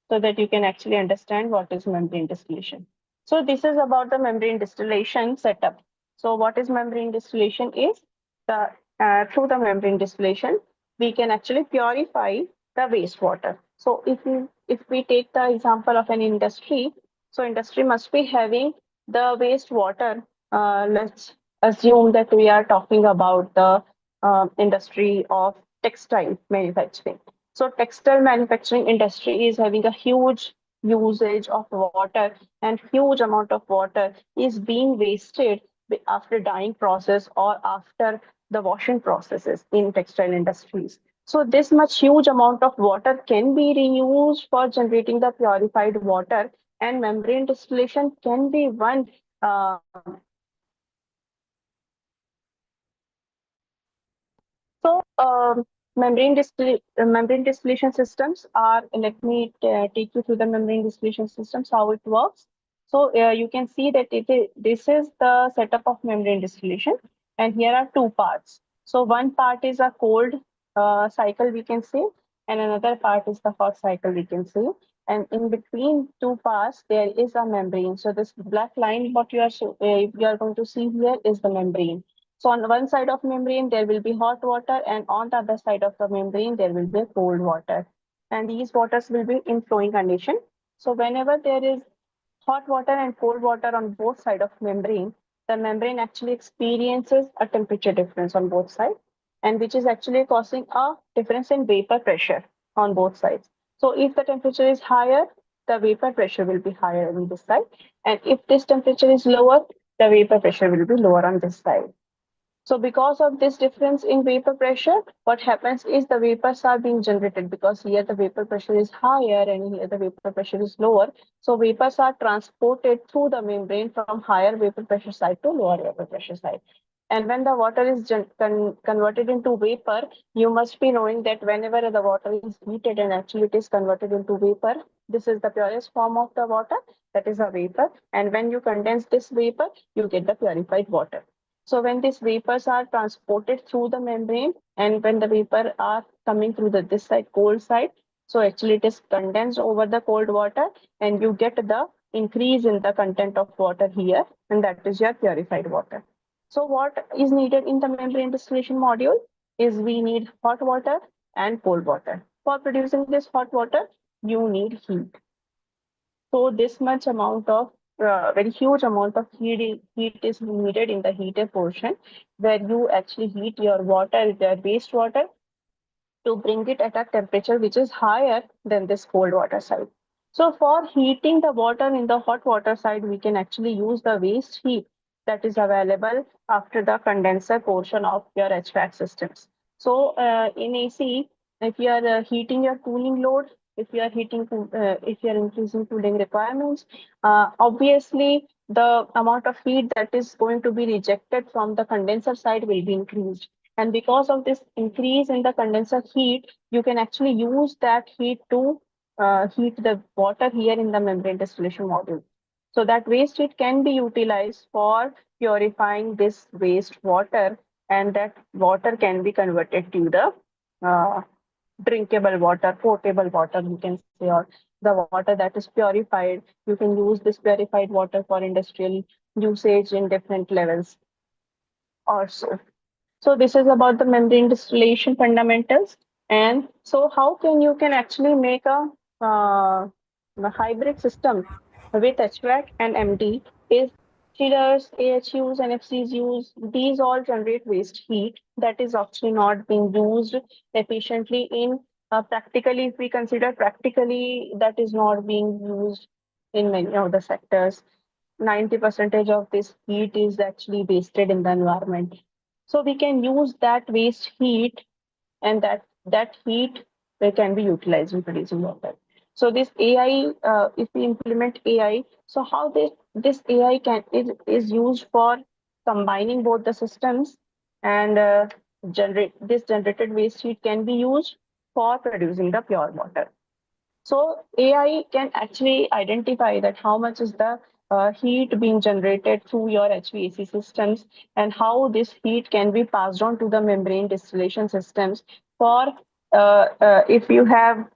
so that you can actually understand what is membrane distillation. So this is about the membrane distillation setup. So what is membrane distillation is through the membrane distillation, we can actually purify the wastewater. So if we take the example of an industry, so industry must be having the wastewater. Let's assume that we are talking about the industry of textile manufacturing. So textile manufacturing industry is having a huge usage of water, and huge amount of water is being wasted after dyeing process or after the washing processes in textile industries. So this much huge amount of water can be reused for generating the purified water, and membrane distillation can be one So, membrane distillation systems are, let me take you through the membrane distillation systems, how it works. So, you can see that this is the setup of membrane distillation, and here are two parts. So, one part is a cold cycle, we can say, and another part is the hot cycle, we can say. And in between two parts, there is a membrane. So, this black line, what you are going to see here is the membrane. So on one side of membrane, there will be hot water, and on the other side of the membrane, there will be cold water. And these waters will be in flowing condition. So whenever there is hot water and cold water on both sides of membrane, the membrane actually experiences a temperature difference on both sides, and which is actually causing a difference in vapor pressure on both sides. So if the temperature is higher, the vapor pressure will be higher on this side, and if this temperature is lower, the vapor pressure will be lower on this side. So because of this difference in vapor pressure, what happens is the vapors are being generated, because here the vapor pressure is higher and here the vapor pressure is lower. So vapors are transported through the membrane from higher vapor pressure side to lower vapor pressure side. And when the water is converted into vapor, you must be knowing that whenever the water is heated and actually it is converted into vapor, this is the purest form of the water, that is a vapor. And when you condense this vapor, you get the purified water. So when these vapors are transported through the membrane, and when the vapor are coming through this side, cold side, so actually it is condensed over the cold water, and you get the increase in the content of water here, and that is your purified water. So what is needed in the membrane distillation module is we need hot water and cold water. For producing this hot water, you need heat. So this much amount of very huge amount of heat is needed in the heater portion, where you actually heat your water, your wastewater, to bring it at a temperature which is higher than this cold water side. So for heating the water in the hot water side, we can actually use the waste heat that is available after the condenser portion of your HVAC systems. So in AC, if you are heating your cooling load, if you are increasing cooling requirements, obviously the amount of heat that is going to be rejected from the condenser side will be increased. And because of this increase in the condenser heat, you can actually use that heat to heat the water here in the membrane distillation module. So that waste heat can be utilized for purifying this waste water, and that water can be converted to the drinkable water, potable water, you can say, or the water that is purified. You can use this purified water for industrial usage in different levels or so. So this is about the membrane distillation fundamentals. And so how can actually make a hybrid system with HVAC and MD is chillers, AHUs, and FCUs. These all generate waste heat that is actually not being used efficiently in practically, if we consider practically, that is not being used in many of the sectors. 90% of this heat is actually wasted in the environment. So we can use that waste heat, and that heat can be utilized in producing water. So this AI, if we implement AI, so how this AI is used for combining both the systems, and generated waste heat can be used for producing the pure water. So AI can actually identify that how much is the heat being generated through your HVAC systems, and how this heat can be passed on to the membrane distillation systems for if you have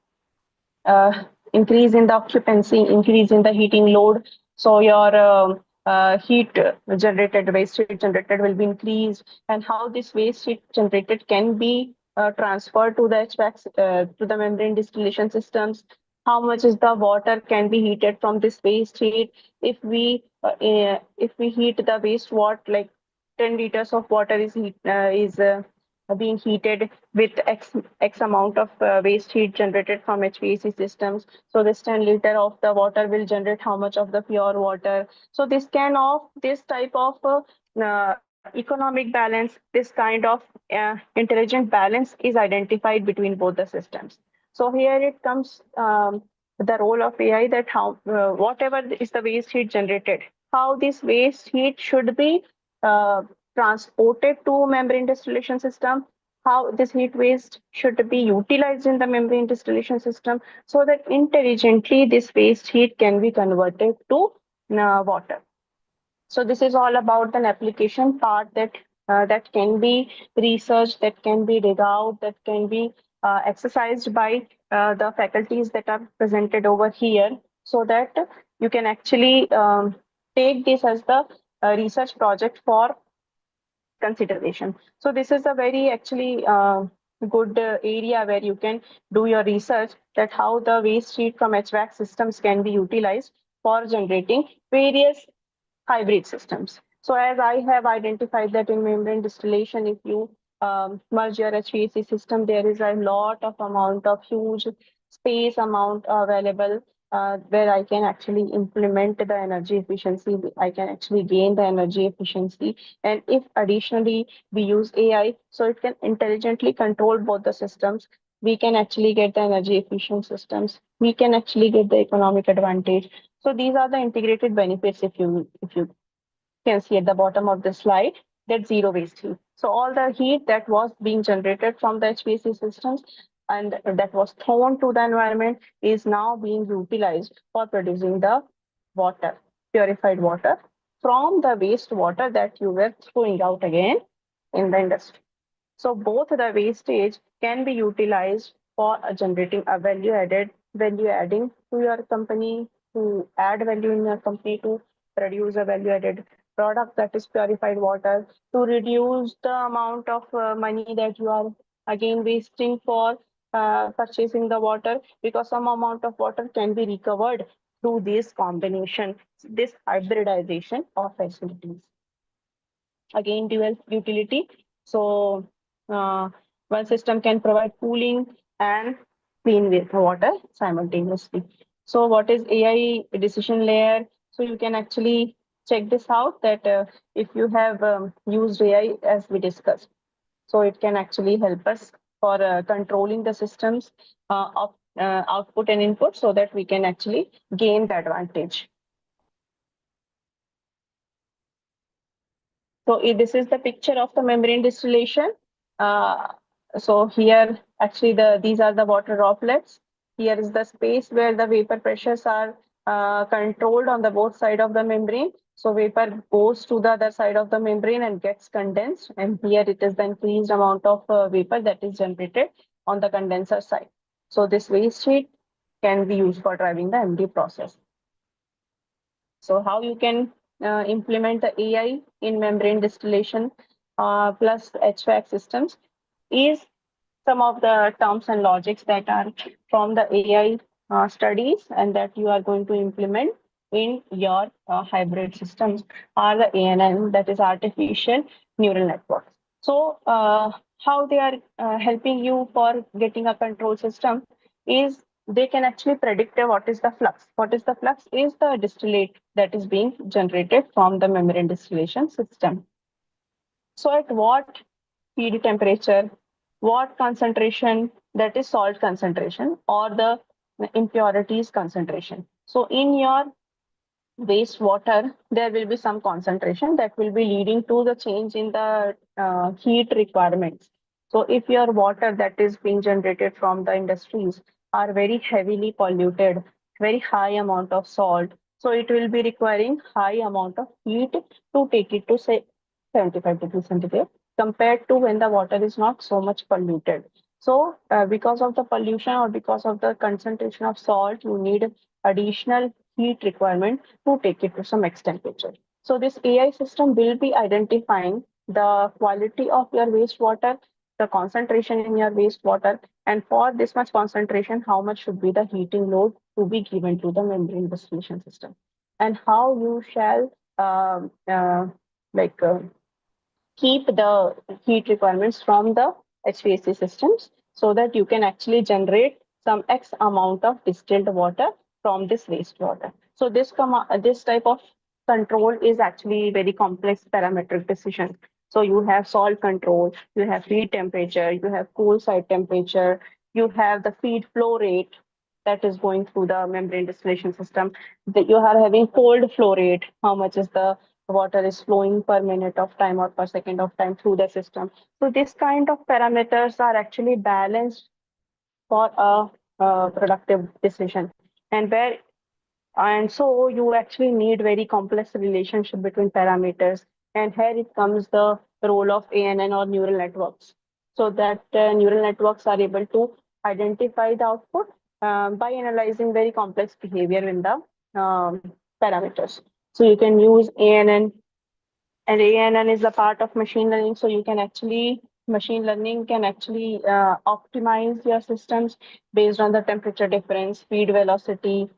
increase in the occupancy, increase in the heating load. So your heat generated, waste heat generated will be increased, and how this waste heat generated can be transferred to the HVAC, to the membrane distillation systems. How much is the water can be heated from this waste heat? If we heat the waste water, like 10 liters of water is being heated with X amount of waste heat generated from HVAC systems. So this 10 liter of the water will generate how much of the pure water. So this type of economic balance, this kind of intelligent balance is identified between both the systems. So here it comes the role of AI, that how whatever is the waste heat generated, how this waste heat should be uh, transported to membrane distillation system, how this heat waste should be utilized in the membrane distillation system, so that intelligently this waste heat can be converted to water. So this is all about an application part that can be researched, that can be dig out, that can be exercised by the faculties that are presented over here, so that you can actually take this as the research project for consideration. So this is a very actually good area where you can do your research that how the waste heat from HVAC systems can be utilized for generating various hybrid systems. So as I have identified that in membrane distillation, if you merge your HVAC system, there is a lot of amount of huge space amount available where I can actually implement the energy efficiency. I can actually gain the energy efficiency. And if additionally we use AI, so it can intelligently control both the systems. We can actually get the energy efficient systems. We can actually get the economic advantage. So these are the integrated benefits if you can see at the bottom of the slide, that zero waste heat. So all the heat that was being generated from the HVAC systems and that was thrown to the environment is now being utilized for producing the water, purified water from the wastewater that you were throwing out again in the industry. So both the wastage can be utilized for generating a value adding to your company, to add value in your company, to produce a value added product that is purified water, to reduce the amount of money that you are again wasting for purchasing the water, because some amount of water can be recovered through this combination, this hybridization of facilities. Again, dual utility. So one system can provide cooling and clean water simultaneously. So what is AI decision layer? So you can actually check this out that if you have used AI as we discussed, so it can actually help us for controlling the systems of output and input so that we can actually gain the advantage. So this is the picture of the membrane distillation. So here actually these are the water droplets. Here is the space where the vapor pressures are controlled on the both side of the membrane. So vapor goes to the other side of the membrane and gets condensed. And here it is the increased amount of vapor that is generated on the condenser side. So this waste heat can be used for driving the MD process. So how you can implement the AI in membrane distillation plus HVAC systems is some of the terms and logics that are from the AI studies and that you are going to implement in your hybrid systems are the ANN, that is artificial neural networks. So how they are helping you for getting a control system is they can actually predict what is the flux. What is the flux is the distillate that is being generated from the membrane distillation system. So at what feed temperature, what concentration, that is salt concentration or the impurities concentration. So in your wastewater, there will be some concentration that will be leading to the change in the heat requirements. So if your water that is being generated from the industries are very heavily polluted, very high amount of salt, so it will be requiring high amount of heat to take it to say 75 degrees centigrade compared to when the water is not so much polluted. So because of the pollution or because of the concentration of salt, you need additional heat requirement to take it to some X temperature. So this AI system will be identifying the quality of your wastewater, the concentration in your wastewater, and for this much concentration, how much should be the heating load to be given to the membrane distillation system, and how you shall keep the heat requirements from the HVAC systems so that you can actually generate some X amount of distilled water from this wastewater. So this type of control is actually very complex parametric decision. So you have salt control, you have feed temperature, you have cool side temperature, you have the feed flow rate that is going through the membrane distillation system, that you are having cold flow rate, how much is the water is flowing per minute of time or per second of time through the system. So this kind of parameters are actually balanced for a productive decision. And so you actually need very complex relationship between parameters. And here it comes the role of ANN or neural networks. So that neural networks are able to identify the output by analyzing very complex behavior in the parameters. So you can use ANN, and ANN is a part of machine learning. So you can actually machine learning can actually optimize your systems based on the temperature difference, feed velocity.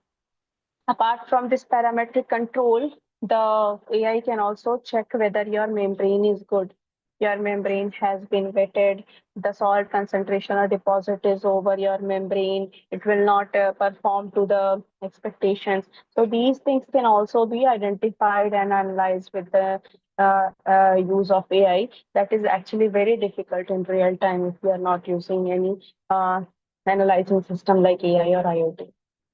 Apart from this parametric control, the AI can also check whether your membrane is good. Your membrane has been wetted, the salt concentration or deposit is over your membrane, it will not perform to the expectations. So these things can also be identified and analyzed with the use of AI. That is actually very difficult in real time if you are not using any analyzing system like AI or IoT.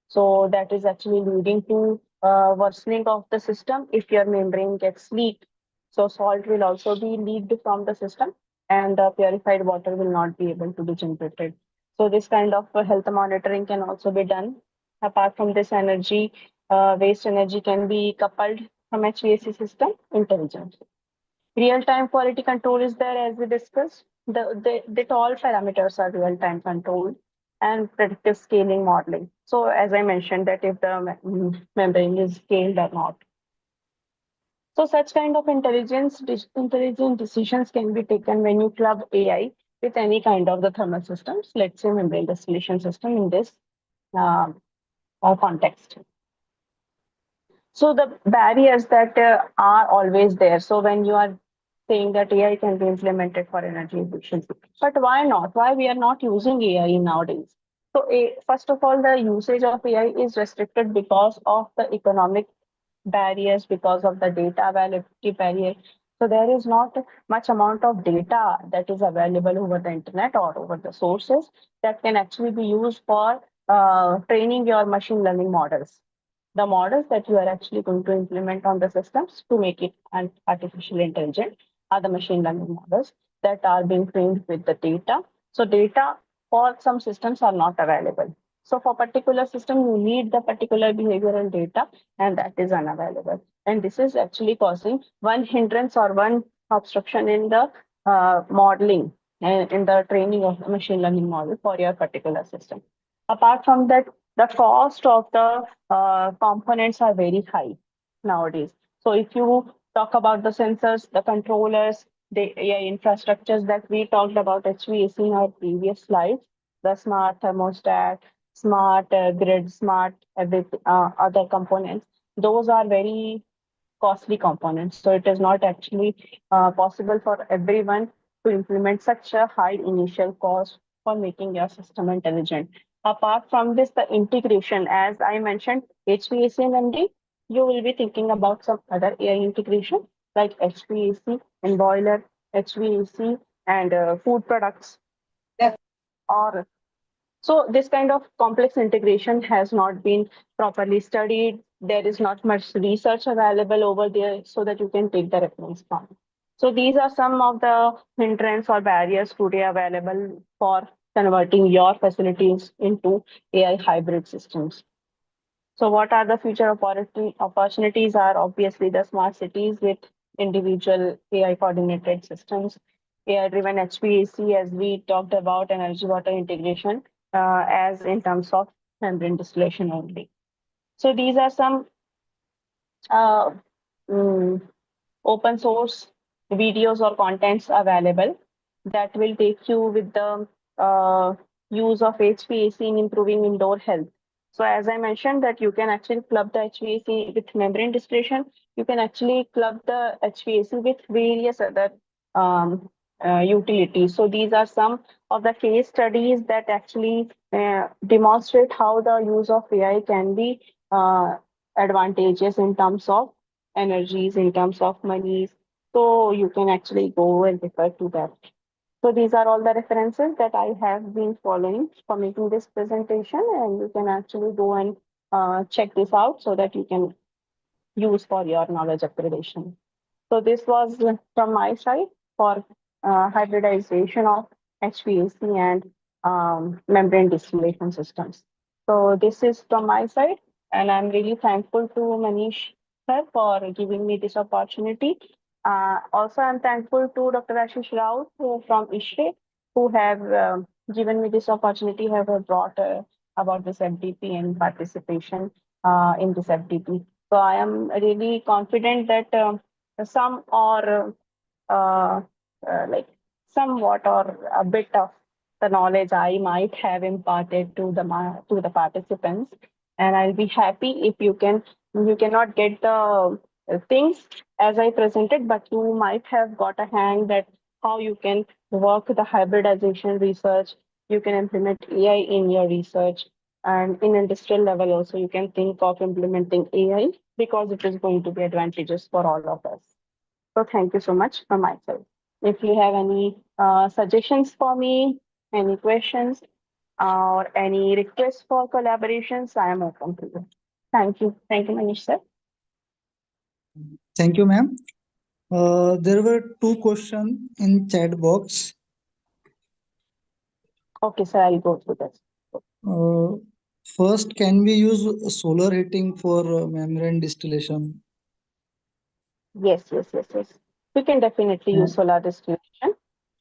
So that is actually leading to worsening of the system if your membrane gets leaked. So salt will also be leaked from the system and the purified water will not be able to be generated. So this kind of health monitoring can also be done. Apart from this energy, waste energy can be coupled from HVAC system intelligently. Real-time quality control is there as we discussed. The all parameters are real-time controlled and predictive scaling modeling. So as I mentioned that if the membrane is scaled or not. So such kind of intelligent decisions can be taken when you club AI with any kind of the thermal systems, let's say membrane distillation system in this uh, context. So the barriers that are always there. So when you are saying that AI can be implemented for energy efficiency, but why not? Why we are not using AI nowadays? So first of all, the usage of AI is restricted because of the economic barriers, because of the data availability barrier. So there is not much amount of data that is available over the internet or over the sources that can actually be used for training your machine learning models, the models that you are actually going to implement on the systems to make it an artificial intelligent are the machine learning models that are being trained with the data. So data for some systems are not available. So for particular system, you need the particular behavioral data and that is unavailable. And this is actually causing one hindrance or one obstruction in the modeling and in the training of the machine learning model for your particular system. Apart from that, the cost of the components are very high nowadays. So if you talk about the sensors, the controllers, the AI infrastructures that we talked about HVAC in our previous slides, the smart thermostat, smart grid, smart other components, those are very costly components. So it is not actually possible for everyone to implement such a high initial cost for making your system intelligent. Apart from this, the integration, as I mentioned, HVAC and MD, you will be thinking about some other AI integration like HVAC and boiler, HVAC and food products. Or so this kind of complex integration has not been properly studied. There is not much research available over there so that you can take the reference from. So these are some of the hindrance or barriers today available for converting your facilities into AI hybrid systems. So what are the future opportunities are obviously the smart cities with individual AI coordinated systems, AI driven HVAC as we talked about, energy water integration as in terms of membrane distillation only. So these are some uh, mm, open source videos or contents available that will take you with the use of HVAC in improving indoor health. So as I mentioned that you can actually club the HVAC with membrane distillation, you can actually club the HVAC with various other um, utilities. So these are some of the case studies that actually demonstrate how the use of AI can be advantageous in terms of energies, in terms of monies. So you can actually go and refer to that. So these are all the references that I have been following for making this presentation, and you can actually go and check this out so that you can use for your knowledge upgradation. So this was from my side for hybridization of HVAC and membrane distillation systems. So this is from my side, and I'm really thankful to Manish sir for giving me this opportunity. Also, I'm thankful to Dr. Ashish Rao from ISHRAE who have given me this opportunity, have brought about this FDP and participation in this FDP. So I am really confident that some or like somewhat or a bit of the knowledge I might have imparted to the participants. And I'll be happy if you cannot get the things as I presented, but you might have got a hang that how you can work the hybridization research, you can implement AI in your research, and in industrial level also you can think of implementing AI because it is going to be advantageous for all of us. So thank you so much from myself. If you have any suggestions for me, any questions, or any requests for collaborations, I am open to you. Thank you. Thank you, Manish sir. Thank you, ma'am. There were 2 questions in chat box. Okay, sir, I'll go through this. First, can we use solar heating for membrane distillation? Yes. We can definitely use solar distillation.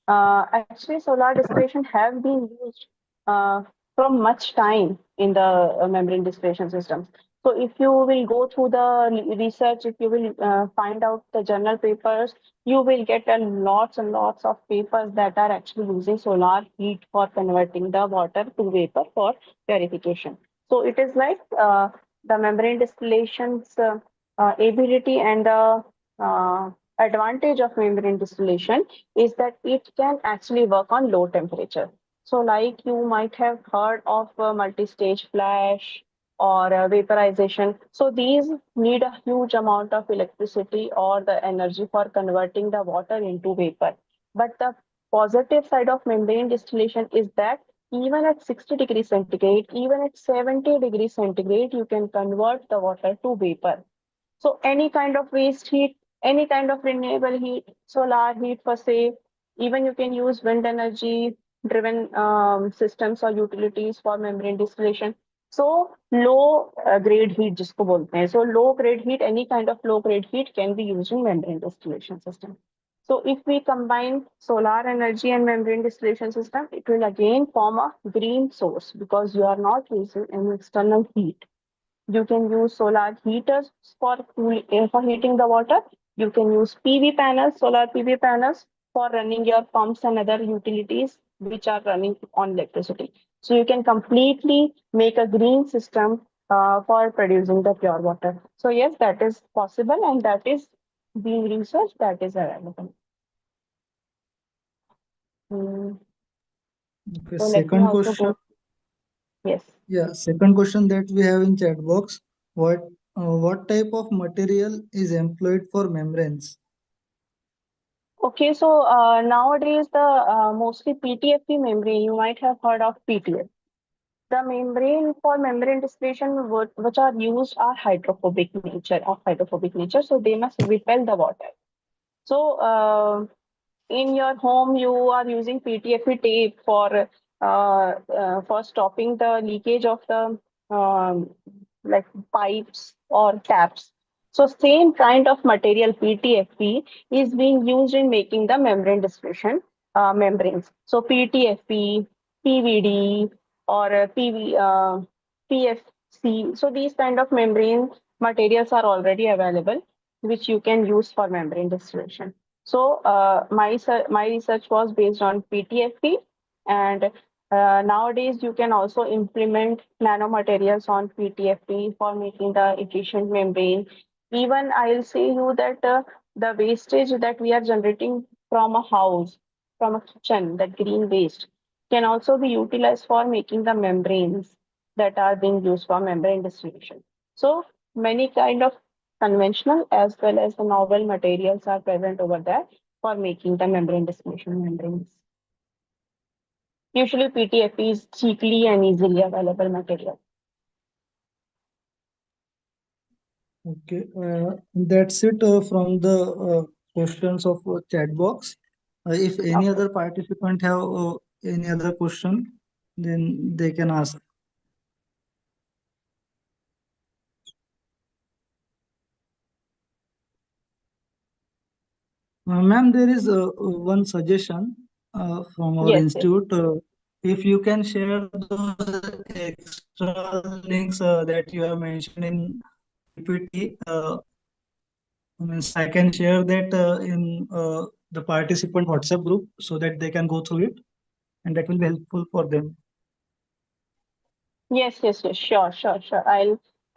Actually, solar distillation have been used from much time in the membrane distillation systems. So if you will go through the research, if you will find out the journal papers, you will get lots and lots of papers that are actually using solar heat for converting the water to vapor for purification. So it is like the membrane distillation's ability and the advantage of membrane distillation is that it can actually work on low temperature. So like you might have heard of multi-stage flash or vaporization. So these need a huge amount of electricity or the energy for converting the water into vapor. But the positive side of membrane distillation is that even at 60 degrees centigrade, even at 70 degrees centigrade, you can convert the water to vapor. So any kind of waste heat, any kind of renewable heat, solar heat per se, even you can use wind energy driven systems or utilities for membrane distillation. So low grade heat जिसको बोलते हैं. So low grade heat, any kind of low grade heat can be used in membrane distillation system. So if we combine solar energy and membrane distillation system, it will again form a green source because you are not using any external heat. You can use solar heaters for heating the water. You can use PV panels, solar PV panels for running your pumps and other utilities which are running on electricity. So you can completely make a green system for producing the pure water. So yes, that is possible and that is being researched, that is available. Okay, So let me second also question. go. Yes. Yeah, second question that we have in chat box. What type of material is employed for membranes? Okay, so nowadays the mostly PTFE membrane, you might have heard of PTF. The membrane for membrane distillation which are used are hydrophobic nature, so they must repel the water. So in your home, you are using PTFE tape for stopping the leakage of the like pipes or taps. So same kind of material PTFE is being used in making the membrane distillation membranes. So PTFE, PVD, or PFC. So these kind of membrane materials are already available, which you can use for membrane distillation. So my research was based on PTFE, and nowadays you can also implement nanomaterials on PTFE for making the efficient membrane. Even I'll say you that the wastage that we are generating from a house, from a kitchen, that green waste can also be utilized for making the membranes that are being used for membrane distillation. So many kind of conventional as well as the novel materials are present over there for making the membrane distillation membranes. Usually PTFE is cheaply and easily available material. Okay, that's it from the questions of chat box. If any other participant have any other question, then they can ask. Ma'am, there is one suggestion from our Yes. institute. If you can share those extra links that you have mentioned in PPT, means I can share that in the participant WhatsApp group so that they can go through it, and that will be helpful for them. Yes, sure.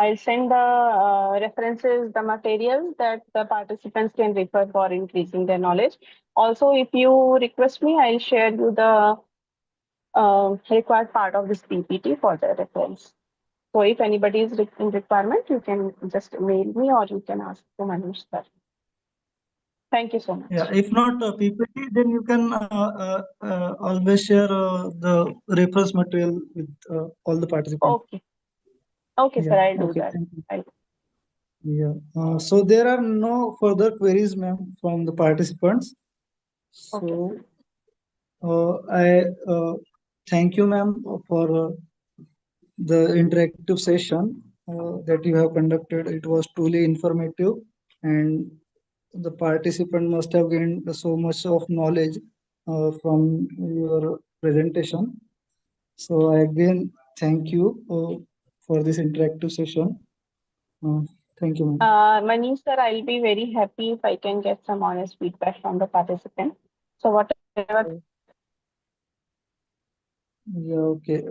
I'll send the references, the materials that the participants can refer for increasing their knowledge. Also, if you request me, I'll share you the required part of this PPT for the reference. So if anybody is in requirement, you can just mail me or you can ask to Manish sir. Thank you so much. Yeah, if not PPT, then you can always share the reference material with all the participants. Okay, Yeah, sir, I'll do okay, that. thank you. Yeah, so there are no further queries, ma'am, from the participants. So I thank you, ma'am, for the interactive session that you have conducted. It was truly informative, and the participant must have gained so much of knowledge from your presentation. So I again thank you for this interactive session. Thank you, ma'am. Manish sir, I'll be very happy if I can get some honest feedback from the participant. So whatever. Yeah, okay.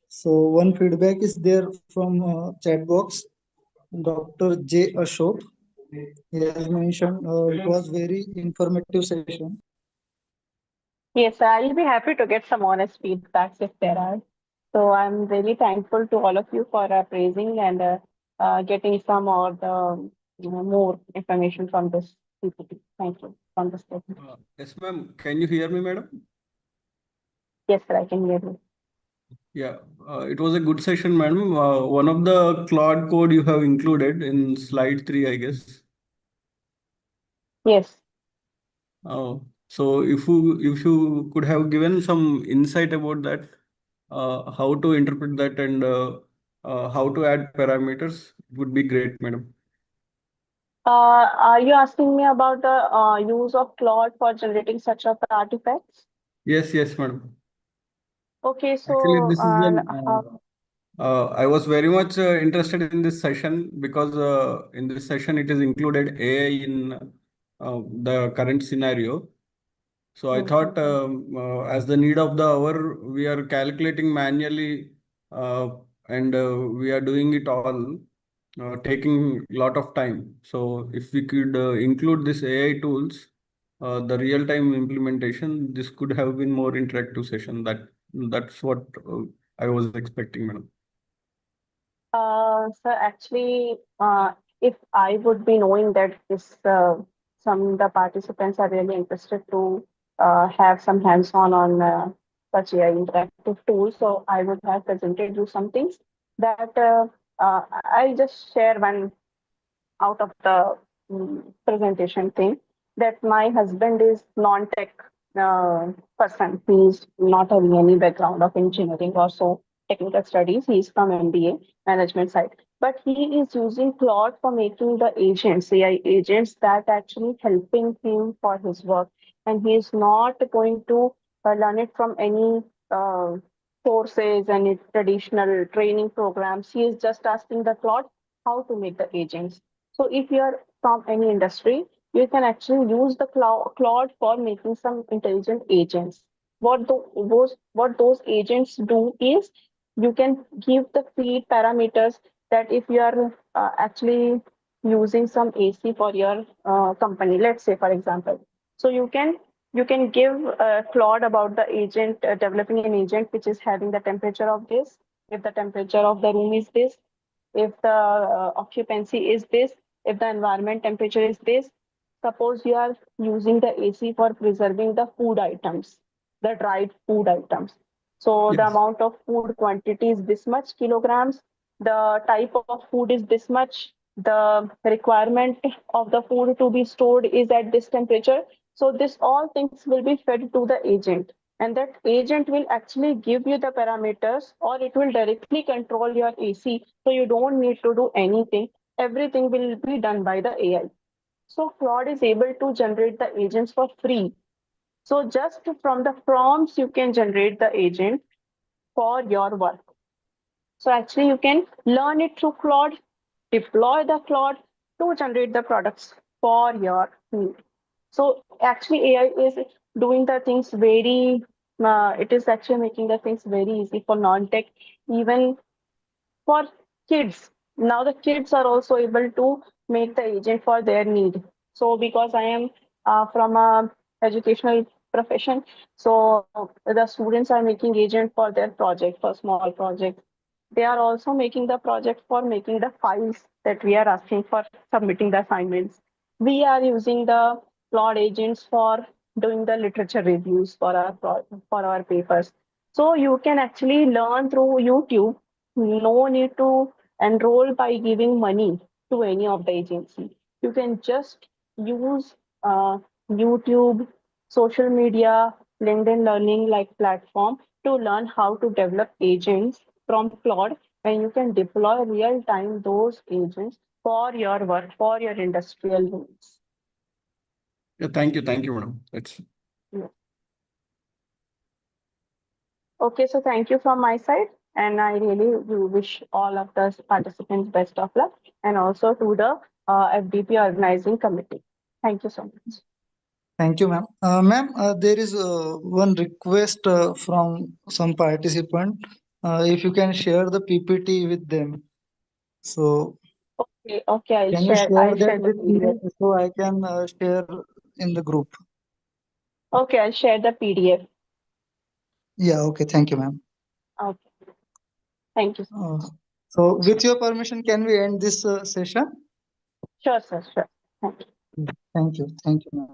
So one feedback is there from chat box. Dr. J. Ashok. He has mentioned it was very informative session. Yes, sir, I'll be happy to get some honest feedbacks if there are. So I'm really thankful to all of you for praising and getting some or the more information from this PPT. Thank you from this statement. Yes, ma'am. Can you hear me, madam? Yes, sir, I can hear you. Yeah, it was a good session, madam. One of the Claude code you have included in slide 3, I guess. Yes. So if you could have given some insight about that, how to interpret that and how to add parameters, it would be great, madam. Are you asking me about the use of Claude for generating such artifacts? Yes, madam. Okay, so Actually, this is I was very much interested in this session because in this session it is included AI in the current scenario. So I thought as the need of the hour, we are calculating manually and we are doing it all, taking a lot of time. So if we could include this AI tools, the real-time implementation, this could have been more interactive session. That's what I was expecting, madam. Sir, actually, if I would be knowing that this some the participants are really interested to have some hands-on on such AI interactive tools, so I would have presented you some things that I'll just share one out of the presentation thing that my husband is non-tech person. He's not having any background of engineering or so technical studies. He's from MBA management side, but he is using Claude for making the agents, AI agents that actually helping him for his work, and he is not going to learn it from any courses and traditional training programs. He is just asking the Claude how to make the agents. So if you are from any industry, you can actually use the Claude for making some intelligent agents. What those agents do is you can give the feed parameters that if you are actually using some AC for your company, let's say for example, so you can give Claude about the agent developing an agent which is having the temperature of this. If the temperature of the room is this, if the occupancy is this, if the environment temperature is this, suppose you are using the AC for preserving the food items, the dried food items. So the amount of food quantity is this much kilograms, the type of food is this much, the requirement of the food to be stored is at this temperature. So this all things will be fed to the agent, and that agent will actually give you the parameters or it will directly control your AC. So you don't need to do anything. Everything will be done by the AI. So Claude is able to generate the agents for free. So just from the prompts, you can generate the agent for your work. So actually you can learn it through Claude, deploy the Claude to generate the products for your need. So actually AI is doing the things very, it is actually making the things very easy for non-tech, even for kids. Now the kids are also able to make the agent for their need. So because I am from a educational profession, so the students are making agent for their project, for small projects. They are also making the project for making the files that we are asking for submitting the assignments. We are using the Claude agents for doing the literature reviews for for our papers. So you can actually learn through YouTube. No need to enroll by giving money to any of the agency. You can just use YouTube, social media, LinkedIn Learning like platform to learn how to develop agents from Claude, and you can deploy real time those agents for your work, for your industrial needs. Yeah, thank you, madam. That's Okay, so thank you from my side. And I really do wish all of the participants best of luck, and also to the FDP organizing committee. Thank you so much. Thank you, ma'am. Ma'am, there is one request from some participant. If you can share the PPT with them. So Okay, can you I'll share that share the with me PDF. so I can share in the group? Okay, I'll share the PDF. Yeah, okay. Thank you, ma'am. Okay, thank you. So with your permission, can we end this session? Sure, sir, sure. Thank you. Thank you. Thank you, ma'am.